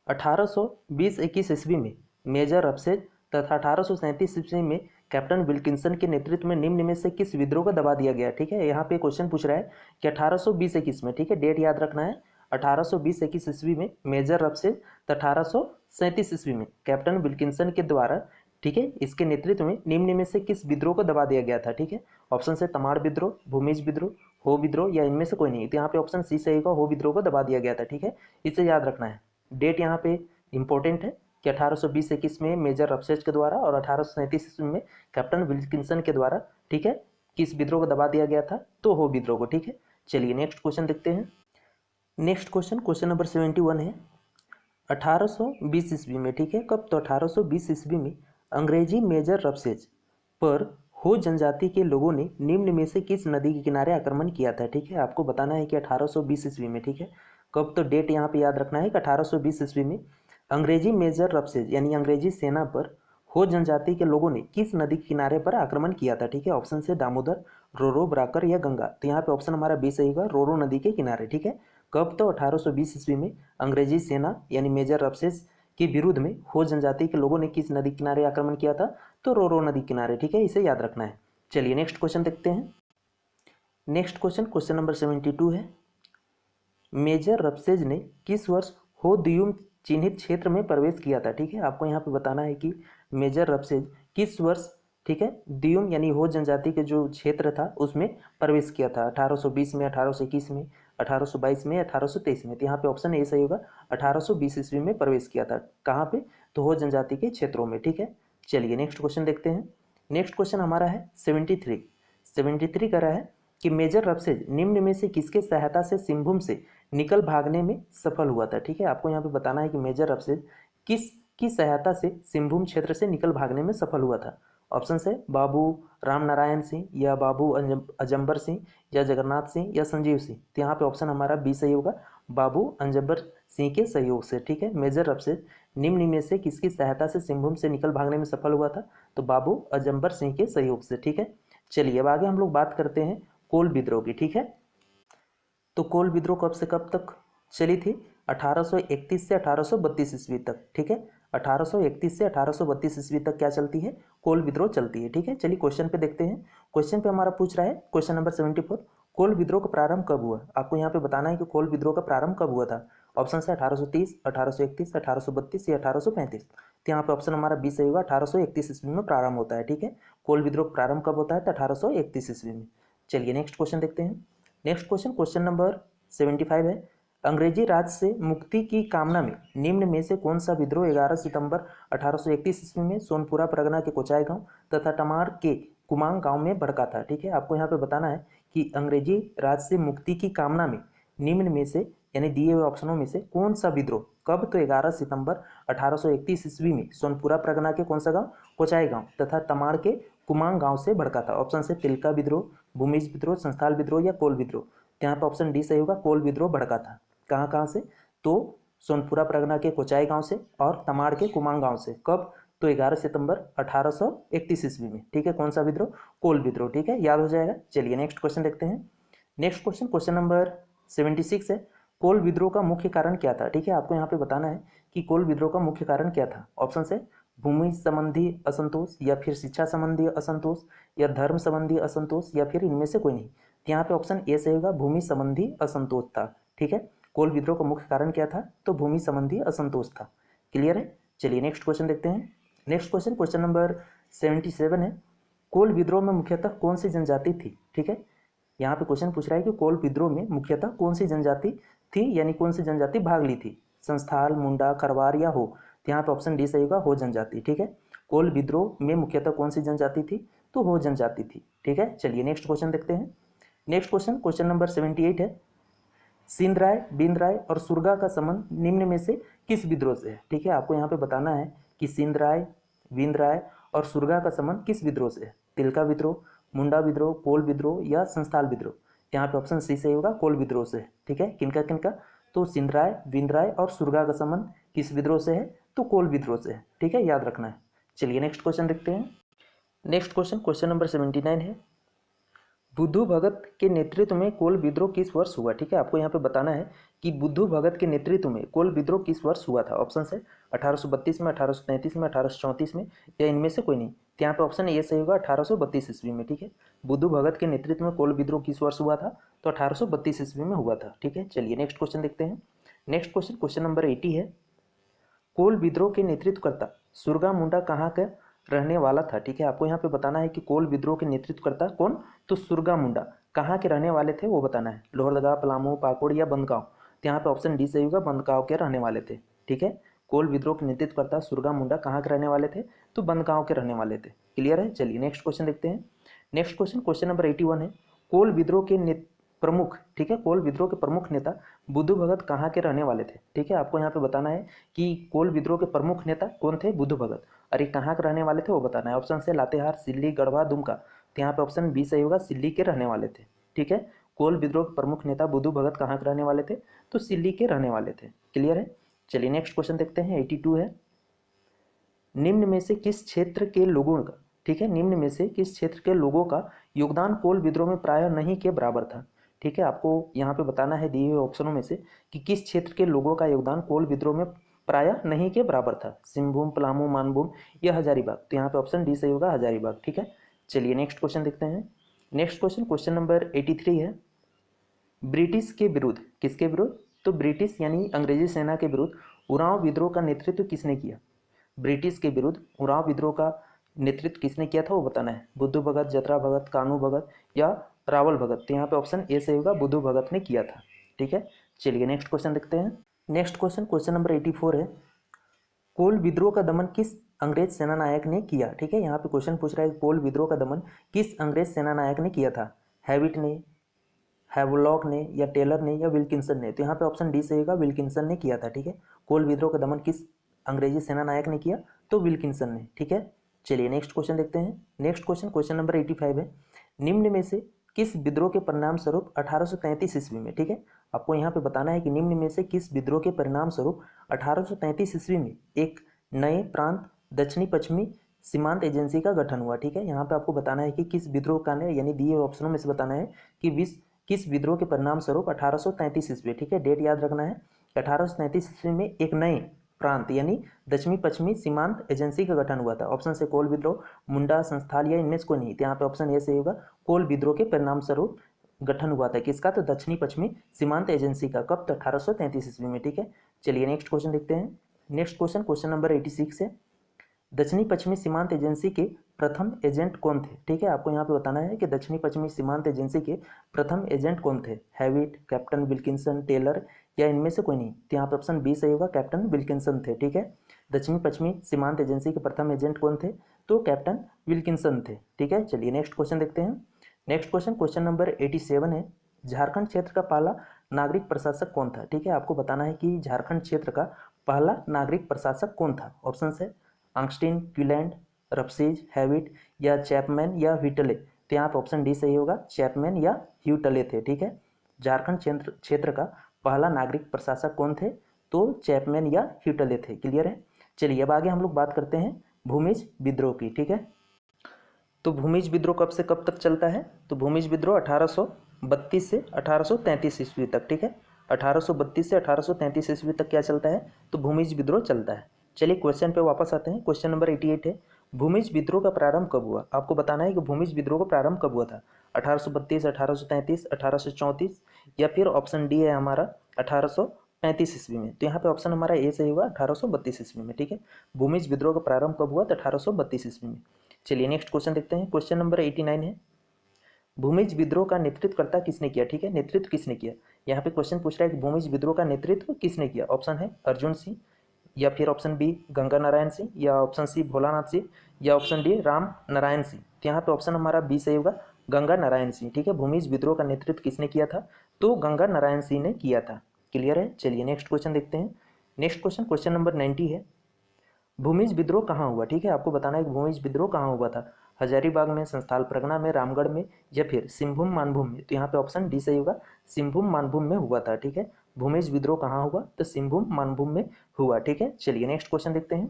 1820-21 ईस्वी में मेजर रफसेज तथा 1837 ईस्वी में कैप्टन विल्किंसन के नेतृत्व में निम्न में से किस विद्रोह को दबा दिया गया, ठीक है। यहाँ पे क्वेश्चन पूछ रहा है कि 1820-21 में, ठीक है, डेट याद रखना है, 1820-21 ईस्वी में मेजर रफसेज तथा 1837 ईस्वी में कैप्टन विल्किंसन के द्वारा, ठीक है, इसके नेतृत्व में निम्न में से किस विद्रोह को दबा दिया गया था, ठीक है। ऑप्शन से तमाड़ विद्रोह, भूमिज विद्रोह, हो विद्रोह या इनमें से कोई नहीं। तो यहाँ पे ऑप्शन सी सही होगा, हो विद्रोह को दबा दिया गया था, ठीक है। इसे याद रखना है, डेट यहाँ पे इंपॉर्टेंट है कि 1820-21 में मेजर रफसेज के द्वारा और 1837 ईस्वी में कैप्टन विल्किंसन के द्वारा, ठीक है, किस विद्रोह को दबा दिया गया था, तो हो विद्रोह को, ठीक है। चलिए नेक्स्ट क्वेश्चन देखते हैं। नेक्स्ट क्वेश्चन, क्वेश्चन नंबर 71 है, 1820 ईस्वी में, ठीक है, कब, तो 1820 ईस्वी में अंग्रेजी मेजर रफसेज पर हो जनजाति के लोगों ने निम्न में से किस नदी के किनारे आक्रमण किया था। ठीक है, आपको बताना है कि 1820 ईस्वी में। ठीक है, कब, तो डेट यहाँ पे याद रखना है कि 1820 ईस्वी में अंग्रेजी मेजर रफसेज यानी अंग्रेजी सेना पर हो जनजाति के लोगों ने किस नदी के किनारे पर आक्रमण किया था। ठीक है, ऑप्शन से दामोदर, रोरो, ब्राकर या गंगा। तो यहाँ पे ऑप्शन हमारा बी सही होगा, रोरो नदी के किनारे। ठीक है, कब, तो 1820 ईस्वी में अंग्रेजी सेना यानी मेजर रफसेज के विरुद्ध में हो जनजाति के लोगों ने किस नदी किनारे आक्रमण किया था, तो रोरो नदी किनारे। ठीक है, इसे याद रखना है। चलिए नेक्स्ट क्वेश्चन देखते हैं। नेक्स्ट क्वेश्चन, क्वेश्चन नंबर 72 है। मेजर रफसेज ने किस वर्ष हो द्यूम चिन्हित क्षेत्र में प्रवेश किया था। ठीक है, आपको यहाँ पे बताना है कि मेजर रफसेज किस वर्ष, ठीक है, द्यूम यानी हो जनजाति के जो क्षेत्र था उसमें प्रवेश किया था। 1820 में, 1821 में, 1822 में, 1823 में। तो यहाँ पे ऑप्शन ए सही होगा, 1820 ईस्वी में प्रवेश किया था। कहाँ पे, तो हो जनजाति के क्षेत्रों में। ठीक है, चलिए नेक्स्ट क्वेश्चन देखते हैं। नेक्स्ट क्वेश्चन हमारा है 73 का रहा है कि मेजर रफसेज निम्न में से किसके सहायता से सिंहभूम से निकल भागने में सफल हुआ था। ठीक है, आपको यहाँ पे बताना है कि मेजर रफसेज किसकी सहायता से सिंहभूम क्षेत्र से निकल भागने में सफल हुआ था। ऑप्शन है बाबू राम नारायण सिंह, या बाबू अजम्बर सिंह, या जगन्नाथ सिंह, या संजीव सिंह। तो यहाँ पे ऑप्शन हमारा बी सही होगा, बाबू अजम्बर सिंह के सहयोग से। ठीक है, मेजर रफसेज निम्न में से किसकी सहायता से सिंहभूम से निकल भागने में सफल हुआ था, तो बाबू अजम्बर सिंह के सहयोग से। ठीक है, चलिए अब आगे हम लोग बात करते हैं कोल विद्रोह की। ठीक है, तो कोल विद्रोह कब से कब तक चली थी, 1831 से 1832 ईस्वी तक। ठीक है, 1831 से 1832 ईस्वी तक क्या चलती है, कोल विद्रोह चलती है। ठीक है, चलिए क्वेश्चन पे देखते हैं। क्वेश्चन पे हमारा पूछ रहा है, क्वेश्चन नंबर 74, कोल विद्रोह का प्रारंभ कब हुआ। आपको यहाँ पे बताना है कि कोल विद्रोह का प्रारंभ कब हुआ था। ऑप्शन है 1830, 1831, 1832 या 1835। तो यहाँ पे ऑप्शन हमारा बी सही होगा, 1831 ईस्वी में प्रारंभ होता है। ठीक है, कोल विद्रोह प्रारंभ कब होता है, तो 1831 ईस्वी में। चलिए नेक्स्ट क्वेश्चन देखते हैं। नेक्स्ट क्वेश्चन, क्वेश्चन नंबर 75 है। अंग्रेजी राज से मुक्ति की कामना में निम्न में से कौन सा विद्रोह 11 सितंबर 1831 ईस्वी में सोनपुरा परगना के कोचाई गांव तथा टमार के कुमांग गांव में भड़का था। ठीक है, आपको यहाँ पे बताना है कि अंग्रेजी राज से मुक्ति की कामना में निम्न में से यानी दिए हुए ऑप्शनों में से कौन सा विद्रोह कब, तो 11 सितंबर 1831 ईस्वी में सोनपुरा परगना के कौन सा गांव, कोचाई गांव तथा तमाड़ के कुमांग गांव से भड़का था। ऑप्शन से तिलका विद्रोह, भूमिज विद्रोह, संस्थाल विद्रोह या कोल विद्रोह। यहाँ पे ऑप्शन डी सही होगा, कोल विद्रोह भड़का था। कहाँ कहाँ से, तो सोनपुरा परगना के कोचाई गांव से और तमाड़ के कुमांग गांव से। कब, तो 11 सितंबर 1831 ईस्वी में। ठीक है, कौन सा विद्रोह, कोल विद्रोह। ठीक है, याद हो जाएगा। चलिए नेक्स्ट क्वेश्चन देखते हैं। नेक्स्ट क्वेश्चन, क्वेश्चन नंबर 76 है। कोल विद्रोह का मुख्य कारण क्या था। ठीक है, आपको यहाँ पे बताना है कि कोल विद्रोह का मुख्य कारण क्या था। ऑप्शन है भूमि संबंधी असंतोष, या फिर शिक्षा संबंधी असंतोष, या धर्म संबंधी असंतोष, या फिर इनमें से कोई नहीं। यहाँ पे ऑप्शन ए सही होगा, भूमि संबंधी असंतोष था। ठीक है, कोल विद्रोह का मुख्य कारण क्या था, तो भूमि संबंधी असंतोष था। क्लियर है। चलिए नेक्स्ट क्वेश्चन देखते हैं। नेक्स्ट क्वेश्चन, क्वेश्चन नंबर 77 है। कोल विद्रोह में मुख्यतः कौन सी जनजाति थी। ठीक है, यहाँ पे क्वेश्चन पूछ रहा है कि कोल विद्रोह में मुख्यतः कौन सी जनजाति थी, यानी कौन सी जनजाति भाग ली थी, संस्थाल, मुंडा, खरवार या हो। तो यहाँ पे ऑप्शन डी सही होगा, हो जनजाति। ठीक है, कोल विद्रोह में मुख्यतः कौन सी जनजाति थी, तो हो जनजाति थी। ठीक है, चलिए नेक्स्ट क्वेश्चन देखते हैं। नेक्स्ट क्वेश्चन, क्वेश्चन नंबर 78 है। सिंधराय, बिंदराय और सुरगा का संबंध निम्न में से किस विद्रोह से है। ठीक है, आपको यहाँ पे बताना है कि सिंधराय, बिंदराय और सुरगा का संबंध किस विद्रोह से है। तिलका विद्रोह, मुंडा विद्रोह, कोल विद्रोह या संस्थाल विद्रोह। यहाँ पे ऑप्शन सी सही होगा, कोल विद्रोह से है। ठीक है, किनका किनका, तो सिंधराय, बिंदराय और सुरगा का संबंध किस विद्रोह से है, तो कोल विद्रोह से है। ठीक है, याद रखना है। चलिए नेक्स्ट क्वेश्चन देखते हैं। नेक्स्ट क्वेश्चन, क्वेश्चन नंबर 79 है। बुद्धू भगत के नेतृत्व में कोल विद्रोह किस वर्ष हुआ। ठीक है, आपको यहाँ पे बताना है कि बुद्धू भगत के नेतृत्व में कोल विद्रोह किस वर्ष हुआ था। ऑप्शन है 1832 में, 1833 में, 1834 में या इनमें से कोई नहीं। तो यहाँ पे ऑप्शन ये सही होगा, 1832 ईस्वी में। ठीक है, बुद्धू भगत के नेतृत्व में कोल विद्रोह किस वर्ष हुआ था, तो 1832 ईस्वी में हुआ था। ठीक है, चलिए नेक्स्ट क्वेश्चन देखते हैं। नेक्स्ट क्वेश्चन, क्वेश्चन नंबर 80 है। कोल विद्रोह के नेतृत्वकर्ता सुरगा मुंडा कहाँ का रहने वाला था। ठीक है, आपको यहाँ पे बताना है कि कोल विद्रोह के नेतृत्वकर्ता कौन, तो सुरगा मुंडा कहाँ के रहने वाले थे वो बताना है। लोहरदगा, पलामू, पाकुड़ या बंदगांव। तो यहाँ पे ऑप्शन डी सही होगा, बंदगांव के रहने वाले थे। ठीक है, कोल विद्रोह के नेतृत्वकर्ता सुरगा मुंडा कहाँ के रहने वाले थे, तो बंदगांव के रहने वाले थे। क्लियर है। चलिए नेक्स्ट क्वेश्चन देखते हैं। नेक्स्ट क्वेश्चन, क्वेश्चन नंबर 81 है। कोल विद्रोह के प्रमुख, ठीक है, कोल विद्रोह के प्रमुख नेता बुद्धू भगत कहाँ के रहने वाले थे। ठीक है, आपको यहाँ पे बताना है कि कोल विद्रोह के प्रमुख नेता कौन थे, बुद्धू भगत, और ये कहाँ के रहने वाले थे वो बताना है। ऑप्शन से लातेहार, सिल्ली, गढ़वा, दुमका। तो यहाँ पे ऑप्शन बी सही होगा, सिल्ली के रहने वाले थे। ठीक है, कोल विद्रोह के प्रमुख नेता बुद्धू भगत कहाँ के रहने वाले थे, तो सिल्ली के रहने वाले थे। क्लियर है। चलिए नेक्स्ट क्वेश्चन देखते हैं। 82 है, निम्न में से किस क्षेत्र के लोगों का, ठीक है, निम्न में से किस क्षेत्र के लोगों का योगदान कोल विद्रोह में प्रायः नहीं के बराबर था। ठीक है, आपको यहाँ पे बताना है दिए हुए ऑप्शनों में से कि किस क्षेत्र के लोगों का योगदान कोल विद्रोह में प्रायः नहीं के बराबर था। सिंहभूम, पलामू, मानभूम या हजारीबाग। तो यहाँ पे ऑप्शन डी सही होगा, हजारीबाग। ठीक है, चलिए नेक्स्ट क्वेश्चन देखते हैं। नेक्स्ट क्वेश्चन, क्वेश्चन नंबर 83 है, ब्रिटिश के विरुद्ध, किसके विरुद्ध, तो ब्रिटिश यानी अंग्रेजी सेना के विरुद्ध उरांव विद्रोह का नेतृत्व किसने किया। ब्रिटिश के विरुद्ध उरांव विद्रोह का नेतृत्व किसने किया था वो बताना है। बुद्धू भगत, जतरा भगत, कानू भगत या रावल भगत। तो यहाँ पे ऑप्शन ए सही होगा, बुद्धू भगत ने किया था। ठीक है, चलिए नेक्स्ट क्वेश्चन देखते हैं। नेक्स्ट क्वेश्चन, क्वेश्चन नंबर 84 है, कोल विद्रोह का दमन किस अंग्रेज सेना नायक ने किया। ठीक है, यहाँ पे क्वेश्चन पूछ रहा है कोल विद्रोह का दमन किस अंग्रेज सेना नायक ने किया था। हैविट ने, हैवलॉक ने या टेलर ने या विल्किंसन ने। तो यहाँ पे ऑप्शन डी सही होगा, विल्किंसन ने किया था। ठीक है, कोल विद्रोह का दमन किस अंग्रेजी सेना नायक ने किया, तो विल्किंसन ने। ठीक है, चलिए नेक्स्ट क्वेश्चन देखते हैं। नेक्स्ट क्वेश्चन, क्वेश्चन नंबर 85 है, निम्न में से किस विद्रोह के परिणाम स्वरूप 1833 ईस्वी में, ठीक है, आपको यहाँ पे बताना है कि निम्न में से किस विद्रोह के परिणाम स्वरूप 1833 ईस्वी में एक नए प्रांत दक्षिणी पश्चिमी सीमांत एजेंसी का गठन हुआ। ठीक है, यहाँ पे आपको बताना है कि किस विद्रोह का ने, यानी दिए ऑप्शनों में से बताना है कि किस विद्रोह के परिणाम स्वरूप 1833 ईस्वी, ठीक है, डेट याद रखना है, 1833 ईस्वी में एक नए प्रांत यानी दक्षिणी पश्चिमी सीमांत एजेंसी का गठन हुआ था। ऑप्शन से कोल विद्रोह, मुंडा, संस्थाल या इनमें से कोई नहीं। तो यहाँ पे ऑप्शन ए सही होगा, कोल विद्रोह के परिणाम स्वरूप गठन हुआ था किसका, तो दक्षिणी पश्चिमी सीमांत एजेंसी का। कब, तो 1833 ईस्वी में। ठीक है, चलिए नेक्स्ट क्वेश्चन देखते हैं। नेक्स्ट क्वेश्चन, क्वेश्चन नंबर 86 है, दक्षिणी पश्चिमी सीमांत एजेंसी के प्रथम एजेंट कौन थे। ठीक है, आपको यहाँ पे बताना है कि दक्षिणी पश्चिमी सीमांत एजेंसी के प्रथम एजेंट कौन थे। हैविट, कैप्टन विल्किंसन, टेलर या इनमें से कोई नहीं। तो यहाँ पे ऑप्शन बी सही होगा, कैप्टन विल्किंसन थे। ठीक है, दक्षिणी पश्चिमी सीमांत एजेंसी के प्रथम एजेंट कौन थे, तो कैप्टन विल्किंसन थे। ठीक है, चलिए नेक्स्ट क्वेश्चन देखते हैं। नेक्स्ट क्वेश्चन, क्वेश्चन नंबर 87 है, झारखंड क्षेत्र का पहला नागरिक प्रशासक कौन था। ठीक है, आपको बताना है कि झारखंड क्षेत्र का पहला नागरिक प्रशासक कौन था। ऑप्शन है आंगस्टीन, क्विलैंड, रफसेज, हैविट या चैपमैन या ह्यूटले। तो यहाँ पे ऑप्शन डी सही होगा, चैपमैन या ह्यूटले थे। ठीक है, झारखंड क्षेत्र का पहला नागरिक प्रशासक कौन थे, तो चैपमैन या ह्यूटले थे। क्लियर है। चलिए अब आगे हम लोग बात करते हैं भूमिज विद्रोह की। ठीक है, तो भूमिज विद्रोह कब से कब तक चलता है, तो भूमिज विद्रोह 1832 से 1833 ईस्वी तक। ठीक है, 1832 से 1833 ईस्वी तक क्या चलता है, तो भूमिज विद्रोह चलता है। चलिए क्वेश्चन पे वापस आते हैं। क्वेश्चन नंबर 88 है, भूमिज विद्रोह का प्रारंभ कब हुआ। आपको बताना है कि भूमिज विद्रोह का प्रारंभ कब हुआ था, 1832, 1833, 1834 या फिर ऑप्शन डी है हमारा 1835 ईस्वी में। तो यहाँ पे ऑप्शन हमारा ए सही हुआ, 1832 ईस्वी में। ठीक है, भूमिज विद्रोह का प्रारंभ कब हुआ, तो 1832 ईस्वी में। चलिए नेक्स्ट क्वेश्चन देखते हैं। क्वेश्चन नंबर 89 है, भूमिज विद्रोह का नेतृत्व किसने किया। ठीक है, नेतृत्व किसने किया, यहाँ पे क्वेश्चन पूछ रहा है कि भूमिज विद्रोह का नेतृत्व किसने किया। ऑप्शन है अर्जुन सिंह या फिर ऑप्शन बी गंगा नारायण सिंह या ऑप्शन सी भोलानाथ सिंह या ऑप्शन डी राम नारायण सिंह। तो यहाँ पे ऑप्शन हमारा बी सही होगा, गंगा नारायण सिंह। ठीक है, भूमिज विद्रोह का नेतृत्व किसने किया था, तो गंगा नारायण सिंह ने किया था। क्लियर है। चलिए नेक्स्ट क्वेश्चन देखते हैं। नेक्स्ट क्वेश्चन, क्वेश्चन नंबर 90 है, भूमिज विद्रोह कहाँ हुआ। ठीक है, आपको बताना है कि भूमिज विद्रोह कहाँ हुआ था, हजारीबाग में, संस्थाल परगना में, रामगढ़ में या फिर सिंहभूम मानभूम में। तो यहाँ पे ऑप्शन डी सही होगा, सिंहभूम मानभूम में हुआ था। ठीक है, भूमिज विद्रोह कहाँ हुआ, तो सिंहभूम मानभूम में हुआ। ठीक है, चलिए नेक्स्ट क्वेश्चन देखते हैं।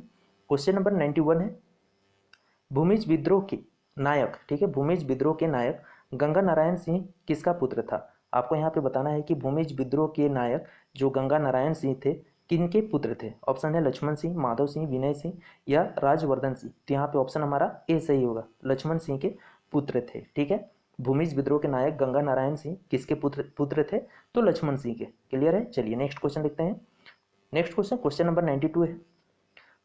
क्वेश्चन नंबर 91 है, भूमिज विद्रोह के नायक, ठीक है, भूमिज विद्रोह के नायक गंगा नारायण सिंह किसका पुत्र था। आपको यहाँ पे बताना है कि भूमिज विद्रोह के नायक जो गंगा नारायण सिंह थे किनके पुत्र थे। ऑप्शन है लक्ष्मण सिंह, माधव सिंह, विनय सिंह या राजवर्धन सिंह। तो यहाँ पे ऑप्शन हमारा ए सही होगा, लक्ष्मण सिंह के पुत्र थे। ठीक है, भूमिज विद्रोह के नायक गंगा नारायण सिंह किसके पुत्र थे, तो लक्ष्मण सिंह के। क्लियर है। चलिए नेक्स्ट क्वेश्चन देखते हैं। नेक्स्ट क्वेश्चन, क्वेश्चन नंबर 92 है,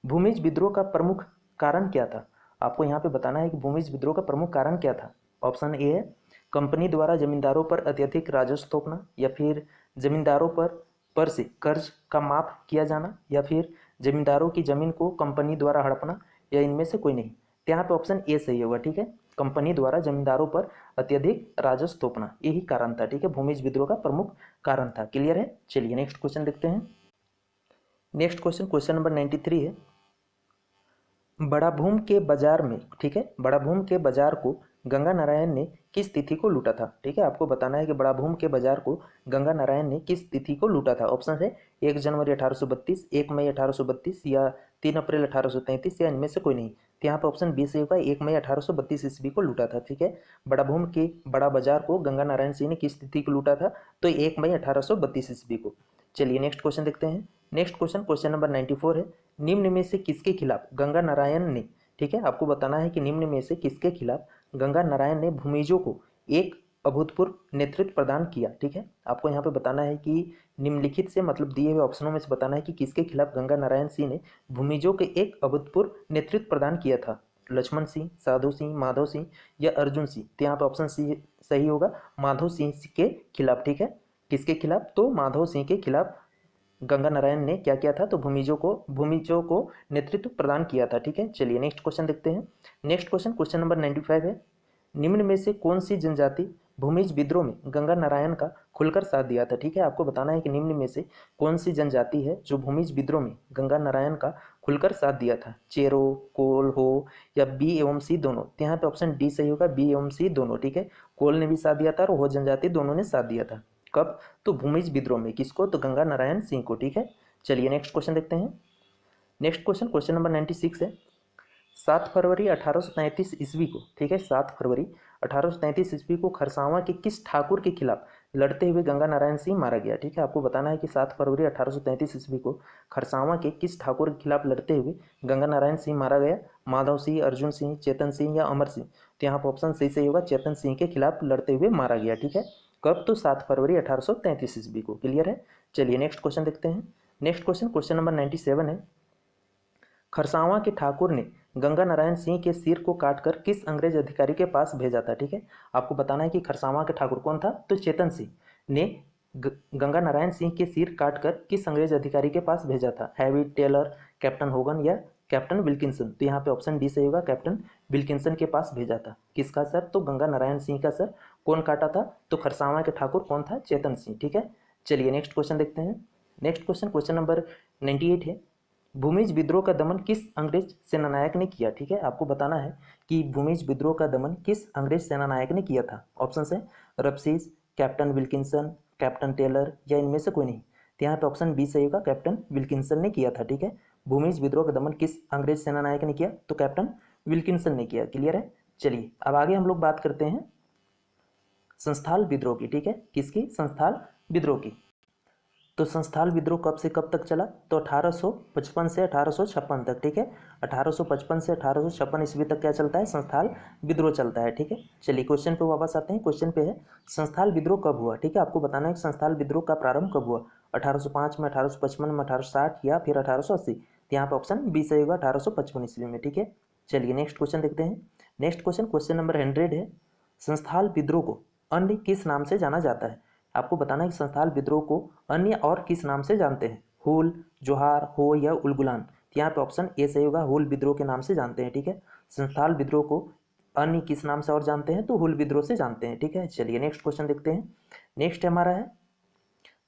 भूमिज विद्रोह का प्रमुख कारण क्या था। आपको यहाँ पे बताना है कि भूमिज विद्रोह का प्रमुख कारण क्या था। ऑप्शन ए है कंपनी द्वारा जमींदारों पर अत्यधिक राजस्व थोपना या फिर जमींदारों पर से कर्ज का माफ किया जाना या फिर जमींदारों की जमीन को कंपनी द्वारा हड़पना या इनमें से कोई नहीं। तो यहाँ पे ऑप्शन ए सही होगा। ठीक है, कंपनी द्वारा जमींदारों पर अत्यधिक राजस्व थोपना यही कारण था। ठीक है, भूमिज विद्रोह का प्रमुख कारण था। क्लियर है। चलिए नेक्स्ट क्वेश्चन देखते हैं। नेक्स्ट क्वेश्चन, क्वेश्चन नंबर 93 है, बड़ा भूम के बाजार में, ठीक है, बड़ा भूम के बाजार को गंगा नारायण ने किस तिथि को लूटा था? ठीक है, आपको बताना है कि बड़ा भूम के बाजार को गंगा नारायण ने किस तिथि को लूटा था। ऑप्शन है 1 जनवरी 1832, 1 मई 1832 या 3 अप्रैल 1833 या इनमें से कोई नहीं। तो यहाँ पर ऑप्शन बी सही होगा, 1 मई 1832 ईस्वी को लूटा था। ठीक है, बड़ा भूम के बड़ा बाजार को गंगा नारायण सिंह ने किस तिथि को लूटा था? तो 1 मई 1832 ईस्वी को। चलिए नेक्स्ट क्वेश्चन देखते हैं। नेक्स्ट क्वेश्चन, क्वेश्चन नंबर 94 है, निम्न में से किसके खिलाफ गंगा नारायण ने, ठीक है, आपको बताना है कि निम्न में से किसके खिलाफ गंगा नारायण ने भूमिजों को एक अभूतपूर्व नेतृत्व प्रदान किया। ठीक है, आपको यहाँ पे बताना है कि निम्नलिखित से मतलब दिए हुए ऑप्शनों में से बताना है कि किसके खिलाफ गंगा नारायण सिंह ने भूमिजों के एक अभूतपूर्व नेतृत्व प्रदान किया था। लक्ष्मण सिंह, साधु सिंह, माधव सिंह या अर्जुन सिंह। तो यहाँ पे ऑप्शन सी सही होगा, माधव सिंह के खिलाफ। ठीक है, किसके खिलाफ? तो माधव सिंह के खिलाफ गंगा नारायण ने क्या किया था? तो भूमिजों को नेतृत्व प्रदान किया था। ठीक है, चलिए नेक्स्ट क्वेश्चन देखते हैं। नेक्स्ट क्वेश्चन, क्वेश्चन नंबर 95 है, निम्न में से कौन सी जनजाति भूमिज विद्रोह में गंगा नारायण का खुलकर साथ दिया था? ठीक है, आपको बताना है कि निम्न में से कौन सी जनजाति है जो भूमिज विद्रोह में गंगा नारायण का खुलकर साथ दिया था? चेरो, कोल, हो या बी एवं सी दोनों। तो यहाँ पे ऑप्शन डी सही होगा, बी एवं सी दोनों। ठीक है, कोल ने भी साथ दिया था और हो जनजाति दोनों ने साथ दिया था। कब? तो भूमिज विद्रोह में। किसको? तो गंगा नारायण सिंह को। ठीक है, चलिए नेक्स्ट क्वेश्चन देखते हैं। नेक्स्ट क्वेश्चन, क्वेश्चन नंबर 96 है, 7 फरवरी 1833 ईस्वी को, ठीक है, 7 फरवरी 1833 ईस्वी को खरसावां के किस ठाकुर के खिलाफ लड़ते हुए गंगा नारायण सिंह मारा गया? ठीक है, आपको बताना है कि 7 फरवरी 1833 ईस्वी को खरसावां के किस ठाकुर के खिलाफ लड़ते हुए गंगा नारायण सिंह मारा गया? माधव सिंह, अर्जुन सिंह, चेतन सिंह या अमर सिंह। तो यहाँ पर ऑप्शन सही होगा, चेतन सिंह के खिलाफ लड़ते हुए मारा गया। ठीक है, कब? तो 7 फरवरी 1833 ईस्वी को। क्लियर है, चलिए नेक्स्ट क्वेश्चन देखते हैं। नेक्स्ट क्वेश्चन, क्वेश्चन नंबर 97 है, खरसावां के ठाकुर ने गंगा नारायण सिंह के सिर को काटकर किस अंग्रेज अधिकारी के पास भेजा था? ठीक है, आपको बताना है कि खरसावां के ठाकुर कौन था? तो चेतन सिंह ने गंगा नारायण सिंह के सिर काटकर किस अंग्रेज अधिकारी के पास भेजा था? हैवी टेलर, कैप्टन होगन या कैप्टन विल्किंसन। तो यहाँ पे ऑप्शन डी सही होगा, कैप्टन विल्किंसन के पास भेजा था। किसका सर? तो गंगा नारायण सिंह का सर कौन काटा था? तो खरसावां के ठाकुर कौन था? चेतन सिंह। ठीक है, चलिए नेक्स्ट क्वेश्चन देखते हैं। नेक्स्ट क्वेश्चन, क्वेश्चन नंबर 98 है, भूमिज विद्रोह का दमन किस अंग्रेज सेनानायक ने किया? ठीक है, आपको बताना है कि भूमिज विद्रोह का दमन किस अंग्रेज सेनानायक ने किया था। ऑप्शन है रबसीज, कैप्टन विल्किंसन, कैप्टन टेलर या इनमें से कोई नहीं। तो यहाँ पे ऑप्शन बी सही होगा, कैप्टन विल्किंसन ने किया था। ठीक है, भूमिज विद्रोह का दमन किस अंग्रेज सेनानायक ने किया? तो कैप्टन विल्किंसन ने किया। क्लियर है, चलिए अब आगे हम लोग बात करते हैं संस्थाल विद्रोह की। ठीक है, किसकी? संस्थाल विद्रोह की। तो संस्थाल विद्रोह कब से कब तक चला? तो 1855 से 1856 तक। ठीक है, 1855 से 1856 ईस्वी तक क्या चलता है? संस्थाल विद्रोह चलता है। ठीक है, चलिए क्वेश्चन पे वापस आते हैं। क्वेश्चन पे है, संस्थाल विद्रोह कब हुआ? ठीक है, आपको बताना है कि संस्थाल विद्रोह का प्रारंभ कब हुआ? 1805 में, 1855 में, 1860 या फिर 1880। तो यहाँ पे ऑप्शन बी सही होगा, 1855 ईस्वी में। ठीक है, चलिए नेक्स्ट क्वेश्चन देखते हैं। नेक्स्ट क्वेश्चन, क्वेश्चन नंबर 100 है, संस्थाल विद्रोह को अन्य किस नाम से जाना जाता है? आपको बताना है कि संस्थाल विद्रोह को अन्य और किस नाम से जानते हैं? हुल, जोहार, हो या उलगुलान। तो यहाँ पे ऑप्शन ए सही होगा, हुल विद्रोह के नाम से जानते हैं। ठीक है, संस्थाल विद्रोह को अन्य किस नाम से और जानते हैं? तो हुल विद्रोह से जानते हैं। ठीक है, चलिए नेक्स्ट क्वेश्चन देखते हैं। नेक्स्ट हमारा है,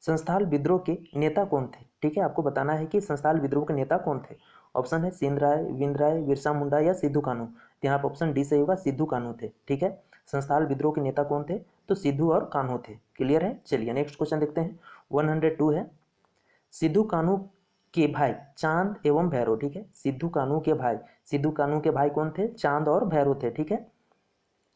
संस्थाल विद्रोह के नेता कौन थे? ठीक है, आपको बताना है कि संस्थाल विद्रोह के नेता कौन थे। ऑप्शन है सेन राय, विंद राय, बिरसा मुंडा या सिद्धू कानू। तो यहाँ पर ऑप्शन डी सही होगा, सिद्धू कानू थे। ठीक है, संस्थाल विद्रोह के नेता कौन थे? तो सिद्धू और कान्हू थे। क्लियर है, चलिए नेक्स्ट क्वेश्चन देखते हैं। 102 है, सिद्धू कान्हू के भाई चांद एवं भैरव। ठीक है, सिद्धू कान्हू के भाई कौन थे? चांद और भैरव थे। ठीक है,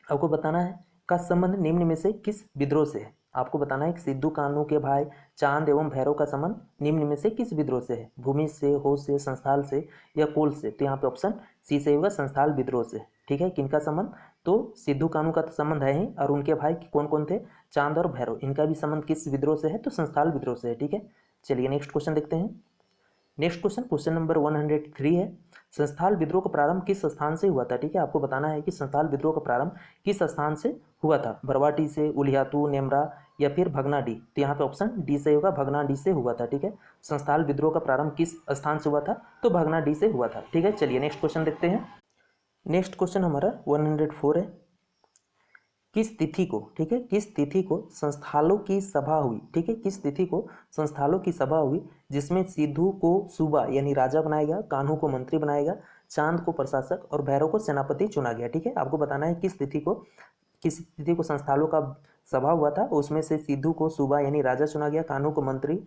आपको बताना है का संबंध निम्न में से किस विद्रोह से है? आपको बताना है कि सिद्धू कान्हू के भाई चांद एवं भैरव का संबंध निम्न में से किस विद्रोह से है? भूमि से, हो से, संस्थाल से या कोल से। तो यहाँ पे ऑप्शन सी से होगा, संस्थाल विद्रोह से। ठीक है, किनका संबंध? तो सिद्धू कान्हू का संबंध है ही, और उनके भाई कौन कौन थे? चांद और भैरव। इनका भी संबंध किस विद्रोह से है? तो संस्थाल विद्रोह से है। ठीक है, चलिए नेक्स्ट क्वेश्चन देखते हैं। नेक्स्ट क्वेश्चन, क्वेश्चन नंबर 103 है, संस्थाल विद्रोह का प्रारंभ किस स्थान से हुआ था? ठीक है, आपको बताना है कि संस्थाल विद्रोह का प्रारंभ किस स्थान से हुआ था? बरवाटी से, उलियातू, नेमरा या फिर भगनाडी। तो यहाँ पे ऑप्शन डी से होगा, भगनाडी से हुआ था। ठीक है, संस्थाल विद्रोह का प्रारंभ किस स्थान से हुआ था? तो भगनाडी से हुआ था। ठीक है, चलिए नेक्स्ट क्वेश्चन देखते हैं। नेक्स्ट क्वेश्चन हमारा 104 है, किस तिथि को, ठीक है, किस तिथि को संस्थालों की सभा हुई? ठीक है, किस तिथि को संस्थालों की सभा हुई जिसमें सिद्धू को सूबा यानी राजा बनाया गया, कान्हू को मंत्री बनाया गया, चांद को प्रशासक और भैरव को सेनापति चुना गया। ठीक है, आपको बताना है किस तिथि को संस्थानों का सभा हुआ था। उसमें से सिद्धू को सूबा यानी राजा चुना गया, कान्हू को मंत्री,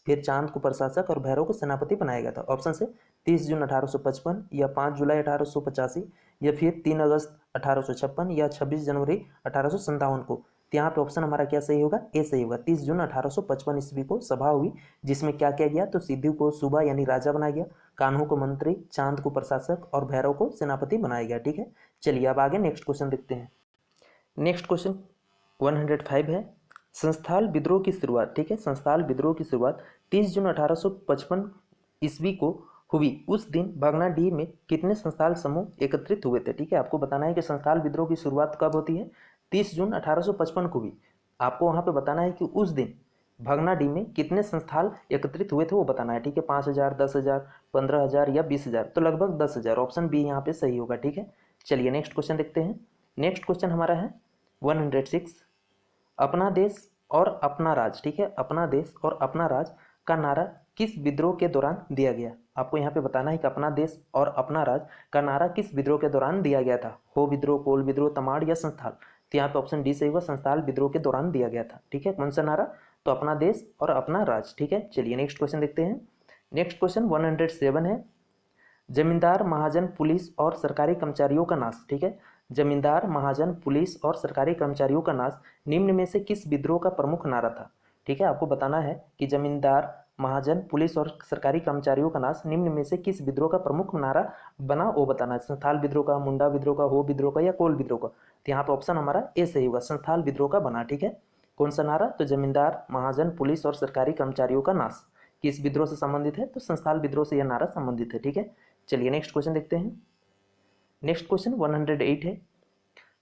फिर चांद को प्रशासक और भैरव को सेनापति बनाया गया था। ऑप्शन से 30 जून 1855 या 5 जुलाई 1885 या फिर 3 अगस्त 1856 या 26 जनवरी 1857 को। तो यहाँ पे ऑप्शन हमारा क्या सही होगा, ए सही होगा। 30 जून 1855 ईस्वी को सभा हुई, जिसमें क्या किया गया, तो सिद्धू को सूबा यानी राजा बनाया गया, कान्हू को मंत्री, चांद को प्रशासक और भैरव को सेनापति बनाया गया। ठीक है, चलिए अब आगे नेक्स्ट क्वेश्चन देखते हैं। नेक्स्ट क्वेश्चन 105 है, संस्थाल विद्रोह की शुरुआत। ठीक है, संस्थाल विद्रोह की शुरुआत 30 जून 1855 ईस्वी को हुई। उस दिन भागनाडीह में कितने संस्थाल समूह एकत्रित हुए थे। ठीक है, आपको बताना है कि संस्थाल विद्रोह की शुरुआत कब होती है, 30 जून 1855 को हुई। आपको वहाँ पे बताना है कि उस दिन भागनाडीह में कितने संस्थाल एकत्रित हुए थे वो बताना है। ठीक है, 5000, 10,000, 15,000 या 20,000, तो लगभग 10,000। ऑप्शन बी यहाँ पे सही होगा। ठीक है, चलिए नेक्स्ट क्वेश्चन देखते हैं। नेक्स्ट क्वेश्चन हमारा है 106, अपना देश और अपना राज। ठीक है, अपना देश और अपना राज का नारा किस विद्रोह के दौरान दिया गया। आपको यहाँ पे बताना है कि अपना देश और अपना राज का नारा किस विद्रोह के दौरान दिया गया था। हो विद्रोह, कोल विद्रोह, तमाड़ या संस्थाल। तो यहाँ पे ऑप्शन डी सही होगा, संस्थाल विद्रोह के दौरान दिया गया था। ठीक है, कौन सा नारा, तो अपना देश और अपना राज। ठीक है, चलिए नेक्स्ट क्वेश्चन देखते हैं। नेक्स्ट क्वेश्चन 107 है, जमींदार, महाजन, पुलिस और सरकारी कर्मचारियों का नाश। ठीक है, जमींदार, महाजन, पुलिस और सरकारी कर्मचारियों का नाश निम्न में से किस विद्रोह का प्रमुख नारा था। ठीक है, आपको बताना है कि जमींदार, महाजन, पुलिस और सरकारी कर्मचारियों का नाश निम्न में से किस विद्रोह का प्रमुख नारा बना वो बताना है। संथाल विद्रोह का, मुंडा विद्रोह का, हो विद्रोह का या कोल विद्रोह का। तो यहाँ पे ऑप्शन हमारा ए सही होगा, संथाल विद्रोह का बना। ठीक है, कौन सा नारा, तो जमींदार, महाजन, पुलिस और सरकारी कर्मचारियों का नाश किस विद्रोह से संबंधित है, तो संस्थाल विद्रोह से यह नारा संबंधित है। ठीक है, चलिए नेक्स्ट क्वेश्चन देखते हैं। नेक्स्ट क्वेश्चन 108 है,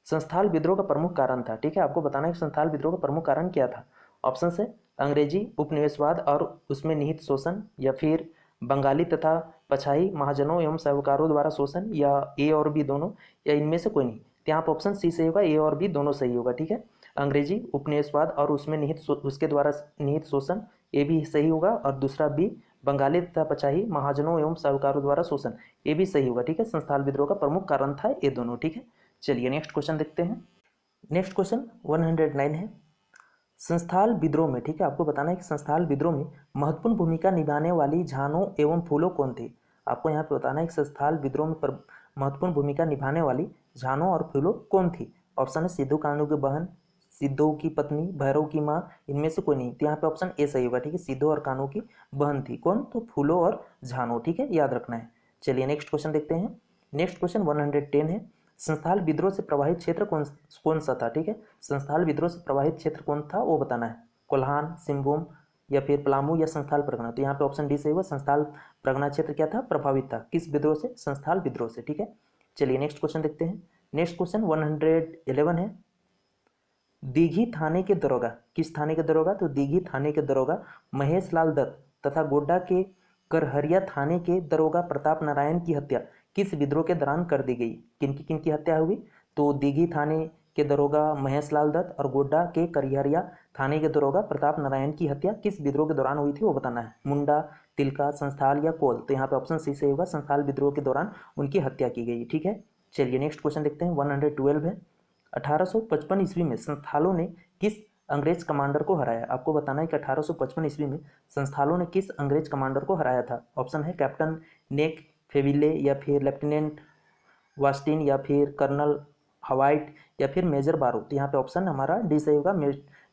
संस्थाल विद्रोह का प्रमुख कारण था। ठीक है, आपको बताना है कि संस्थाल विद्रोह का प्रमुख कारण क्या था। ऑप्शन है अंग्रेजी उपनिवेशवाद और उसमें निहित शोषण, या फिर बंगाली तथा पछाई महाजनों एवं साहूकारों द्वारा शोषण, या ए और बी दोनों, या इनमें से कोई नहीं। तो यहाँ पर ऑप्शन सी सही होगा, ए और बी दोनों सही होगा। ठीक है, अंग्रेजी उपनिवेशवाद और उसमें निहित उसके द्वारा निहित शोषण, ए भी सही होगा, और दूसरा बी बंगाली तथा पछाई महाजनों एवं साहूकारों द्वारा शोषण, ये भी सही होगा। ठीक है, संस्थाल विद्रोह का प्रमुख कारण था ये दोनों। ठीक है, चलिए नेक्स्ट क्वेश्चन देखते हैं। नेक्स्ट क्वेश्चन 109 है, संस्थाल विद्रोह में। ठीक है, आपको बताना है कि संस्थाल विद्रोह में महत्वपूर्ण भूमिका निभाने वाली झानों एवं फूलों कौन थे। आपको यहाँ पे बताना है कि संस्थाल विद्रोह में महत्वपूर्ण भूमिका निभाने वाली झानों और फूलों कौन थी। ऑप्शन है सिद्धू कान्हू की बहन, सिद्धू की पत्नी, भैरव की माँ, इनमें से कोई नहीं। तो यहाँ पे ऑप्शन ए सही होगा। ठीक है, सिद्धू और कान्हू की बहन थी कौन, तो फूलो और झानो। ठीक है, याद रखना है। चलिए नेक्स्ट क्वेश्चन देखते हैं। नेक्स्ट क्वेश्चन 110 है, संस्थाल विद्रोह से प्रभावित क्षेत्र कौन सा था। ठीक है, संस्थाल विद्रोह से प्रभावित क्षेत्र कौन था वो बताना है, कोल्हान, सिंहभूम या फिर पलामू या संस्थाल परगना। तो यहाँ पे ऑप्शन डी सही होगा, संस्थाल परगना क्षेत्र क्या था, प्रभावित था किस विद्रोह से, संस्थाल विद्रोह से। ठीक है, चलिए नेक्स्ट क्वेश्चन देखते हैं। नेक्स्ट क्वेश्चन 111 है, दीघी थाने के दरोगा, किस थाने के दरोगा, तो दीघी थाने के दरोगा महेश लाल दत्त तथा गोड्डा के करहरिया थाने के दरोगा प्रताप नारायण की हत्या किस विद्रोह के दौरान कर दी गई। किनकी हत्या हुई, तो दीघी थाने के दरोगा महेश लाल दत्त और गोड्डा के करहरिया थाने के दरोगा प्रताप नारायण की हत्या किस विद्रोह के दौरान हुई थी वो बताना है, मुंडा, तिलका, संस्थाल या कोल। तो यहाँ पे ऑप्शन सी से होगा, संस्थाल विद्रोह के दौरान उनकी हत्या की गई। ठीक है, चलिए नेक्स्ट क्वेश्चन देखते हैं। 112 है, 1855 ईस्वी में संस्थालों ने किस अंग्रेज कमांडर को हराया। आपको बताना है कि 1855 ईस्वी में संस्थालों ने किस अंग्रेज कमांडर को हराया था। ऑप्शन है कैप्टन नेक फेविले, या फिर लेफ्टिनेंट वास्टिन, या फिर कर्नल हवाइट, या फिर मेजर बारो। तो यहाँ पे ऑप्शन हमारा डी सही होगा,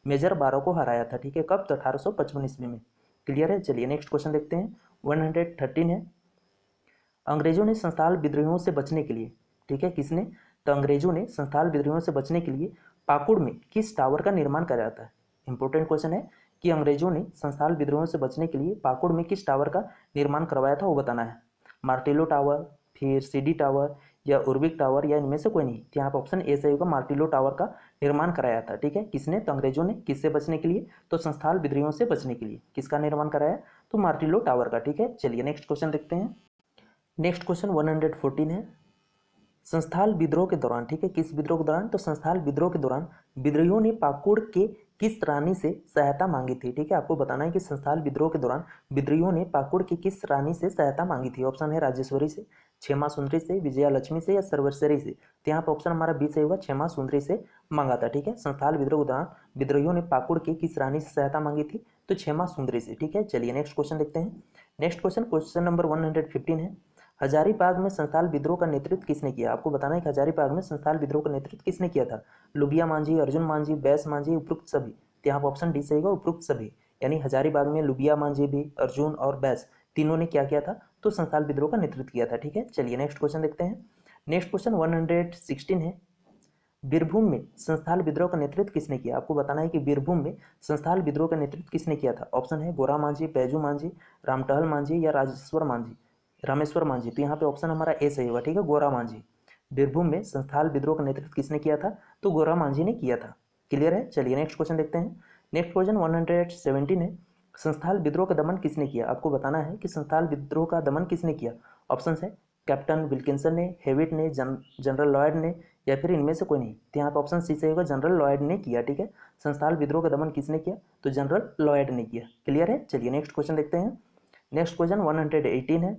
मेजर बारो को हराया था। ठीक है, कब, तो 1855 ईस्वी में। क्लियर है, चलिए नेक्स्ट क्वेश्चन देखते हैं। 113 है, अंग्रेजों ने संस्थाल विद्रोहियों से बचने के लिए, ठीक है, किसने, तो अंग्रेजों ने संस्थाल विद्रोहियों से बचने के लिए पाकुड़ में किस टावर का निर्माण कराया था। इंपॉर्टेंट क्वेश्चन है कि अंग्रेजों ने संस्थाल विद्रोहियों से बचने के लिए पाकुड़ में किस टावर का निर्माण करवाया था वो बताना है, मार्टिलो टावर, फिर सीडी टावर या उर्विक टावर, या इनमें से कोई नहीं। तो यहाँ पर ऑप्शन ए सही होगा, मार्टिलो टावर का निर्माण कराया था। ठीक है, किसने, तो अंग्रेजों ने, किससे बचने के लिए, तो संस्थाल विद्रोहियों से बचने के लिए किसका निर्माण कराया, तो मार्टिलो टावर का। ठीक है, चलिए नेक्स्ट क्वेश्चन देखते हैं। नेक्स्ट क्वेश्चन 114 है, संस्थाल विद्रोह के दौरान, ठीक है, किस विद्रोह के दौरान, तो संस्थाल विद्रोह के दौरान विद्रोहियों ने पाकुड़ के किस रानी से सहायता मांगी थी? ठीक है, आपको बताना है कि संथाल विद्रोह के दौरान विद्रोहियों ने पाकुड़ की किस रानी से सहायता मांगी थी? ऑप्शन है राजेश्वरी से, क्षेमा सुंदरी से, विजया लक्ष्मी से या सर्वेश्वरी से। तो यहाँ पर ऑप्शन हमारा बी सही होगा, क्षेमा सुंदरी से मांगा था। ठीक है, संथाल विद्रोह के दौरान विद्रोहियों ने पाकुड़ की किस रानी से सहायता मांगी थी? तो क्षेमा सुंदरी से। ठीक है, चलिए नेक्स्ट क्वेश्चन देखते हैं। नेक्स्ट क्वेश्चन, क्वेश्चन नंबर 115 है। हजारीबाग में संथाल विद्रोह का नेतृत्व किसने किया? आपको बताना है कि हजारीबाग में संथाल विद्रोह का नेतृत्व किसने किया था? लुबिया मांझी, अर्जुन मांझी, बैस मांझी, उपरोक्त सभी। तो यहाँ पर ऑप्शन डी सही होगा, उपरोक्त सभी। यानी हजारीबाग में लुबिया मांझी भी, अर्जुन और बैस तीनों ने क्या किया था? तो संथाल विद्रोह का नेतृत्व किया था। ठीक है, चलिए नेक्स्ट क्वेश्चन देखते हैं। नेक्स्ट क्वेश्चन 116 है। बीरभूम में संथाल विद्रोह का नेतृत्व किसने किया? आपको बताना है कि बीरभूम में संथाल विद्रोह का नेतृत्व किसने किया था? ऑप्शन है गोरा मांझी, बैजू मांझी, रामटहल मांझी या रामेश्वर मांझी। तो यहाँ पे ऑप्शन हमारा ए सही होगा। ठीक है, गोरा मांझी। बीरभूम में संथाल विद्रोह का नेतृत्व किसने किया था? तो गोरा मांझी ने किया था। क्लियर है, चलिए नेक्स्ट क्वेश्चन देखते हैं। नेक्स्ट क्वेश्चन 117 है। संथाल विद्रोह का दमन किसने किया? आपको बताना है कि संथाल विद्रोह का दमन किसने किया? ऑप्शन है कैप्टन विल्किंसन ने, हेविट ने, जनरल लॉयड ने या फिर इनमें से कोई नहीं। तो यहाँ पर ऑप्शन सी सही होगा, जनरल लॉयड ने किया। ठीक है, संथाल विद्रोह का दमन किसने किया? तो जनरल लॉयड ने किया। क्लियर है, चलिए नेक्स्ट क्वेश्चन देखते हैं। नेक्स्ट क्वेश्चन 118 है।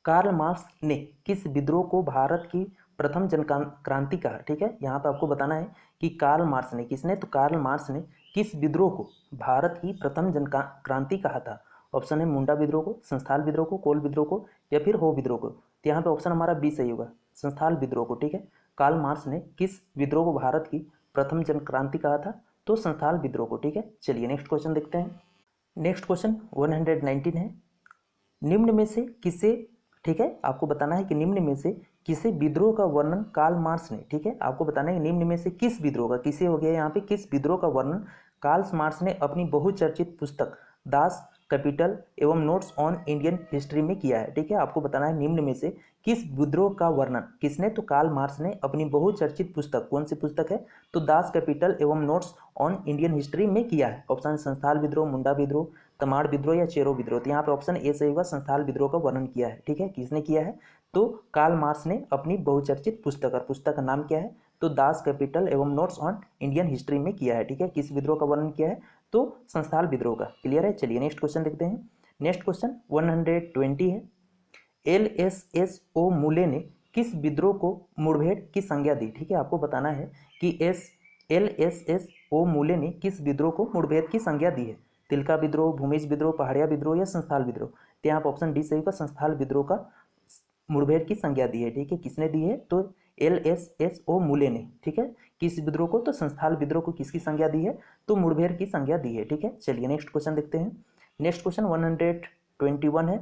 कार्ल मार्क्स ने किस विद्रोह को भारत की प्रथम जन क्रांति कहा? ठीक है, यहाँ पे आपको बताना है कि कार्ल मार्क्स ने, किसने? तो कार्ल मार्क्स ने किस विद्रोह को भारत की प्रथम जन क्रांति कहा था? ऑप्शन है मुंडा विद्रोह को, संथाल विद्रोह को, कोल विद्रोह को या फिर हो विद्रोह को। तो यहाँ पे ऑप्शन हमारा बी सही होगा, संथाल विद्रोह को। ठीक है, कार्ल मार्क्स ने किस विद्रोह को भारत की प्रथम जन क्रांति कहा था? तो संथाल विद्रोह को। ठीक है, चलिए नेक्स्ट क्वेश्चन देखते हैं। नेक्स्ट क्वेश्चन 119 है। निम्न में से किसे, ठीक है, आपको बताना है कि निम्न में से किसे विद्रोह का वर्णन कार्ल मार्क्स ने, ठीक है, आपको बताना है कि निम्न में से किस विद्रोह का, किसे हो गया यहाँ पे, किस विद्रोह का वर्णन कार्ल मार्क्स ने अपनी बहुचर्चित पुस्तक दास कैपिटल एवं नोट्स ऑन इंडियन हिस्ट्री में किया है? ठीक है, आपको बताना है निम्न में से किस विद्रोह का वर्णन किसने? तो कार्ल मार्क्स ने अपनी बहुचर्चित पुस्तक, कौन सी पुस्तक है? तो दास कैपिटल एवं नोट्स ऑन इंडियन हिस्ट्री में किया है। ऑप्शन संथाल विद्रोह, मुंडा विद्रोह, तमाड़ विद्रोह या चेरो विद्रोह। तो यहाँ पे ऑप्शन ए सही होगा, संथाल विद्रोह का वर्णन किया है। ठीक है, किसने किया है? तो कार्ल मार्क्स ने अपनी बहुचर्चित पुस्तक, और पुस्तक का नाम क्या है? तो दास कैपिटल एवं नोट्स ऑन इंडियन हिस्ट्री में किया है। ठीक है, किस विद्रोह का वर्णन किया है? तो संथाल विद्रोह का। क्लियर है, चलिए नेक्स्ट क्वेश्चन देखते हैं। नेक्स्ट क्वेश्चन 120 है। LSSO मूले ने किस विद्रोह को मुठभेड़ की संज्ञा दी? ठीक है, आपको बताना है कि LSSO मूले ने किस विद्रोह को मुठभेड़ की संज्ञा दी है? तिलका विद्रोह, भूमिज विद्रोह, पहाड़िया विद्रोह या संथाल विद्रोह। तो यहाँ पर ऑप्शन डी सही होगा, संथाल विद्रोह का मुठभेड़ की संज्ञा दी है। ठीक है, किसने दी है? तो LSSO मूले ने। ठीक है, किस विद्रोह को? तो संथाल विद्रोह को किसकी संज्ञा दी है? तो मुठभेड़ की संज्ञा दी है। ठीक है, चलिए नेक्स्ट क्वेश्चन देखते हैं। नेक्स्ट क्वेश्चन 121 है।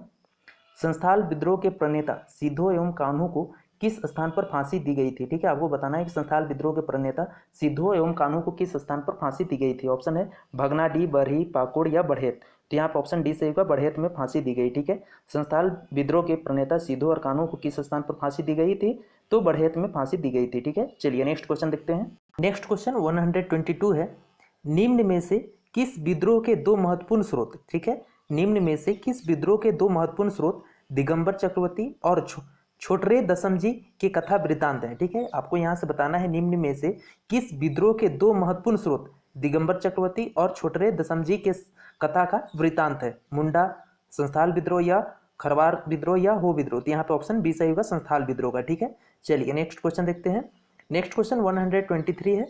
संथाल विद्रोह के प्रणेता सिद्धो एवं कान्हू को किस स्थान पर फांसी दी गई थी? ठीक है, आपको बताना है कि संथाल विद्रोह के प्रणेता सिद्धो एवं कान्हू को किस स्थान पर फांसी दी गई थी? ऑप्शन है भगनाडीह, बरही, पाकुड़ या बढ़ेत। तो यहाँ पर ऑप्शन डी सही होगा, बढ़ेत में फांसी दी गई। ठीक है, संथाल विद्रोह के प्रणेता सिद्धो और कान्हू को किस स्थान पर फांसी दी गई थी? तो बढ़ेत में फांसी दी गई थी। ठीक है, चलिए नेक्स्ट क्वेश्चन देखते हैं। नेक्स्ट क्वेश्चन 122 है। निम्न में से किस विद्रोह के दो महत्वपूर्ण स्रोत, ठीक है, निम्न में से किस विद्रोह के दो महत्वपूर्ण स्रोत दिगंबर चक्रवर्ती और छोटरे दशम जी के कथा वृत्तांत है? ठीक है, आपको यहाँ से बताना है निम्न में से किस विद्रोह के दो महत्वपूर्ण स्रोत दिगंबर चक्रवर्ती और छोटरे दशम जी के कथा का वृत्तांत है? मुंडा संथाल विद्रोह या खरवार विद्रोह या हो विद्रोह। तो यहाँ पे ऑप्शन बी सही होगा, संथाल विद्रोह का। ठीक है, चलिए नेक्स्ट क्वेश्चन देखते हैं। नेक्स्ट क्वेश्चन 123 है।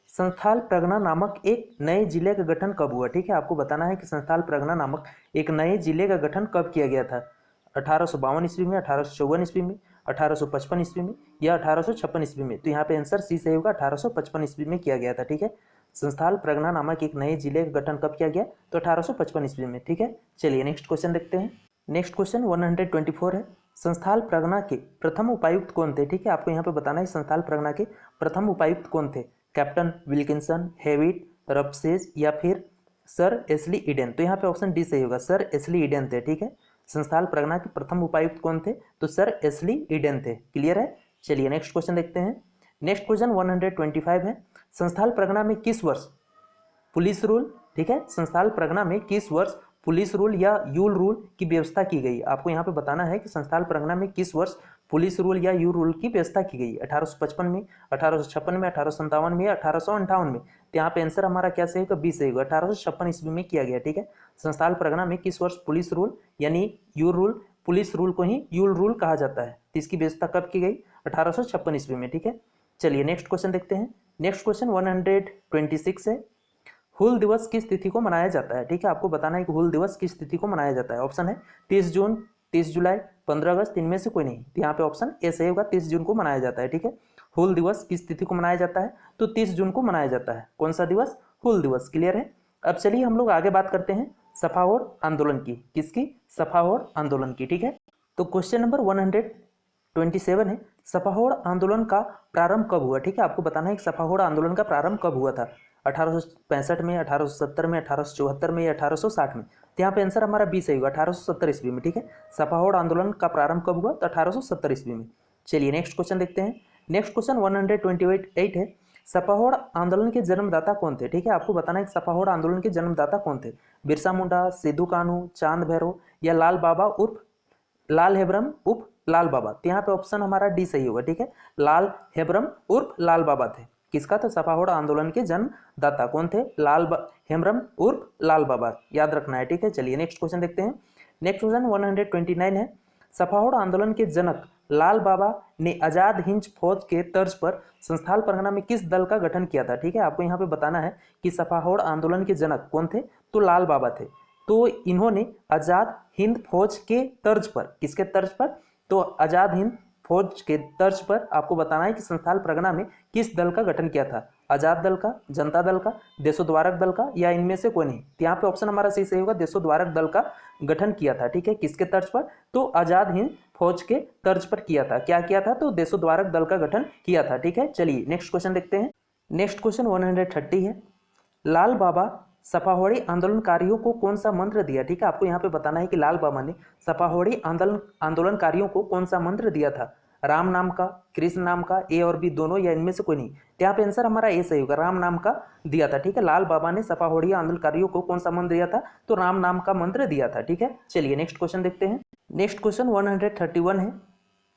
संथाल परगना नामक एक नए जिले का गठन कब हुआ? ठीक है, आपको बताना है कि संथाल परगना नामक एक नए जिले का गठन कब किया गया था? 1852 ईस्वी में, 1854 ईस्वी में, 1855 ईस्वी में या 1856 ईस्वी में? तो यहाँ पे आंसर सी सही होगा, 1855 ईस्वी में किया गया था। ठीक है, संथाल परगना नामक एक नए जिले का गठन कब किया गया? तो 1855 ईस्वी में। ठीक है, चलिए नेक्स्ट क्वेश्चन देखते हैं। नेक्स्ट क्वेश्चन 124 है। संथाल परगना के प्रथम उपायुक्त कौन थे? ठीक है, आपको यहाँ पे बताना है संथाल परगना के प्रथम उपायुक्त कौन थे? कैप्टन विल्किंसन, हेविट, रबसेज या फिर सर एस्ली ईडेन। तो यहाँ पे ऑप्शन डी सही होगा, सर एस्ली ईडेन थे। ठीक है, संथाल परगना के प्रथम उपायुक्त कौन थे? तो सर एस्ली ईडेन थे। क्लियर है, चलिए नेक्स्ट क्वेश्चन देखते हैं। नेक्स्ट क्वेश्चन 125 है। संथाल परगना में किस वर्ष पुलिस रूल, ठीक है, संथाल परगना में किस वर्ष पुलिस रूल या यूल रूल की व्यवस्था की गई? आपको यहाँ पे बताना है कि संथाल परगना में किस वर्ष पुलिस रूल या यू रूल की व्यवस्था की गई? 1855 में, 1856 में, 1857 में या 1858 में? तो यहाँ पे आंसर हमारा क्या सही होगा? बी सही होगा। 1856 ईस्वी में किया गया। ठीक है, संस्थान परगना में किस वर्ष पुलिस रूल यानी यू रूल, पुलिस रूल को ही यूल रूल कहा जाता है, तो इसकी व्यवस्था कब की गई? 1856 ईस्वी में। ठीक है, चलिए नेक्स्ट क्वेश्चन देखते हैं। नेक्स्ट क्वेश्चन 126 है, हूल दिवस किस तिथि को मनाया जाता है? ठीक है, आपको बताना है कि हूल दिवस किस तिथि को मनाया जाता है। ऑप्शन है 30 जून, 30 जुलाई, 15 अगस्त, इनमें से कोई नहीं। तो यहाँ पे ऑप्शन ए सही होगा, 30 जून को मनाया जाता है। ठीक है, हूल दिवस किस तिथि को मनाया जाता है? तो 30 जून को मनाया जाता है। कौन सा दिवस? हूल दिवस। क्लियर है। अब चलिए हम लोग आगे बात करते हैं सफाओड़ आंदोलन की। किसकी? सफाओड़ आंदोलन की। ठीक है, तो क्वेश्चन नंबर 127 है, सफाओड़ आंदोलन का प्रारंभ कब हुआ? ठीक है, आपको बताना है कि सफाओड़ आंदोलन का प्रारंभ कब हुआ था? 1865 में, 1870 में, 1874 में या 1860 में? तो यहाँ पे आंसर हमारा बी सही होगा, 1870 ईस्वी में। ठीक है, सफाओड़ आंदोलन का प्रारंभ कब हुआ? तो 1870 ईस्वी में। चलिए नेक्स्ट क्वेश्चन देखते हैं। नेक्स्ट क्वेश्चन 128 है, सफाओड़ आंदोलन के जन्मदाता कौन थे? ठीक है, आपको बताना है कि सफाओड़ आंदोलन के जन्मदाता कौन थे? बिरसा मुंडा, सिद्धू कान्हू, चांद भैरव या लाल बाबा उर्फ लाल हेब्रम उर्फ लाल बाबा? तो यहाँ पे ऑप्शन हमारा डी सही होगा। ठीक है, लाल हेब्रम उर्फ लाल बाबा थे। किसका? तो सफाओड़ आंदोलन के जन्मदाता कौन थे? हेम्ब्रम उर्फ लाल बाबा, याद रखना है। ठीक है, चलिए नेक्स्ट क्वेश्चन देखते हैं। नेक्स्ट क्वेश्चन 129 है, सफाओड़ आंदोलन के जनक लाल बाबा ने आजाद हिंद फौज के तर्ज पर संस्थान परगना में किस दल का गठन किया था? ठीक है, आपको यहाँ पे बताना है कि सफाओड़ आंदोलन के जनक कौन थे? तो लाल बाबा थे। तो इन्होंने आजाद हिंद फौज के तर्ज पर, किसके तर्ज पर? तो आजाद हिंद फौज के तर्ज पर आपको बताना है कि संस्थान परगना में किस दल का गठन किया था? आजाद दल का, जनता दल का, देशोद्धारक दल का या इनमें से कोई नहीं? तो यहाँ पे ऑप्शन हमारा सही होगा, देशोद्धारक दल का गठन किया था। ठीक है, किसके तर्ज पर? तो आजाद हिंद फौज के तर्ज पर किया था। क्या किया था? तो देशोद्धारक दल का गठन किया था। ठीक है, चलिए नेक्स्ट क्वेश्चन देखते हैं। नेक्स्ट क्वेश्चन 130 है, लाल बाबा सफाहोड़ी आंदोलनकारियों को कौन सा मंत्र दिया? ठीक है, आपको यहाँ पे बताना है कि लाल बाबा ने सफाहोड़ी आंदोलनकारियों को कौन सा मंत्र दिया था? राम नाम का, कृष्ण नाम का, ए और बी दोनों या इनमें से कोई नहीं? तो यहाँ पे आंसर हमारा ए सही होगा, राम नाम का दिया था। ठीक है, लाल बाबा ने सफाहोड़ी आंदोलनकारियों को कौन सा मंत्र दिया था? तो राम नाम का मंत्र दिया था। ठीक है, चलिए नेक्स्ट क्वेश्चन देखते हैं। नेक्स्ट क्वेश्चन 131 है,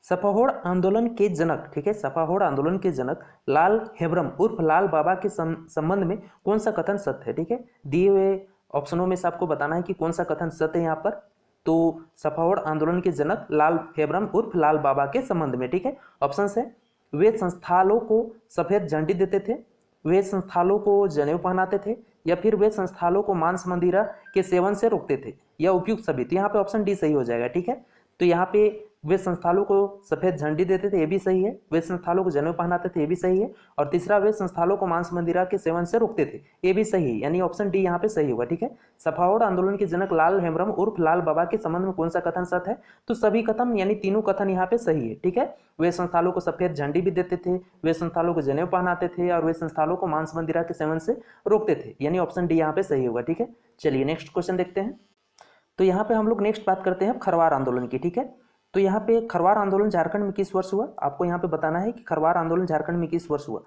सफाहोड़ आंदोलन के जनक, ठीक है, सफाहोड़ आंदोलन के जनक लाल हेब्रम उर्फ लाल बाबा के संबंध में कौन सा कथन सत्य है? ठीक है, दिए हुए ऑप्शनों में से आपको बताना है कि कौन सा कथन सत्य है यहाँ पर। तो सफाहोड़ आंदोलन के जनक लाल हेब्रम उर्फ लाल बाबा के संबंध में। ठीक है, ऑप्शन है, वे संस्थानों को सफेद झंडी देते थे, वे संस्थानों को जनेऊ पहनाते थे, या फिर वे संस्थानों को मांस मंदिरा के सेवन से रोकते थे, या उपयुक्त सभी? तो यहाँ पे ऑप्शन डी सही हो जाएगा। ठीक है, तो यहाँ पे वे संस्थानों को सफेद झंडी देते थे, ये भी सही है। वे संस्थानों को जनेऊ पहनाते थे, ये भी सही है। और तीसरा, वे संस्थानों को मांस मंदिरा के सेवन से रोकते थे, ये भी सही है। यानी ऑप्शन डी यहाँ पे सही होगा। ठीक है, सफाओड़ आंदोलन के जनक लाल हेम्ब्रम उर्फ लाल बाबा के संबंध में कौन सा कथन सत्य है? तो सभी कथन यानी तीनों कथन यहाँ पे सही है। ठीक है, वे संस्थानों को सफेद झंडी भी देते थे, वे संस्थानों को जनेऊ पहनाते थे, और वे संस्थानों को मांस मंदिरा के सेवन से रोकते थे, यानी ऑप्शन डी यहाँ पे सही होगा। ठीक है, चलिए नेक्स्ट क्वेश्चन देखते हैं। तो यहाँ पे हम लोग नेक्स्ट बात करते हैं खरवार आंदोलन की। ठीक है, तो यहाँ पे खरवार आंदोलन झारखंड में किस वर्ष हुआ? आपको यहाँ पे बताना है कि खरवार आंदोलन झारखंड में किस वर्ष हुआ?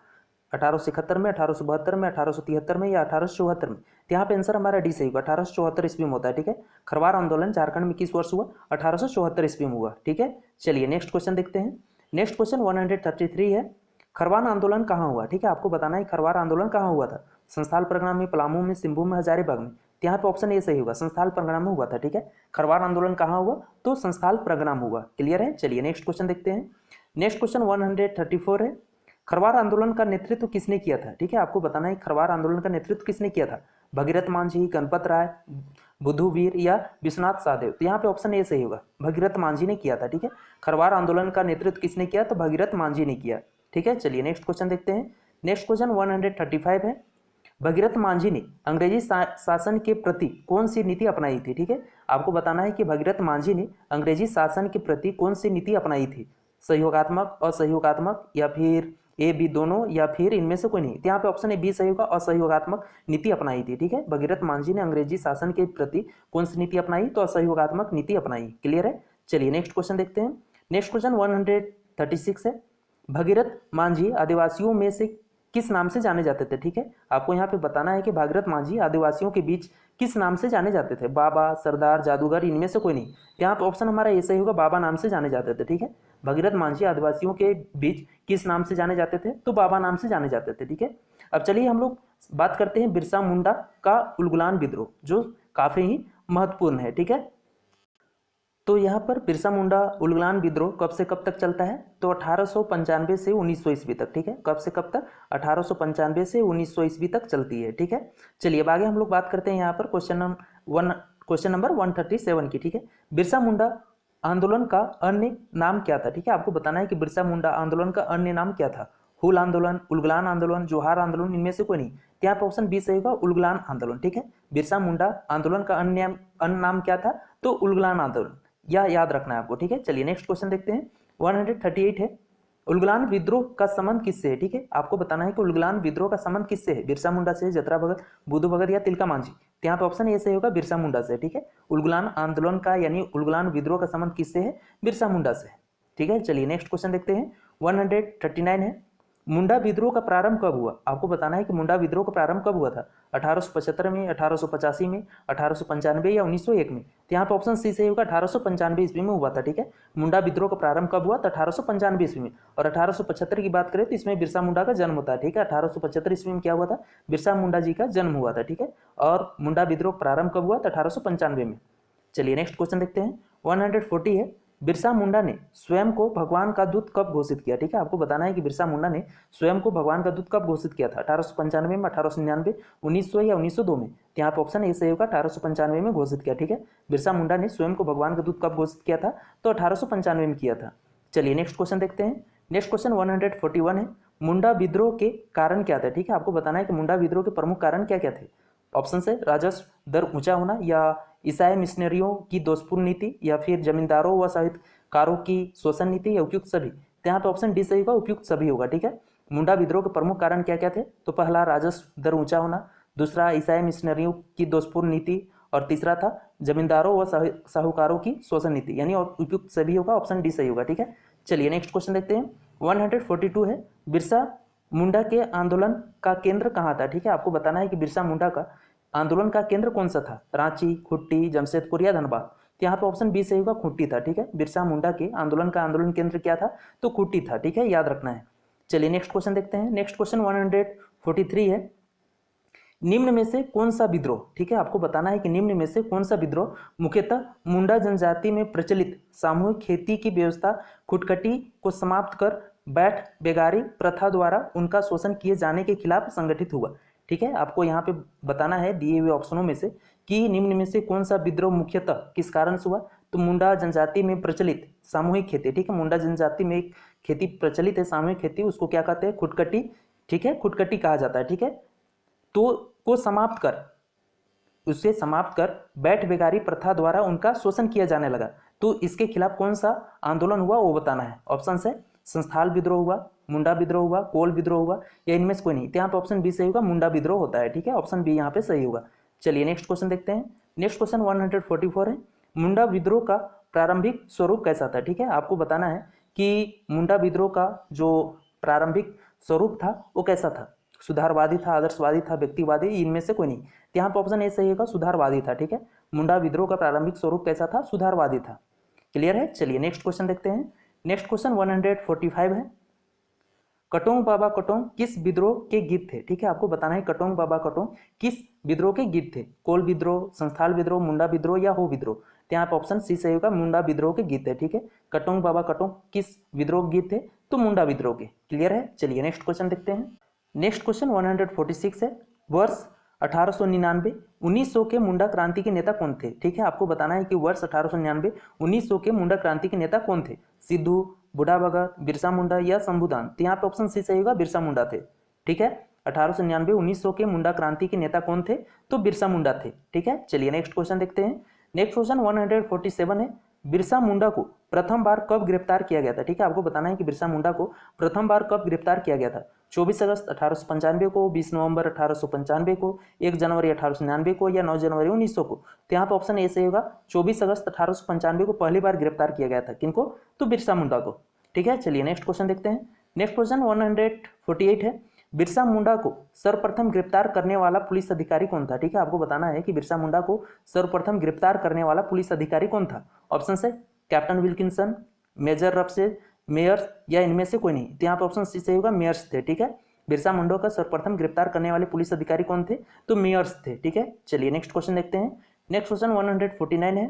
1871 में, 1872 में, 1873 में या 1874 में? तो यहाँ पे आंसर हमारा डी सही होगा, 1874 ईस्वी में होता है। ठीक है, खरवार आंदोलन झारखंड में किस वर्ष हुआ? 1874 ईस्वी में हुआ। ठीक है, चलिए नेक्स्ट क्वेश्चन देखते हैं। नेक्स्ट क्वेश्चन 133 है, खरवार आंदोलन कहाँ हुआ? ठीक है, आपको बताना है खरवार आंदोलन कहाँ हुआ था? संस्थान परगना में, पलामू में, सिंहभूम में, हजारीबाग में? यहाँ पे ऑप्शन ए सही होगा, संस्थान परगना में हुआ था। ठीक है, खरवार आंदोलन कहाँ हुआ? तो संस्थान परगना में हुआ। क्लियर है, चलिए नेक्स्ट क्वेश्चन देखते हैं। नेक्स्ट क्वेश्चन 134 है, खरवार आंदोलन का नेतृत्व किसने किया था? ठीक है, आपको बताना है खरवार आंदोलन का नेतृत्व किसने किया था? भगीरथ मांझी, गणपत राय, बुद्धूवीर या विश्वनाथ सहदेव? तो यहाँ पे ऑप्शन ए सही होगा, भगीरथ मांझी ने किया था। ठीक है, खरवार आंदोलन का नेतृत्व किसने किया? तो भगीरथ मांझी ने किया। ठीक है, चलिए नेक्स्ट क्वेश्चन देखते हैं। नेक्स्ट क्वेश्चन 135 है, भगीरथ मांझी ने अंग्रेजी शासन के प्रति कौन सी नीति अपनाई थी? ठीक है, आपको बताना है कि भगीरथ मांझी ने अंग्रेजी शासन के प्रति कौन सी नीति अपनाई थी? सहयोगात्मक, असहयोगात्मक, या फिर ए बी दोनों, या फिर इनमें से कोई नहीं? तो यहाँ पे ऑप्शन ए बी सही होगा, असहयोगात्मक नीति अपनाई थी। ठीक है, भगीरथ मांझी ने अंग्रेजी शासन के प्रति कौन सी नीति अपनाई? तो असहयोगात्मक नीति अपनाई। क्लियर है, चलिए नेक्स्ट क्वेश्चन देखते हैं। नेक्स्ट क्वेश्चन 136 है, भगीरथ मांझी आदिवासियों में से किस नाम से जाने जाते थे? ठीक है, आपको यहाँ पे बताना है कि भगीरथ मांझी आदिवासियों के बीच किस नाम से जाने जाते थे? बाबा, सरदार, जादूगर, इनमें से कोई नहीं? यहाँ पे ऑप्शन हमारा ये सही होगा, बाबा नाम से जाने जाते थे। ठीक है, भगीरथ मांझी आदिवासियों के बीच किस नाम से जाने जाते थे? तो बाबा नाम से जाने जाते थे। ठीक है, अब चलिए हम लोग बात करते हैं बिरसा मुंडा का उलगुलान विद्रोह, जो काफी ही महत्वपूर्ण है। ठीक है, तो यहाँ पर बिरसा मुंडा उलगुलान विद्रोह कब से कब तक चलता है? तो 1895 से 1900 ईस्वी तक। ठीक है, कब से कब तक? 1895 से 1900 ईस्वी तक चलती है। ठीक है, चलिए अब आगे हम लोग बात करते हैं यहाँ पर क्वेश्चन नंबर 137 की। ठीक है, बिरसा मुंडा आंदोलन का अन्य नाम क्या था? ठीक है, आपको बताना है कि बिरसा मुंडा आंदोलन का अन्य नाम क्या था। हुल आंदोलन, उलगुलान आंदोलन, जोहार आंदोलन, इनमें से कोई नहीं। यहाँ पर ऑप्शन बी सही होगा, उलगुलान आंदोलन। ठीक है, बिरसा मुंडा आंदोलन का अन्य नाम क्या था? तो उलगुलान आंदोलन, यह याद रखना है आपको। ठीक है, चलिए नेक्स्ट क्वेश्चन देखते हैं। 138 है, उलगुलान विद्रोह का संबंध किससे है? ठीक है, आपको बताना है कि उलगुलान विद्रोह का संबंध किससे है? बिरसा मुंडा से, जतरा भगत, बुद्धू भगत या तिलका मांझी? तो यहाँ पे ऑप्शन ए सही होगा, बिरसा मुंडा से। ठीक है, उलगुलान आंदोलन का यानी उलगुलान विद्रोह का संबंध किससे है? बिरसा मुंडा से। ठीक है, चलिए नेक्स्ट क्वेश्चन देखते हैं। 139 है, मुंडा विद्रोह का प्रारंभ कब हुआ? आपको बताना है कि मुंडा विद्रोह का प्रारंभ कब हुआ था? 1875 में, 1885 में, 1895 या 1901 में? तो यहाँ पर ऑप्शन सी सही होगा, 1895 ईस्वी में हुआ था। ठीक है, मुंडा विद्रोह का प्रारंभ कब हुआ? तो 1895 ईस्वी में। और 1875 की बात करें तो इसमें बिरसा मुंडा का जन्म होता है। ठीक है, 1875 ईस्वी में क्या हुआ था? बिरसा मुंडा जी का जन्म हुआ था। ठीक है, और मुंडा विद्रोह प्रारंभ कब हुआ? तो 1895 में। चलिए नेक्स्ट क्वेश्चन देखते हैं। 140 है, बिरसा मुंडा ने स्वयं को भगवान का दूत कब घोषित किया? ठीक है, आपको बताना है कि बिरसा मुंडा ने स्वयं को भगवान का दूत कब घोषित किया था? 1895 में, 1899, 1900 या 1902 में? तो यहाँ पर ऑप्शन ए सही होगा, 1895 में घोषित किया। ठीक है, बिरसा मुंडा ने स्वयं को भगवान का दूत कब घोषित किया था? तो 1895 में किया था। चलिए नेक्स्ट क्वेश्चन देखते हैं। नेक्स्ट क्वेश्चन 141 है, मुंडा विद्रोह के कारण क्या थे? ठीक है, आपको बताना है कि मुंडा विद्रोह के प्रमुख कारण क्या क्या थे? ऑप्शन है राजस्व दर ऊंचा होना, या ईसाई मिशनरियों की दोषपूर्ण नीति, या फिर जमींदारों व साहित्यकारों की शोषण नीति, या उपयुक्त सभी? तो यहाँ पे ऑप्शन डी सही होगा, उपयुक्त सभी होगा। ठीक है, मुंडा विद्रोह के प्रमुख कारण क्या क्या थे? तो पहला राजस्व दर ऊंचा होना, दूसरा ईसाई मिशनरियों की दोषपूर्ण नीति, और तीसरा था जमींदारों व साहूकारों की शोषण नीति, यानी उपयुक्त सभी होगा, ऑप्शन डी सही होगा। ठीक है, चलिए नेक्स्ट क्वेश्चन देखते हैं। 142 है, बिरसा मुंडा के आंदोलन का केंद्र कहाँ था? ठीक है, आपको बताना है कि बिरसा मुंडा का आंदोलन का केंद्र कौन सा था? रांची, खुट्टी, जमशेदपुर या धनबाद? तो यहाँ पे ऑप्शन बी सही होगा, खुट्टी था। ठीक है, बिरसा मुंडा के आंदोलन का आंदोलन केंद्र क्या था? तो खुट्टी था। ठीक है, याद रखना है। चलिए नेक्स्ट क्वेश्चन देखते हैं। नेक्स्ट क्वेश्चन 143 है, निम्न में से कौन सा विद्रोह? ठीक है, आपको बताना है कि निम्न में से कौन सा विद्रोह मुख्यतः मुंडा जनजाति में प्रचलित सामूहिक खेती की व्यवस्था खुटकटी को समाप्त कर बैठ बेगारी प्रथा द्वारा उनका शोषण किए जाने के खिलाफ संगठित हुआ? ठीक है, आपको यहाँ पे बताना है दिए हुए ऑप्शनों में से कि निम्न में से कौन सा विद्रोह मुख्यतः किस कारण से हुआ? तो मुंडा जनजाति में प्रचलित सामूहिक खेती। ठीक है, मुंडा जनजाति में एक खेती प्रचलित है, सामूहिक खेती, उसको क्या कहते हैं? खुटकटी। ठीक है, खुटकटी कहा जाता है। ठीक है, तो को समाप्त कर, उसे समाप्त कर बैठ बेगारी प्रथा द्वारा उनका शोषण किया जाने लगा। तो इसके खिलाफ कौन सा आंदोलन हुआ वो बताना है। ऑप्शन है संस्थाल विद्रोह हुआ, मुंडा विद्रोह हुआ, कोल विद्रोह हुआ, या इनमें से कोई नहीं? तो यहाँ पे ऑप्शन बी सही होगा, मुंडा विद्रोह होता है। ठीक है, ऑप्शन बी यहाँ पे सही होगा। चलिए नेक्स्ट क्वेश्चन देखते हैं। नेक्स्ट क्वेश्चन 144 है, मुंडा विद्रोह का प्रारंभिक स्वरूप कैसा था? ठीक है, आपको बताना है कि मुंडा विद्रोह का जो प्रारंभिक स्वरूप था वो कैसा था? सुधारवादी था, आदर्शवादी था, व्यक्तिवादी, इनमें से कोई नहीं? तो यहाँ पर ऑप्शन ए सही होगा, सुधारवादी था। ठीक है, मुंडा विद्रोह का प्रारंभिक स्वरूप कैसा था? सुधारवादी था। क्लियर है? चलिए नेक्स्ट क्वेश्चन देखते हैं। नेक्स्ट क्वेश्चन 145 है, कटोंग बाबा कटोंग किस विद्रोह के गीत थे? ठीक है, आपको बताना है कटोंग बाबा कटोंग किस विद्रोह के गीत थे? कोल विद्रोह, संस्थाल विद्रोह, मुंडा विद्रोह या हो विद्रोह? तो यहाँ पर ऑप्शन सी सही होगा, मुंडा विद्रोह के गीत है। ठीक है, कटोंग बाबा कटोंग किस विद्रोह के गीत थे? तो मुंडा विद्रोह के। क्लियर है? चलिए नेक्स्ट क्वेश्चन देखते हैं। नेक्स्ट क्वेश्चन 146 है, वर्ष 1899 1900 के मुंडा क्रांति के नेता कौन थे? ठीक है, आपको बताना है कि वर्ष 1899 1900 के मुंडा क्रांति के नेता कौन थे? सिद्धू, बुढ़ा भगत, बिरसा मुंडा या शंभुदान? तो यहाँ पे ऑप्शन सी सही होगा, बिरसा मुंडा थे। ठीक है, 1899 1900 के मुंडा क्रांति के नेता कौन थे? तो बिरसा मुंडा थे। ठीक है, चलिए नेक्स्ट क्वेश्चन देखते हैं। नेक्स्ट क्वेश्चन 147 है, बिरसा मुंडा को प्रथम बार कब गिरफ्तार किया गया था? ठीक है, आपको बताना है कि बिरसा मुंडा को प्रथम बार कब गिरफ्तार किया गया था? 24 अगस्त 1895 को, 20 नवंबर 1895 को, 1 जनवरी 1899 को, या 9 जनवरी 1900 को? तो यहाँ पर ऑप्शन ए सही होगा, 24 अगस्त 1895 को पहली बार गिरफ्तार किया गया था। किनको? तो बिरसा मुंडा को। ठीक है, चलिए नेक्स्ट क्वेश्चन देखते हैं। नेक्स्ट क्वेश्चन 148 है, बिरसा मुंडा को सर्वप्रथम गिरफ्तार करने वाला पुलिस अधिकारी कौन था? ठीक है, आपको बताना है कि बिरसा मुंडा को सर्वप्रथम गिरफ्तार करने वाला पुलिस अधिकारी कौन था? ऑप्शन है कैप्टन विल्किंसन, मेजर रफसेज, मेयर्स या इनमें से कोई नहीं। तो यहाँ पे ऑप्शन सी सही होगा, मेयर्स थे। ठीक है, बिरसा मुंडा का सर्वप्रथम गिरफ्तार करने वाले पुलिस अधिकारी कौन थे? तो मेयर्स थे। ठीक है, चलिए नेक्स्ट क्वेश्चन देखते हैं। नेक्स्ट क्वेश्चन 149 है,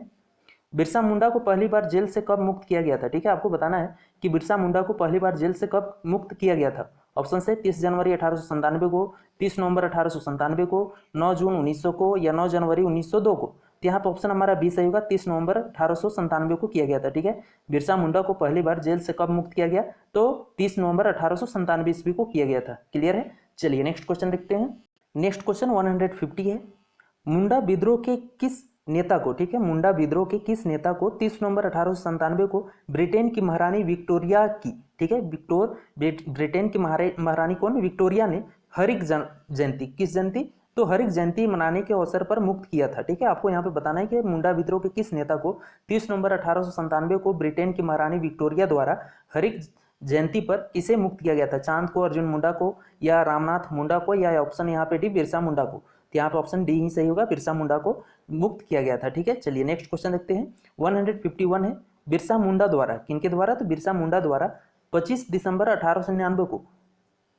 बिरसा मुंडा को पहली बार जेल से कब मुक्त किया गया था? ठीक है, आपको बताना है कि बिरसा मुंडा को पहली बार जेल से कब मुक्त किया गया था। ऑप्शन है 30 जनवरी 1897 को, 30 नवंबर 1897 को, 9 जून 1900 को, या 9 जनवरी 1902 को। तो यहाँ पर ऑप्शन हमारा बी सही होगा, 30 नवंबर 1897 को किया गया था। ठीक है, बिरसा मुंडा को पहली बार जेल से कब मुक्त किया गया? तो 30 नवंबर 1897 ईस्वी को किया गया था। क्लियर है, चलिए नेक्स्ट क्वेश्चन देखते हैं। नेक्स्ट क्वेश्चन 150 है, मुंडा विद्रोह के किस नेता को, ठीक है, मुंडा विद्रोह के किस नेता को 30 नवंबर 1897 को ब्रिटेन की महारानी विक्टोरिया की, ठीक है, ब्रिटेन की महारानी कौन? विक्टोरिया ने हरिक जयंती, किस जयंती? तो हरिक जयंती मनाने के अवसर पर मुक्त किया था। ठीक है, आपको यहाँ पे बताना है कि मुंडा विद्रोह के किस नेता को 30 नवंबर 1897 को ब्रिटेन की महारानी विक्टोरिया द्वारा हरिक जयंती पर किसे मुक्त किया गया था? चांद को, अर्जुन मुंडा को, या रामनाथ मुंडा को, या ऑप्शन यहाँ पे डी बिरसा मुंडा को। तो यहाँ पे ऑप्शन डी ही सही होगा, बिरसा मुंडा को मुक्त किया गया था। ठीक है, चलिए नेक्स्ट क्वेश्चन देखते हैं। 151 है, बिरसा मुंडा द्वारा, किनके द्वारा? तो बिरसा मुंडा द्वारा 25 दिसंबर 1899 को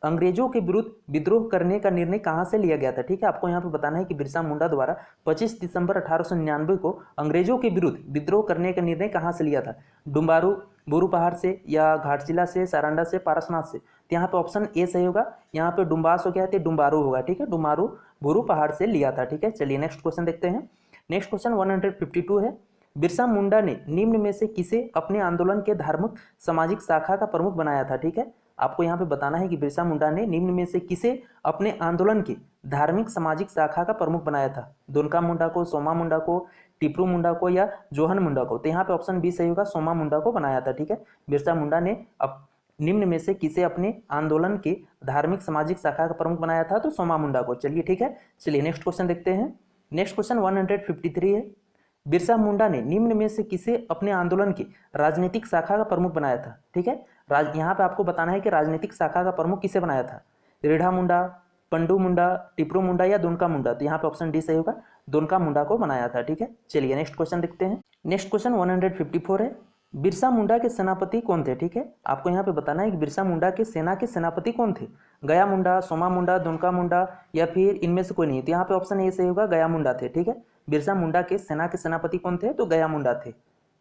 अंग्रेजों के विरुद्ध विद्रोह करने का निर्णय कहां से लिया गया था? ठीक है, आपको यहाँ पे बताना है कि बिरसा मुंडा द्वारा 25 दिसंबर 1899 को अंग्रेजों के विरुद्ध विद्रोह करने का निर्णय कहां से लिया था? डुम्बारू बुरू पहाड़ से, या घाटशिला से, सारंडा से, पारसनाथ से। तो यहाँ पे ऑप्शन ए सही होगा, यहाँ पे डुम्बास हो गया, डुम्बारू होगा। ठीक है, डुम्बारू बुरू पहाड़ से लिया था। ठीक है, चलिए नेक्स्ट क्वेश्चन देखते हैं। नेक्स्ट क्वेश्चन 152 है, बिरसा मुंडा ने निम्न में से किसे अपने आंदोलन के धार्मिक सामाजिक शाखा का प्रमुख बनाया था? ठीक है, आपको यहाँ पे बताना है कि बिरसा मुंडा ने निम्न में से किसे अपने आंदोलन के धार्मिक सामाजिक शाखा का प्रमुख बनाया था? दुनका मुंडा को, सोमा मुंडा को, टिपरू मुंडा को, या जोहन मुंडा को। तो यहाँ पे ऑप्शन बी सही होगा, सोमा मुंडा को बनाया था। ठीक है, बिरसा मुंडा ने निम्न में से किसे अपने आंदोलन के धार्मिक सामाजिक शाखा का प्रमुख बनाया था? तो सोमा मुंडा को। चलिए ठीक है, चलिए नेक्स्ट क्वेश्चन देखते हैं। नेक्स्ट क्वेश्चन 153 है, बिरसा मुंडा ने निम्न में से किसे अपने आंदोलन की राजनीतिक शाखा का प्रमुख बनाया था? ठीक है, यहाँ पे आपको बताना है कि राजनीतिक शाखा का प्रमुख किसे बनाया था? रीढ़ा मुंडा, पंडू मुंडा, टिपरू मुंडा, या दुनका मुंडा। तो यहाँ पे ऑप्शन डी सही होगा, दुनका मुंडा को बनाया था। ठीक है, चलिए नेक्स्ट क्वेश्चन देखते हैं। नेक्स्ट क्वेश्चन 154 है, बिरसा मुंडा के सेनापति कौन थे? ठीक है, आपको यहाँ पे बताना है कि बिरसा मुंडा के सेना के सेनापति कौन थे? गया मुंडा, सोमा मुंडा, दुनका मुंडा, या फिर इनमें से कोई नहीं। तो यहाँ पे ऑप्शन ए सही होगा, गया मुंडा थे। ठीक है, बिरसा मुंडा के सेना के सेनापति कौन थे? तो गया मुंडा थे,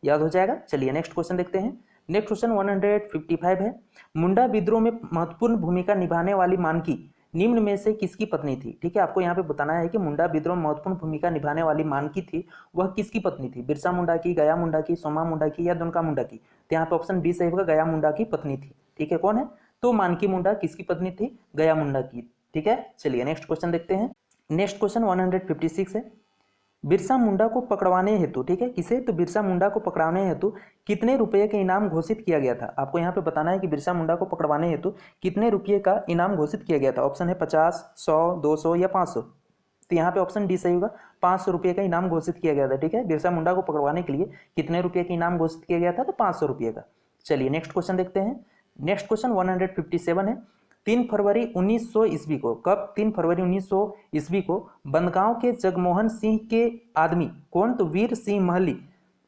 याद हो जाएगा। चलिए नेक्स्ट क्वेश्चन देखते हैं। नेक्स्ट क्वेश्चन 155 है, मुंडा विद्रोह में महत्वपूर्ण भूमिका निभाने वाली मानकी निम्न में से किसकी पत्नी थी? ठीक है, आपको यहाँ पे बताना है कि मुंडा विद्रोह में महत्वपूर्ण भूमिका निभाने वाली मानकी थी, वह किसकी पत्नी थी? बिरसा मुंडा की, गया मुंडा की, सोमा मुंडा की, या दुनका मुंडा की। तो यहाँ पे ऑप्शन बी सही होगा, गया मुंडा की पत्नी थी। ठीक है, कौन है? तो मानकी मुंडा किसकी पत्नी थी? गया मुंडा की। ठीक है, चलिए नेक्स्ट क्वेश्चन देखते हैं। नेक्स्ट क्वेश्चन 156 है, बिरसा मुंडा को पकड़वाने हेतु, ठीक है, किसे? तो बिरसा मुंडा को पकड़वाने हेतु कितने रुपये का इनाम घोषित किया गया था? आपको यहाँ पे बताना है कि बिरसा मुंडा को पकड़वाने हेतु कितने रुपये का इनाम घोषित किया गया था। ऑप्शन है 50, 100, 200, या 500। तो यहाँ पे ऑप्शन डी सही होगा, 500 रुपये का इनाम घोषित किया गया था। ठीक है, बिरसा मुंडा को पकड़वाने के लिए कितने रुपये का इनाम घोषित किया गया था? तो 500 रुपये का। चलिए नेक्स्ट क्वेश्चन देखते हैं। नेक्स्ट क्वेश्चन 157 है, 3 फरवरी 1900 ईस्वी को, कब? 3 फरवरी 1900 ईस्वी को बंदगांव के जगमोहन सिंह के आदमी कौन? तो वीर सिंह महली,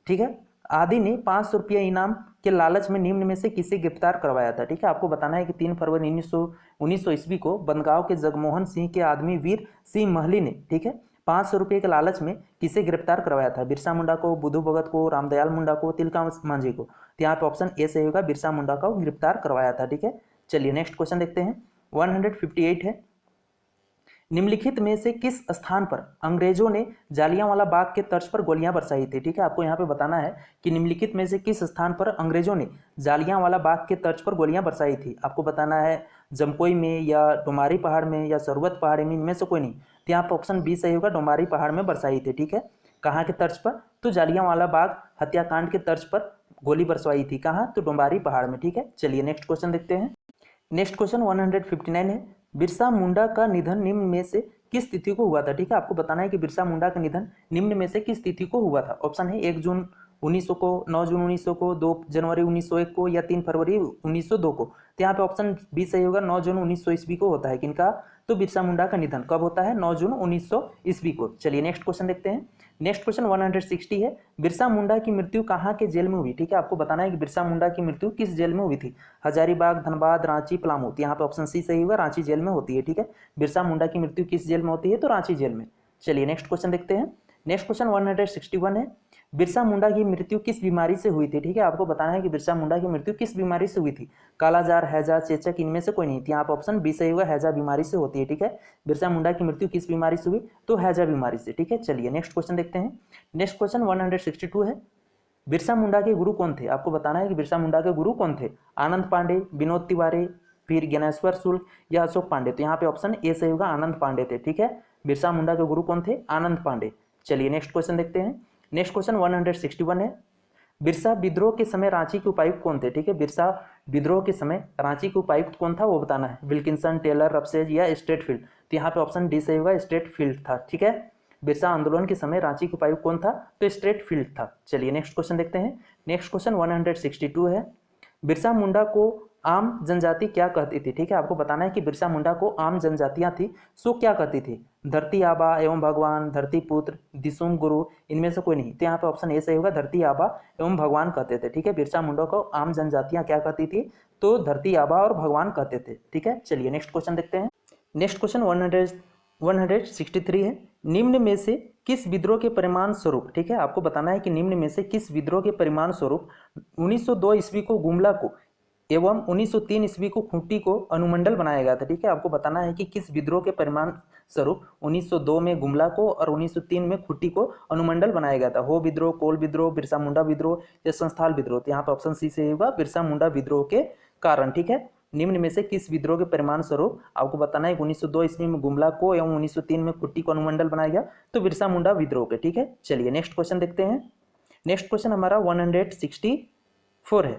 ठीक है, आदि ने 500 रुपये इनाम के लालच में निम्न में से किसे गिरफ्तार करवाया था? ठीक है, आपको बताना है कि 3 फरवरी 1900 ईस्वी को बंदगांव के जगमोहन सिंह के आदमी वीर सिंह महली ने, ठीक है, 500 रुपये के लालच में किसे गिरफ्तार करवाया था? बिरसा मुंडा को, बुद्धू भगत को, रामदयाल मुंडा को, तिलका मांझी को। तो यहाँ पे ऑप्शन ए सही होगा, बिरसा मुंडा को गिरफ्तार करवाया था। ठीक है, चलिए नेक्स्ट क्वेश्चन देखते हैं। 158 है, निम्नलिखित में से किस स्थान पर अंग्रेजों ने जालियांवाला बाग के तर्ज पर गोलियां बरसाई थी? ठीक है, आपको यहाँ पे बताना है कि निम्नलिखित में से किस स्थान पर अंग्रेजों ने जालियांवाला बाग के तर्ज पर गोलियां बरसाई थी। आपको बताना है जमकोई में, या डोमारी पहाड़ में, या सरवत पहाड़ में, इनमें से कोई नहीं। तो यहाँ पर ऑप्शन बी सही होगा, डोमारी पहाड़ में बरसाई थी। ठीक है, कहाँ के तर्ज पर? तो जालियांवाला बाग हत्याकांड के तर्ज पर गोली बरसवाई थी। कहाँ? तो डोमारी पहाड़ में। ठीक है, चलिए नेक्स्ट क्वेश्चन देखते हैं। नेक्स्ट क्वेश्चन 159 है, बिरसा मुंडा का निधन निम्न में से किस तिथि को हुआ था? ठीक है, आपको बताना है कि बिरसा मुंडा का निधन निम्न में से किस तिथि को हुआ था। ऑप्शन है 1 जून 1900 को, 9 जून 1900 को, 2 जनवरी 1901 को, या 3 फरवरी 1902 को। तो यहाँ पे ऑप्शन बी सही होगा, 9 जून 1900 ईस्वी को होता है किनका, तो बिरसा मुंडा का निधन कब होता है, 9 जून 1900 ईस्वी को। चलिए नेक्स्ट क्वेश्चन देखते हैं। नेक्स्ट क्वेश्चन 160 है, बिरसा मुंडा की मृत्यु कहाँ के जेल में हुई, ठीक है, आपको बताना है कि बिरसा मुंडा की मृत्यु किस जेल में हुई थी, हजारीबाग, धनबाद, रांची, पलामू। तो यहाँ पे ऑप्शन सी सही होगा, रांची जेल में होती है, ठीक है, बिरसा मुंडा की मृत्यु किस जेल में होती है, तो रांची जेल में। चलिए नेक्स्ट क्वेश्चन देखते हैं। नेक्स्ट क्वेश्चन 161 है, बिरसा मुंडा की मृत्यु किस बीमारी से हुई थी, ठीक है, आपको बताना है कि बिरसा मुंडा की मृत्यु किस बीमारी से हुई थी, कालाजार, हैजा, चेचक, इनमें से कोई नहीं थी। यहाँ पे ऑप्शन बी सही होगा, हैजा बीमारी से होती है, ठीक है, बिरसा मुंडा की मृत्यु किस बीमारी से हुई, तो हैजा बीमारी से, ठीक है। चलिए नेक्स्ट क्वेश्चन देखते हैं। नेक्स्ट क्वेश्चन 162 है, बिरसा मुंडा के गुरु कौन थे, आपको बताना है कि बिरसा मुंडा के गुरु कौन थे, आनंद पांडे, विनोद तिवारी, फिर ज्ञानेश्वर शुक्ल या अशोक पांडे। तो यहाँ पे ऑप्शन ए सही होगा, आनंद पांडे थे, ठीक है, बिरसा मुंडा के गुरु कौन थे, आनंद पांडे। चलिए नेक्स्ट क्वेश्चन देखते हैं। नेक्स्ट क्वेश्चन 161 है, बिरसा विद्रोह के समय रांची के उपायुक्त कौन थे, ठीक है, बिरसा विद्रोह के समय रांची के उपायुक्त कौन था वो बताना है, विल्किंसन, टेलर, रफसेज या स्ट्रेटफील्ड। तो यहाँ पे ऑप्शन डी सही होगा, स्ट्रेटफील्ड था, ठीक है, बिरसा आंदोलन के समय रांची के उपायुक्त कौन था, तो स्ट्रेटफील्ड था। चलिए नेक्स्ट क्वेश्चन देखते हैं। नेक्स्ट क्वेश्चन 162 है, बिरसा मुंडा को आम जनजाति क्या कहती थी, ठीक है, आपको बताना है कि बिरसा मुंडा को आम जनजातियां थी सो क्या कहती थी, धरती आबा एवं भगवान, धरती पुत्र, दिसुम गुरु, इनमें से कोई नहीं। तो यहाँ पे ऑप्शन ए सही होगा, धरती आबा एवं भगवान कहते थे, ठीक है, बिरसा मुंडा को आम जनजातियां क्या कहती थी, तो धरती आबा और भगवान कहते थे, ठीक है। चलिए नेक्स्ट क्वेश्चन देखते हैं। नेक्स्ट क्वेश्चन 163 है, निम्न में से किस विद्रोह के परिणाम स्वरूप, ठीक है, आपको बताना है कि निम्न में से किस विद्रोह के परिणाम स्वरूप 1902 ईस्वी को गुमला को एवं 1903 ईस्वी को खूंटी को अनुमंडल बनाया गया था, ठीक है, आपको बताना है कि किस विद्रोह के परिणाम स्वरूप 1902 में गुमला को और 1903 में खूंटी को अनुमंडल बनाया गया था, हो विद्रोह, कोल विद्रोह, बिरसा मुंडा विद्रोह या संस्थाल विद्रोह। तो यहाँ पे ऑप्शन सी से होगा, बिरसा मुंडा विद्रोह के कारण, ठीक है, निम्न में से किस विद्रोह के परिणाम स्वरूप आपको बताना है कि 1902 ईस्वी में गुमला को एवं 1903 में खूंटी को अनुमंडल बनाया गया, तो बिरसा मुंडा विद्रोह के, ठीक है। चलिए नेक्स्ट क्वेश्चन देखते हैं। नेक्स्ट क्वेश्चन हमारा 164 है,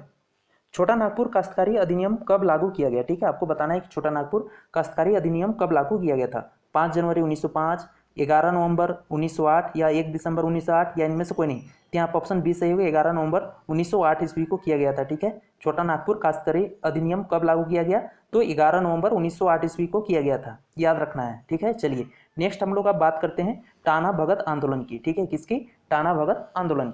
छोटा नागपुर काश्तकारी अधिनियम कब लागू किया गया, ठीक है, आपको बताना है कि छोटा नागपुर काश्तकारी अधिनियम कब लागू किया गया था, 5 जनवरी 1905, 11 नवंबर 1908 या 1 दिसंबर 1908 या इनमें से कोई नहीं। तो यहाँ पर ऑप्शन बी सही होगा, 11 नवंबर 1908 ईस्वी को किया गया था, ठीक है, छोटा नागपुर काश्तकारी अधिनियम कब लागू किया गया, तो 11 नवंबर 1908 ईस्वी को किया गया था, याद रखना है, ठीक है। चलिए नेक्स्ट हम लोग अब बात करते हैं टाना भगत आंदोलन की, ठीक है, किसकी, टाना भगत आंदोलन।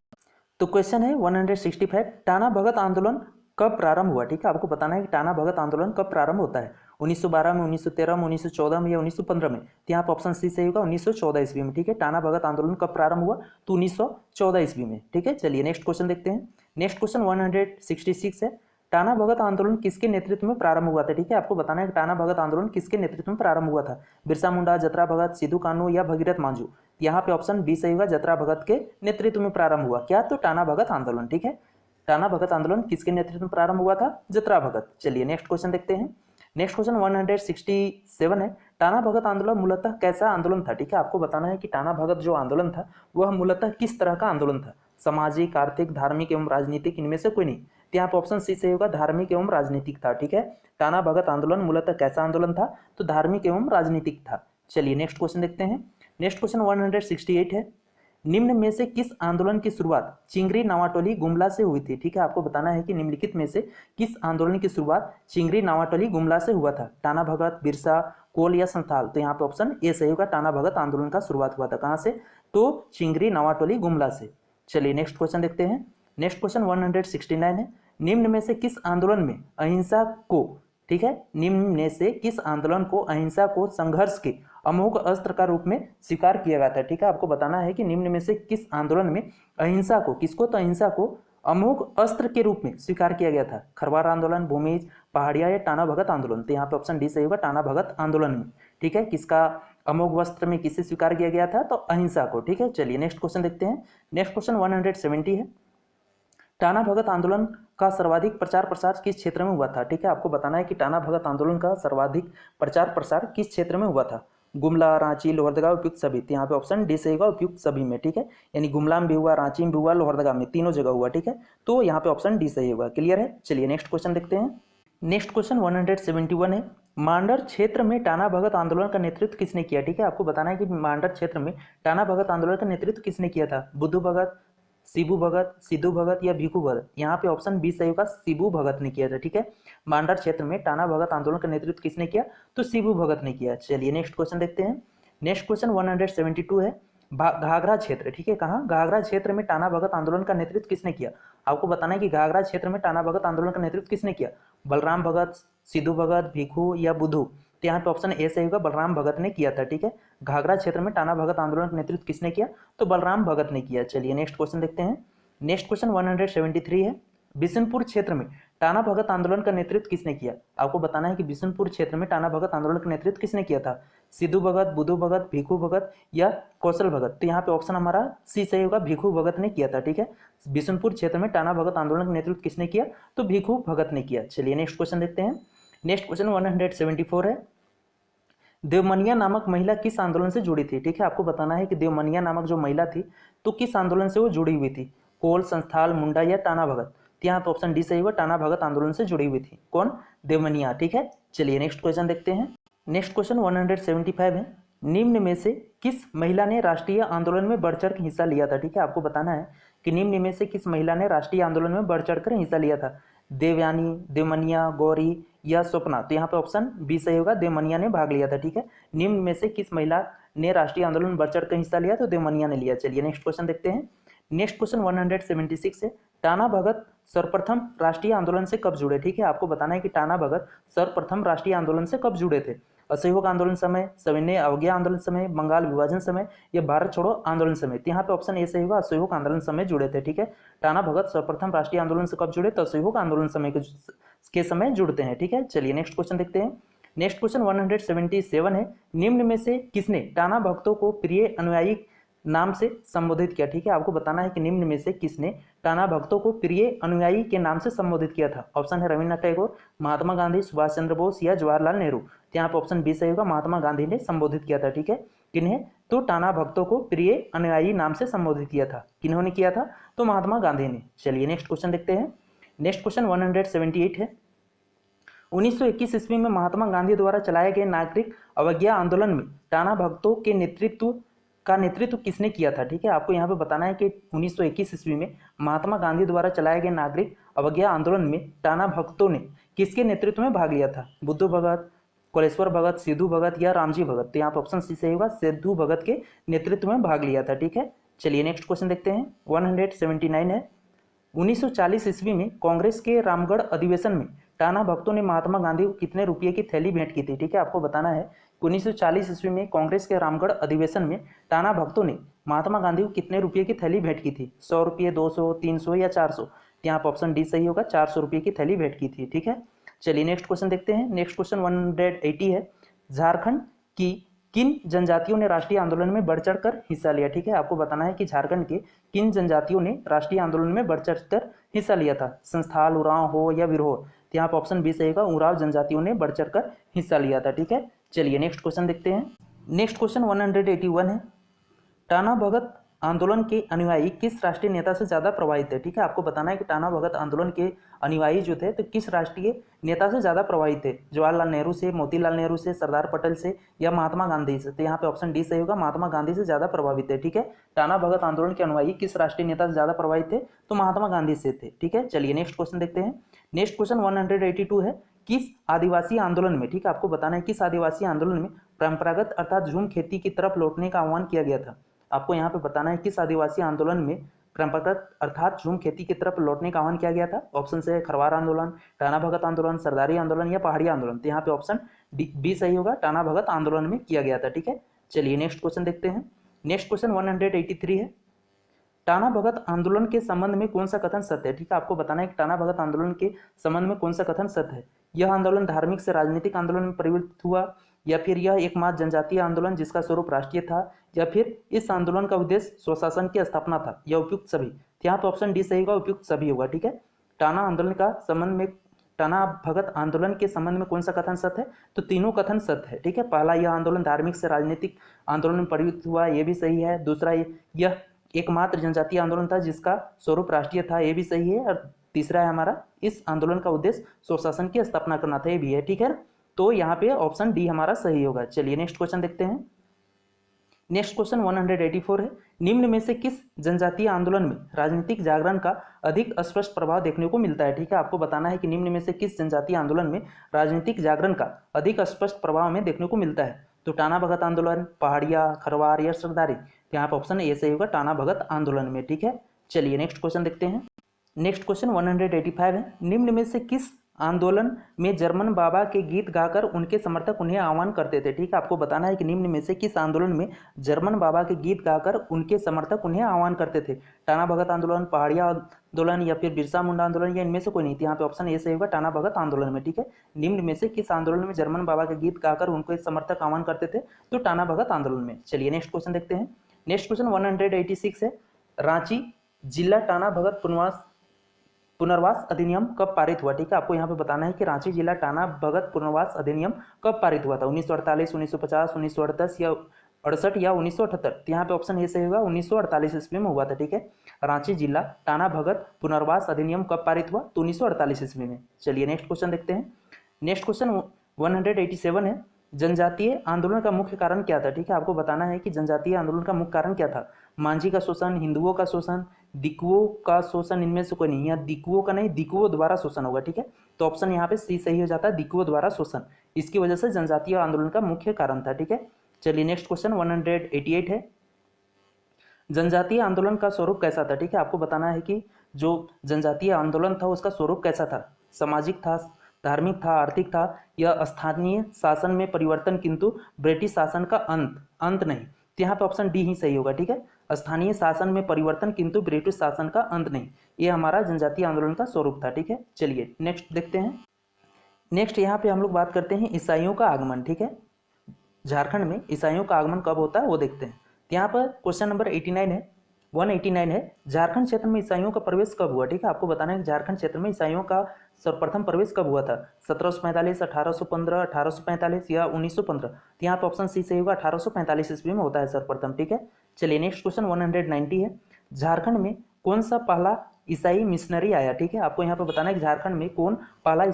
तो क्वेश्चन है 165, टाना भगत आंदोलन कब प्रारंभ हुआ, ठीक है, आपको बताना है कि टाना भगत आंदोलन कब प्रारंभ होता है, 1912 में, 1913 में, 1914 में या 1915 में। तो यहाँ पर ऑप्शन सी सही होगा, 1914 ईस्वी में, ठीक है, टाना भगत आंदोलन कब प्रारंभ हुआ, तो 1914 ईस्वी में, ठीक है। चलिए नेक्स्ट क्वेश्चन देखते हैं। नेक्स्ट क्वेश्चन 166 है, टाना भगत आंदोलन किसके नेतृत्व में प्रारंभ हुआ था, ठीक है, आपको बताना है कि टाना भगत आंदोलन किसके नेतृत्व में प्रारंभ हुआ था, बिरसा मुंडा, जतरा भगत, सिद्धू कान्हू या भगीरथ मांझू। यहाँ पे ऑप्शन बी सही होगा, जतरा भगत के नेतृत्व में प्रारंभ हुआ, क्या, तो टाना भगत आंदोलन, ठीक है, टाना भगत आंदोलन किसके नेतृत्व में प्रारंभ हुआ था, जतरा भगत। चलिए नेक्स्ट क्वेश्चन देखते हैं। नेक्स्ट क्वेश्चन 167 है, टाना भगत आंदोलन मूलतः कैसा आंदोलन था, ठीक है, आपको बताना है कि टाना भगत जो आंदोलन था वह मूलतः किस तरह का आंदोलन था, सामाजिक, आर्थिक, धार्मिक एवं राजनीतिक, इनमें से कोई नहीं। तो यहाँ पर ऑप्शन सी सही होगा, धार्मिक एवं राजनीतिक था, ठीक है, टाना भगत आंदोलन मूलतः कैसा आंदोलन था, तो धार्मिक एवं राजनीतिक था। चलिए नेक्स्ट क्वेश्चन देखते हैं। नेक्स्ट क्वेश्चन 168 है, निम्न में से किस आंदोलन की शुरुआत चिंगरी, नावाटोली, गुमला से हुई थी, ठीक है, आपको बताना है कि निम्नलिखित में से किस आंदोलन की शुरुआत चिंगरी, नावाटोली, गुमला से हुआ था, टाना भगत, बिरसा, कोल या संथाल। तो यहाँ पे ऑप्शन ए सही होगा, टाना भगत आंदोलन का शुरुआत हुआ था कहाँ से, तो चिंगरी, नावाटोली, गुमला से। चलिए नेक्स्ट क्वेश्चन देखते हैं। नेक्स्ट क्वेश्चन 169 है, निम्न में से किस आंदोलन में अहिंसा को, ठीक है, निम्न में से किस आंदोलन को अहिंसा को संघर्ष के अमोघ अस्त्र का रूप में स्वीकार किया गया था, ठीक है, आपको बताना है कि निम्न में से किस आंदोलन में अहिंसा को, किसको, तो अहिंसा को अमोघ अस्त्र के रूप में स्वीकार किया गया था, खरवार आंदोलन, भूमिज, पहाड़िया या टाना भगत आंदोलन। तो यहाँ पे ऑप्शन डी सही होगा, टाना भगत आंदोलन में, ठीक है, किसका अमोघ अस्त्र में किसे स्वीकार किया गया था, तो अहिंसा को, ठीक है। चलिए नेक्स्ट क्वेश्चन देखते हैं। नेक्स्ट क्वेश्चन 170 है, टाना भगत आंदोलन का सर्वाधिक प्रचार प्रसार किस क्षेत्र में हुआ था, ठीक है, आपको बताना है कि टाना भगत आंदोलन का सर्वाधिक प्रचार प्रसार किस क्षेत्र में हुआ था, गुमला, रांची, लोहरदगा, उपयुक्त सभी। तो यहाँ पे ऑप्शन डी सही होगा, उपयुक्त सभी में, ठीक है, यानी गुमला में भी हुआ, रांची में भी हुआ, लोहरदगा में, तीनों जगह हुआ, ठीक है, तो यहाँ पे ऑप्शन डी सही होगा, क्लियर है। चलिए नेक्स्ट क्वेश्चन देखते हैं। नेक्स्ट क्वेश्चन 171 है, मांडर क्षेत्र में टाना भगत आंदोलन का नेतृत्व किसने किया, ठीक है, आपको बताना है कि मांडर क्षेत्र में टाना भगत आंदोलन का नेतृत्व किसने किया था, बुद्धू भगत, शिबू भगत, सिद्धू भगत या भिखू भगत? यहाँ पे ऑप्शन बी सही होगा, शिबू भगत ने किया था। ठीक है, मांडर क्षेत्र में टाना भगत आंदोलन का नेतृत्व किसने किया? तो शिबू भगत ने किया। चलिए नेक्स्ट क्वेश्चन देखते हैं। नेक्स्ट क्वेश्चन 172 है, घाघरा क्षेत्र, ठीक है, कहाँ? घाघरा क्षेत्र में टाना भगत आंदोलन का नेतृत्व किसने किया? आपको बताना है कि घाघरा क्षेत्र में टाना भगत आंदोलन का नेतृत्व किसने किया? बलराम भगत, सिद्धू भगत, भिखू या बुद्धू? तो यहाँ पे ऑप्शन ए सही होगा, बलराम भगत ने किया था। ठीक है, घाघरा क्षेत्र में टाना भगत आंदोलन का नेतृत्व किसने किया? तो बलराम भगत ने किया। चलिए नेक्स्ट क्वेश्चन देखते हैं। नेक्स्ट क्वेश्चन 173 है, बिशनपुर क्षेत्र में टाना भगत आंदोलन का नेतृत्व किसने किया? आपको बताना है कि बिशनपुर क्षेत्र में टाना भगत आंदोलन का नेतृत्व किसने किया था? सिद्धू भगत, बुद्धू भगत, भिखू भगत या कौशल भगत? तो यहाँ पे ऑप्शन हमारा सी सही होगा, भिखू भगत ने किया था। ठीक है, बिशनपुर क्षेत्र में टाना भगत आंदोलन का नेतृत्व किसने किया? तो भिखू भगत ने किया। चलिए नेक्स्ट क्वेश्चन देखते हैं। नेक्स्ट क्वेश्चन 174 है, देवमनिया नामक महिला किस आंदोलन से जुड़ी थी? ठीक है, आपको बताना है कि देवमनिया नामक जो महिला थी तो किस आंदोलन से वो जुड़ी हुई थी? कोल, संस्थाल, मुंडा या टाना भगत? तो यहाँ पे ऑप्शन डी सही होगा, टाना भगत आंदोलन से जुड़ी हुई थी। कौन? देवमनिया। ठीक है, चलिए नेक्स्ट क्वेश्चन देखते हैं। नेक्स्ट क्वेश्चन 175 है, निम्न में से किस महिला ने राष्ट्रीय आंदोलन में बढ़ चढ़ कर हिस्सा लिया था? ठीक है, आपको बताना है कि निम्न में से किस महिला ने राष्ट्रीय आंदोलन में बढ़ चढ़ कर हिस्सा लिया था? देवयानी, देवमनिया, गौरी या स्वप्ना? तो यहाँ पे ऑप्शन बी सही होगा, देवमनिया ने भाग लिया था। ठीक है, निम्न में से किस महिला ने राष्ट्रीय आंदोलन में बढ़ चढ़ कर हिस्सा लिया? तो देवमनिया ने लिया। चलिए नेक्स्ट क्वेश्चन देखते हैं। नेक्स्ट क्वेश्चन 176 है, टाना भगत सर्वप्रथम राष्ट्रीय आंदोलन से कब जुड़े? ठीक है, आपको बताना है कि टाना भगत सर्वप्रथम राष्ट्रीय आंदोलन से कब जुड़े थे? असहयोग आंदोलन समय, सविनय अवज्ञा आंदोलन समय, बंगाल विभाजन समय या भारत छोड़ो आंदोलन समय? तो यहाँ पे ऑप्शन ए सही होगा, असहयोग आंदोलन समय जुड़े थे। ठीक है, टाना भगत सर्वप्रथम राष्ट्रीय आंदोलन से कब जुड़े? तो असहयोग आंदोलन समय के समय जुड़ते हैं। ठीक है, चलिए नेक्स्ट क्वेश्चन देखते हैं। नेक्स्ट क्वेश्चन 177 है, निम्न में से किसने टाना भक्तों को प्रिय अनुयायी नाम से संबोधित किया? ठीक है, आपको बताना है कि निम्न में से किसने टाना भक्तों को प्रिय अनुयायी के नाम से संबोधित किया था? ऑप्शन है रविन्द्रनाथ टैगोर, महात्मा गांधी, सुभाष चंद्र बोस या जवाहरलाल नेहरू? तो यहाँ पर ऑप्शन बी सही होगा, महात्मा गांधी ने संबोधित किया था। ठीक है, किन्हें? तो टाना भक्तों को प्रिय अनुयायी नाम से संबोधित किया था। किन्होंने किया था? तो महात्मा गांधी ने। चलिए नेक्स्ट क्वेश्चन देखते हैं। नेक्स्ट क्वेश्चन 178 है, 1921 ईस्वी में महात्मा गांधी द्वारा चलाए गए नागरिक अवज्ञा आंदोलन में टाना भक्तों के नेतृत्व किसने किया था? ठीक है, आपको यहाँ पे बताना है कि 1921 ईस्वी में महात्मा गांधी द्वारा चलाए गए नागरिक अवज्ञा आंदोलन में टाना भक्तों ने किसके नेतृत्व में भाग लिया था? बुद्धू भगत, कोलेश्वर भगत, सिद्धू भगत या रामजी भगत? तो यहाँ पे ऑप्शन सी सही होगा, सिद्धू भगत के नेतृत्व में भाग लिया था। ठीक है, चलिए नेक्स्ट क्वेश्चन देखते हैं। 179 है, 1940 ईस्वी में कांग्रेस के रामगढ़ अधिवेशन में टाना भक्तों ने महात्मा गांधी को कितने रुपये की थैली भेंट की थी? ठीक है, आपको बताना है 1940 ईस्वी में कांग्रेस के रामगढ़ अधिवेशन में टाना भक्तों ने महात्मा गांधी को कितने रुपये की थैली भेंट की थी? 100 रुपये, 200, 300 या 400? यहाँ पर ऑप्शन डी सही होगा, 400 रुपये की थैली भेंट की थी। ठीक है, चलिए नेक्स्ट क्वेश्चन देखते हैं। नेक्स्ट क्वेश्चन 180 है, झारखंड की किन जनजातियों ने राष्ट्रीय आंदोलन में बढ़ चढ़ कर हिस्सा लिया? ठीक है, आपको बताना है कि झारखंड के किन जनजातियों ने राष्ट्रीय आंदोलन में बढ़ चढ़ कर हिस्सा लिया था? संस्थाल, उरांव हो या विरोह? तो यहाँ पर ऑप्शन बी सही होगा, उरांव जनजातियों ने बढ़ चढ़ कर हिस्सा लिया था। ठीक है, चलिए नेक्स्ट क्वेश्चन देखते हैं। नेक्स्ट क्वेश्चन 181 है, टाना भगत आंदोलन के अनुयायी किस राष्ट्रीय नेता से ज़्यादा प्रभावित थे? ठीक है, आपको बताना है कि टाना भगत आंदोलन के अनुयायी जो थे तो किस राष्ट्रीय नेता से ज़्यादा प्रभावित थे? जवाहरलाल नेहरू से, मोतीलाल नेहरू से, सरदार पटेल से या महात्मा गांधी से? तो यहाँ पे ऑप्शन डी सही होगा, महात्मा गांधी से ज़्यादा प्रभावित थे। ठीक है, टाना भगत आंदोलन के अनुयायी किस राष्ट्रीय नेता से ज़्यादा प्रभावित थे? तो महात्मा गांधी से थे। ठीक है, चलिए नेक्स्ट क्वेश्चन देखते हैं। नेक्स्ट क्वेश्चन 182 है, किस आदिवासी आंदोलन में, ठीक है, आपको बताना है किस आदिवासी आंदोलन में परंपरागत अर्थात झूम खेती की तरफ लौटने का आह्वान किया गया था? आपको यहाँ पे बताना है किस आदिवासी आंदोलन में परंपरागत अर्थात झूम खेती की तरफ लौटने का आह्वान किया गया था? ऑप्शन से खरवार आंदोलन, टाना भगत आंदोलन, सरदारी आंदोलन या पहाड़ी आंदोलन? तो यहाँ पे ऑप्शन बी सही होगा, टाना भगत आंदोलन में किया गया था। ठीक है, चलिए नेक्स्ट क्वेश्चन देखते हैं। नेक्स्ट क्वेश्चन 183 है, टाना भगत आंदोलन के संबंध में कौन सा कथन सत्य है? ठीक है, आपको बताना है कि टाना भगत आंदोलन के संबंध में कौन सा कथन सत्य है? यह आंदोलन धार्मिक से राजनीतिक आंदोलन में परिवर्तित हुआ, या फिर यह एकमात्र जनजातीय आंदोलन जिसका स्वरूप राष्ट्रीय था, या फिर इस आंदोलन का उद्देश्य स्वशासन की स्थापना था, या उपयुक्त सभी? तो यहाँ पे ऑप्शन डी सही होगा, उपयुक्त सभी होगा। ठीक है, टाना आंदोलन का संबंध में, टाना भगत आंदोलन के संबंध में कौन सा कथन सत्य है? तो तीनों कथन सत्य है। ठीक है, पहला, यह आंदोलन धार्मिक से राजनीतिक आंदोलन में परिवर्तित हुआ, ये भी सही है। दूसरा, यह एकमात्र जनजातीय आंदोलन था जिसका स्वरूप राष्ट्रीय था, ये भी सही है। और तीसरा है हमारा, इस आंदोलन का उद्देश्य स्वशासन की स्थापना करना था, ये भी है। ठीक है, तो यहाँ पे ऑप्शन डी हमारा सही होगा। चलिए नेक्स्ट क्वेश्चन देखते हैं। नेक्स्ट क्वेश्चन 184 है, निम्न में से किस जनजातीय आंदोलन में राजनीतिक जागरण का अधिक स्पष्ट प्रभाव देखने को मिलता है। ठीक है, आपको बताना है कि निम्न में से किस जनजातीय आंदोलन में राजनीतिक जागरण का अधिक स्पष्ट प्रभाव हमें देखने को मिलता है। तो टाना भगत आंदोलन, पहाड़िया, खरवार या सरदारी। तो यहाँ पर ऑप्शन ए सही होगा, टाना भगत आंदोलन में। ठीक है, चलिए नेक्स्ट क्वेश्चन देखते हैं। नेक्स्ट क्वेश्चन 185 है, निम्न में से किस आंदोलन में जर्मन बाबा के गीत गाकर उनके समर्थक उन्हें आह्वान करते थे। ठीक है, आपको बताना है कि निम्न में से किस आंदोलन में जर्मन बाबा के गीत गाकर उनके समर्थक उन्हें आह्वान करते थे। टाना भगत आंदोलन, पहाड़िया आंदोलन या फिर बिरसा मुंडा आंदोलन, या इनमें से कोई नहीं थी। यहाँ पे ऑप्शन ए सही होगा, टाना भगत आंदोलन में। ठीक है, निम्न में से किस आंदोलन में जर्मन बाबा के गीत गाकर उनको समर्थक आह्वान करते थे, तो टाना भगत आंदोलन में। चलिए नेक्स्ट क्वेश्चन देखते हैं। नेक्स्ट क्वेश्चन 186 है, रांची जिला टाना भगत पुनर्वास अधिनियम कब पारित हुआ। ठीक है, आपको यहाँ पे बताना है कि रांची जिला टाना भगत पुनर्वास अधिनियम कब पारित हुआ था। 1948, 1950, 1968 या 68 या 1978। तो यहाँ पे ऑप्शन ए सही होगा, 1948 ईस्वी में हुआ था। ठीक है, रांची जिला टाना भगत पुनर्वास अधिनियम कब पारित हुआ, तो 1948 ईस्वी में। चलिए नेक्स्ट क्वेश्चन देखते हैं। नेक्स्ट क्वेश्चन 187 है, जनजातीय आंदोलन का मुख्य कारण क्या था। ठीक है, आपको बताना है कि जनजातीय आंदोलन का मुख्य कारण क्या था। मांझी का शोषण, हिंदुओं का शोषण, दिकुओं का शोषण, इनमें से कोई नहीं। यहाँ दिकुओं का नहीं, दिकुओं द्वारा शोषण होगा। ठीक है, तो ऑप्शन यहाँ पे सी सही हो जाता है, दिकुओं द्वारा शोषण। इसकी वजह से जनजातीय आंदोलन का मुख्य कारण था। ठीक है, चलिए नेक्स्ट क्वेश्चन 188 है, जनजातीय आंदोलन का स्वरूप कैसा था। ठीक है, आपको बताना है कि जो जनजातीय आंदोलन था उसका स्वरूप कैसा था। सामाजिक था, धार्मिक था, आर्थिक था, या स्थानीय शासन में परिवर्तन किंतु ब्रिटिश शासन का अंत नहीं। तो यहाँ पे ऑप्शन डी ही सही होगा। ठीक है, स्थानीय शासन में परिवर्तन किंतु ब्रिटिश शासन का अंत नहीं, ये हमारा जनजातीय आंदोलन का स्वरूप था। ठीक है, चलिए नेक्स्ट देखते हैं। नेक्स्ट यहाँ पे हम लोग बात करते हैं ईसाइयों का आगमन। ठीक है, झारखंड में ईसाइयों का आगमन कब होता है वो देखते हैं। तो यहाँ पर क्वेश्चन नंबर 189 है, झारखंड क्षेत्र में ईसाइयों का प्रवेश कब हुआ। ठीक है, आपको बताना है कि झारखंड क्षेत्र में ईसाइयों का सर्वप्रथम प्रवेश कब हुआ था। 1745, 1815, 1845 या 1915। तो यहाँ पर ऑप्शन सी सही होगा, 1845 ईस्वी में होता है सर्वप्रथम। ठीक है, चलिए नेक्स्ट क्वेश्चन 190 है, झारखंड में कौन सा पहला ईसाई मिशनरी आया। ठीक है, आपको यहाँ पर बताना है कि झारखंड में कौन पहला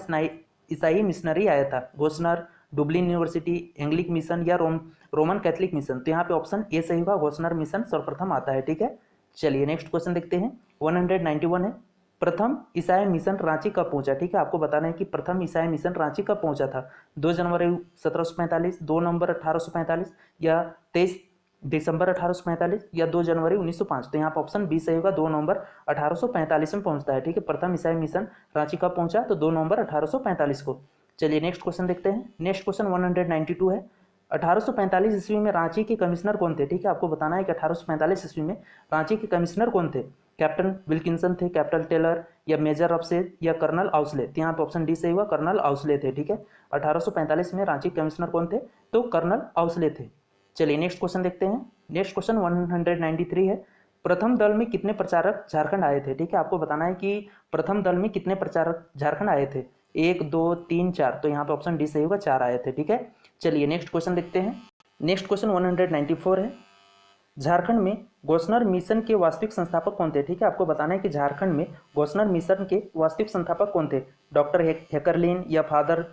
ईसाई मिशनरी आया था। गोस्नर, डुब्लिन यूनिवर्सिटी, एंग्लिक मिशन या रोमन कैथलिक मिशन। तो यहाँ पे ऑप्शन ए सही होगा, गोस्नर मिशन सर्वप्रथम आता है। ठीक है, चलिए नेक्स्ट क्वेश्चन देखते हैं। 191 है, प्रथम ईसाई मिशन रांची कब पहुंचा। ठीक है, आपको बताना है कि प्रथम ईसाई मिशन रांची कब पहुंचा था। 2 जनवरी 1745, 2 नवंबर 1845 या 23 दिसंबर 1845 या 2 जनवरी 1905। तो यहाँ पर ऑप्शन बी सही होगा, 2 नवंबर 1845 में पहुंचता है। ठीक है, प्रथम ईसाई मिशन रांची कब पहुंचा, तो 2 नवंबर 1845 को। चलिए नेक्स्ट क्वेश्चन देखते हैं। नेक्स्ट क्वेश्चन 192 है, 1845 ईस्वी में रांची के कमिश्नर कौन थे। ठीक है, आपको बताना है कि 1845 ईस्वी में रांची के कमिश्नर कौन थे। कैप्टन विल्किंसन थे, कैप्टन टेलर या मेजर अफसेद या कर्नल आउसले। तो यहाँ पे ऑप्शन डी सही हुआ, कर्नल आउसले थे। ठीक है, 1845 में रांची के कमिश्नर कौन थे, तो कर्नल आउसले थे। चलिए नेक्स्ट क्वेश्चन देखते हैं। नेक्स्ट क्वेश्चन 193 है, प्रथम दल में कितने प्रचारक झारखंड आए थे। ठीक है, आपको बताना है कि प्रथम दल में कितने प्रचारक झारखंड आए थे। 1, 2, 3, 4। तो यहाँ पे ऑप्शन डी सही होगा, 4 आए थे। ठीक है, चलिए नेक्स्ट क्वेश्चन देखते हैं। नेक्स्ट क्वेश्चन 194 है, झारखंड में गोस्नर मिशन के वास्तविक संस्थापक कौन थे। ठीक है, आपको बताना है कि झारखंड में गोस्नर मिशन के वास्तविक संस्थापक कौन थे। डॉक्टर हेकरलिन या फादर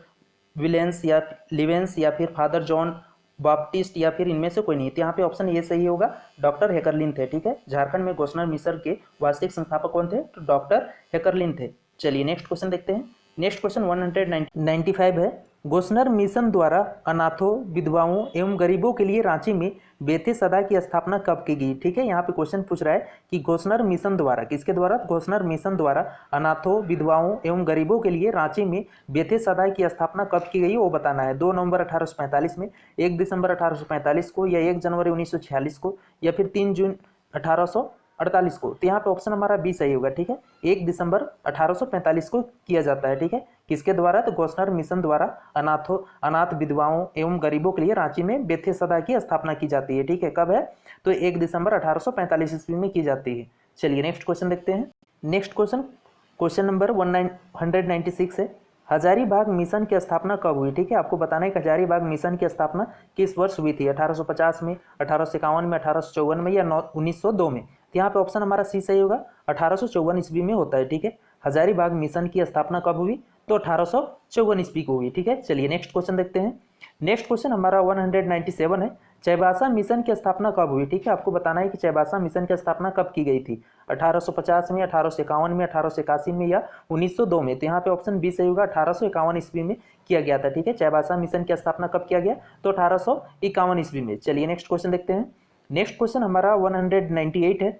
विलेंस या लिवेंस या फिर फादर जॉन बाप्टिस्ट या फिर इनमें से कोई नहीं। तो यहाँ पे ऑप्शन ये सही होगा, डॉक्टर हेकरलिन थे। ठीक है, झारखंड में गोस्नर मिशन के वास्तविक संस्थापक कौन थे, तो डॉक्टर हेकरलिन थे। चलिए नेक्स्ट क्वेश्चन देखते हैं। नेक्स्ट क्वेश्चन 195 है, गोस्नर मिशन द्वारा अनाथों, विधवाओं एवं गरीबों के लिए रांची में बेथे सदा की स्थापना कब की गई। ठीक है, यहाँ पे क्वेश्चन पूछ रहा है कि गोस्नर मिशन द्वारा, किसके द्वारा, गोस्नर मिशन द्वारा अनाथों, विधवाओं एवं गरीबों के लिए रांची में बेथे सदा की स्थापना कब की गई वो बताना है। 2 नवंबर 1845 में, 1 दिसंबर 1845 को या 1 जनवरी 1946 को या फिर 3 जून 1848 को। तो यहाँ पे ऑप्शन हमारा बी सही होगा। ठीक है, 1 दिसंबर 1845 को किया जाता है। ठीक है, किसके द्वारा, तो गोस्नर मिशन द्वारा अनाथ विधवाओं एवं गरीबों के लिए रांची में बेथे सदा की स्थापना की जाती है। ठीक है, कब है, तो 1 दिसंबर 1845 ईस्वी में की जाती है। चलिए नेक्स्ट क्वेश्चन देखते हैं। नेक्स्ट क्वेश्चन नंबर 196 है, हजारीबाग मिशन की स्थापना कब हुई। ठीक है, आपको बताना है कि हजारीबाग मिशन की स्थापना किस वर्ष हुई थी। 1850 में, 1851 में, 1854 में या 1902 में। तो यहाँ पे ऑप्शन हमारा सी सही होगा, 1854 ईस्वी में होता है। ठीक है, हजारीबाग मिशन की स्थापना कब हुई, तो 1854 ईस्वी को हुई। ठीक है, चलिए नेक्स्ट क्वेश्चन देखते हैं। नेक्स्ट क्वेश्चन हमारा 197 है। चाईबासा मिशन की स्थापना कब हुई? ठीक है, आपको बताना है कि चाईबासा मिशन की स्थापना कब की गई थी, 1850 में, 1851 में, 1881 में या 1902 में। तो यहाँ पे ऑप्शन बी सही होगा, 1851 ईस्वी में किया गया था। ठीक है, चाईबासा मिशन की स्थापना कब किया गया, तो 1851 ईस्वी में। चलिए नेक्स्ट क्वेश्चन देखते हैं। नेक्स्ट क्वेश्चन हमारा 198 है।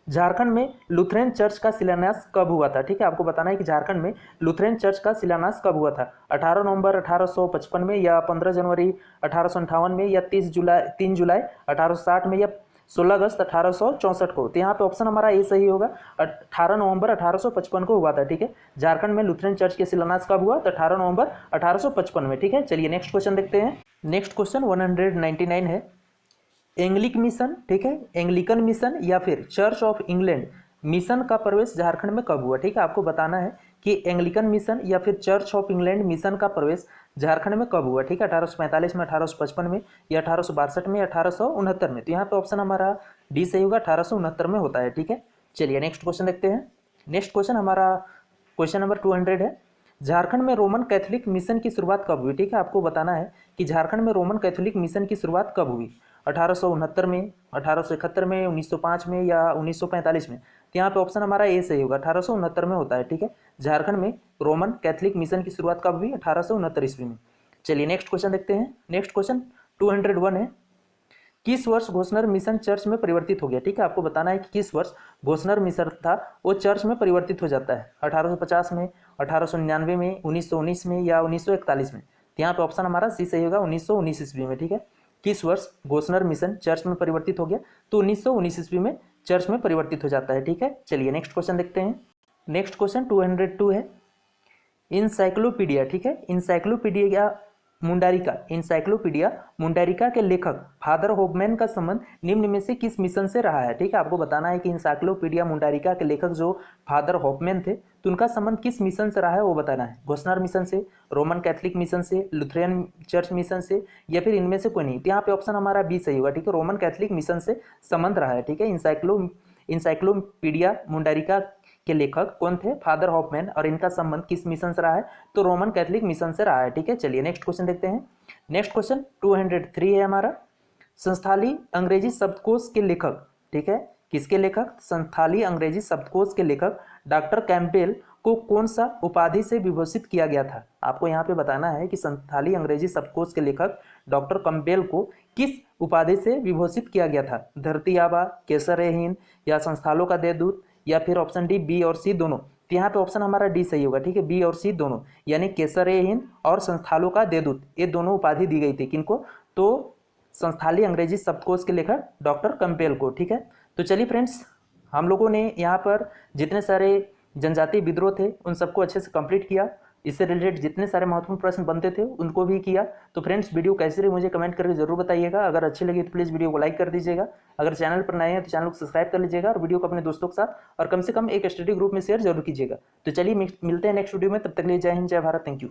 झारखंड में लुथेरन चर्च का शिलान्यास कब हुआ था? ठीक है, आपको बताना है कि झारखंड में लुथेरन चर्च का शिलान्यास कब हुआ था, 18 नवंबर 1855 में या 15 जनवरी 1858 में या 3 जुलाई 1860 में या 16 अगस्त 1864 को। तो यहाँ पे ऑप्शन हमारा ए सही होगा, 18 नवंबर 1855 को हुआ था। ठीक है, झारखंड में लुथेरन चर्च के शिलान्यास कब हुआ, तो 18 नवंबर 1855 में। ठीक है, चलिए नेक्स्ट क्वेश्चन देखते हैं। नेक्स्ट क्वेश्चन 199 है। एंग्लिक मिशन, ठीक है, एंग्लिकन मिशन या फिर चर्च ऑफ इंग्लैंड मिशन का प्रवेश झारखंड में कब हुआ? ठीक है, आपको बताना है कि एंग्लिकन मिशन या फिर चर्च ऑफ इंग्लैंड मिशन का प्रवेश झारखंड में कब हुआ। ठीक है, 1845 में, 1855 में या 1862 में, 1869 में। तो यहाँ पे ऑप्शन हमारा डी सही होगा, 1869 में होता है। ठीक है, चलिए नेक्स्ट क्वेश्चन देखते हैं। नेक्स्ट क्वेश्चन हमारा क्वेश्चन नंबर 200 है। झारखंड में रोमन कैथोलिक मिशन की शुरुआत कब हुई? ठीक है, आपको बताना है कि झारखंड में रोमन कैथोलिक मिशन की शुरुआत कब हुई, 1869 में, 1871 में, 1905 में या 1945 में। तो यहाँ पे ऑप्शन हमारा ए सही होगा, 1869 में होता है। ठीक है, झारखंड में रोमन कैथोलिक मिशन की शुरुआत कब हुई, 1869 ईस्वी में। चलिए नेक्स्ट क्वेश्चन देखते हैं। नेक्स्ट क्वेश्चन 201 है। किस वर्ष घोषणर मिशन चर्च में परिवर्तित हो गया? ठीक है, आपको बताना है कि किस वर्ष घोषणर मिशन था वो चर्च में परिवर्तित हो जाता है, 1850 में, 1899 में, 1919 में या 1941 में। तो यहाँ पे ऑप्शन हमारा सी सही होगा, 1919 ईस्वी में। ठीक है, किस वर्ष घोषणर मिशन चर्च में परिवर्तित हो गया, तो 1919 ईस्वी में चर्च में परिवर्तित हो जाता है। ठीक है, चलिए नेक्स्ट क्वेश्चन देखते हैं। नेक्स्ट क्वेश्चन 202 है। इंसाइक्लोपीडिया, ठीक है, इंसाइक्लोपीडिया मुंडारिका के लेखक फादर होपमैन का संबंध निम्न में से किस मिशन से रहा है? ठीक है, आपको बताना है कि इंसाइक्लोपीडिया मुंडारिका के लेखक जो फादर होपमैन थे, तो उनका संबंध किस मिशन से रहा है वो बताना है। घोषणर मिशन से, रोमन कैथोलिक मिशन से, लुथेरन चर्च मिशन से या फिर इनमें से कोई नहीं। तो यहाँ पे ऑप्शन हमारा बी सही होगा। ठीक है, रोमन कैथोलिक मिशन से संबंध रहा है। ठीक है, इंसाइक्लोपीडिया मुंडारिका के लेखक कौन थे, फादर हॉफमैन, और इनका संबंध किस मिशन से रहा है, तो रोमन कैथोलिक मिशन से रहा है। ठीक है, चलिए नेक्स्ट क्वेश्चन देखते हैं। नेक्स्ट क्वेश्चन 203 है हमारा। संस्थाली अंग्रेजी शब्दकोश के लेखक, ठीक है, किसके लेखक, संस्थाली अंग्रेजी शब्दकोश के लेखक डॉक्टर कैम्पबेल को कौन सा उपाधि से विभूषित किया गया था? आपको यहाँ पे बताना है कि संस्थाली अंग्रेजी शब्दकोश के लेखक डॉक्टर कैम्पबेल को किस उपाधि से विभूषित किया गया था, धरती आबा, केसर-ए-हिंद या संस्थालों का देवदूत या फिर ऑप्शन डी, बी और सी दोनों। तो यहाँ पे ऑप्शन हमारा डी सही होगा। ठीक है, बी और सी दोनों, यानी केसर-ए-हिंद और संस्थालों का देवदूत, ये दोनों उपाधि दी गई थी किनको, तो संस्थाली अंग्रेजी शब्दकोश के लेखक डॉक्टर कैम्पबेल को। ठीक है, तो चलिए फ्रेंड्स, हम लोगों ने यहाँ पर जितने सारे जनजातीय विद्रोह थे उन सबको अच्छे से कंप्लीट किया। इससे रिलेटेड जितने सारे महत्वपूर्ण प्रश्न बनते थे उनको भी किया। तो फ्रेंड्स, वीडियो कैसी रही मुझे कमेंट करके जरूर बताइएगा। अगर अच्छी लगी तो प्लीज़ वीडियो को लाइक कर दीजिएगा। अगर चैनल पर नए हैं तो चैनल को सब्सक्राइब कर लीजिएगा और वीडियो को अपने दोस्तों के साथ और कम से कम एक स्टडी ग्रुप में शेयर जरूर कीजिएगा। तो चलिए मिलते हैं नेक्स्ट वीडियो में, तब तक के लिए जय हिंद, जय भारत, थैंक यू।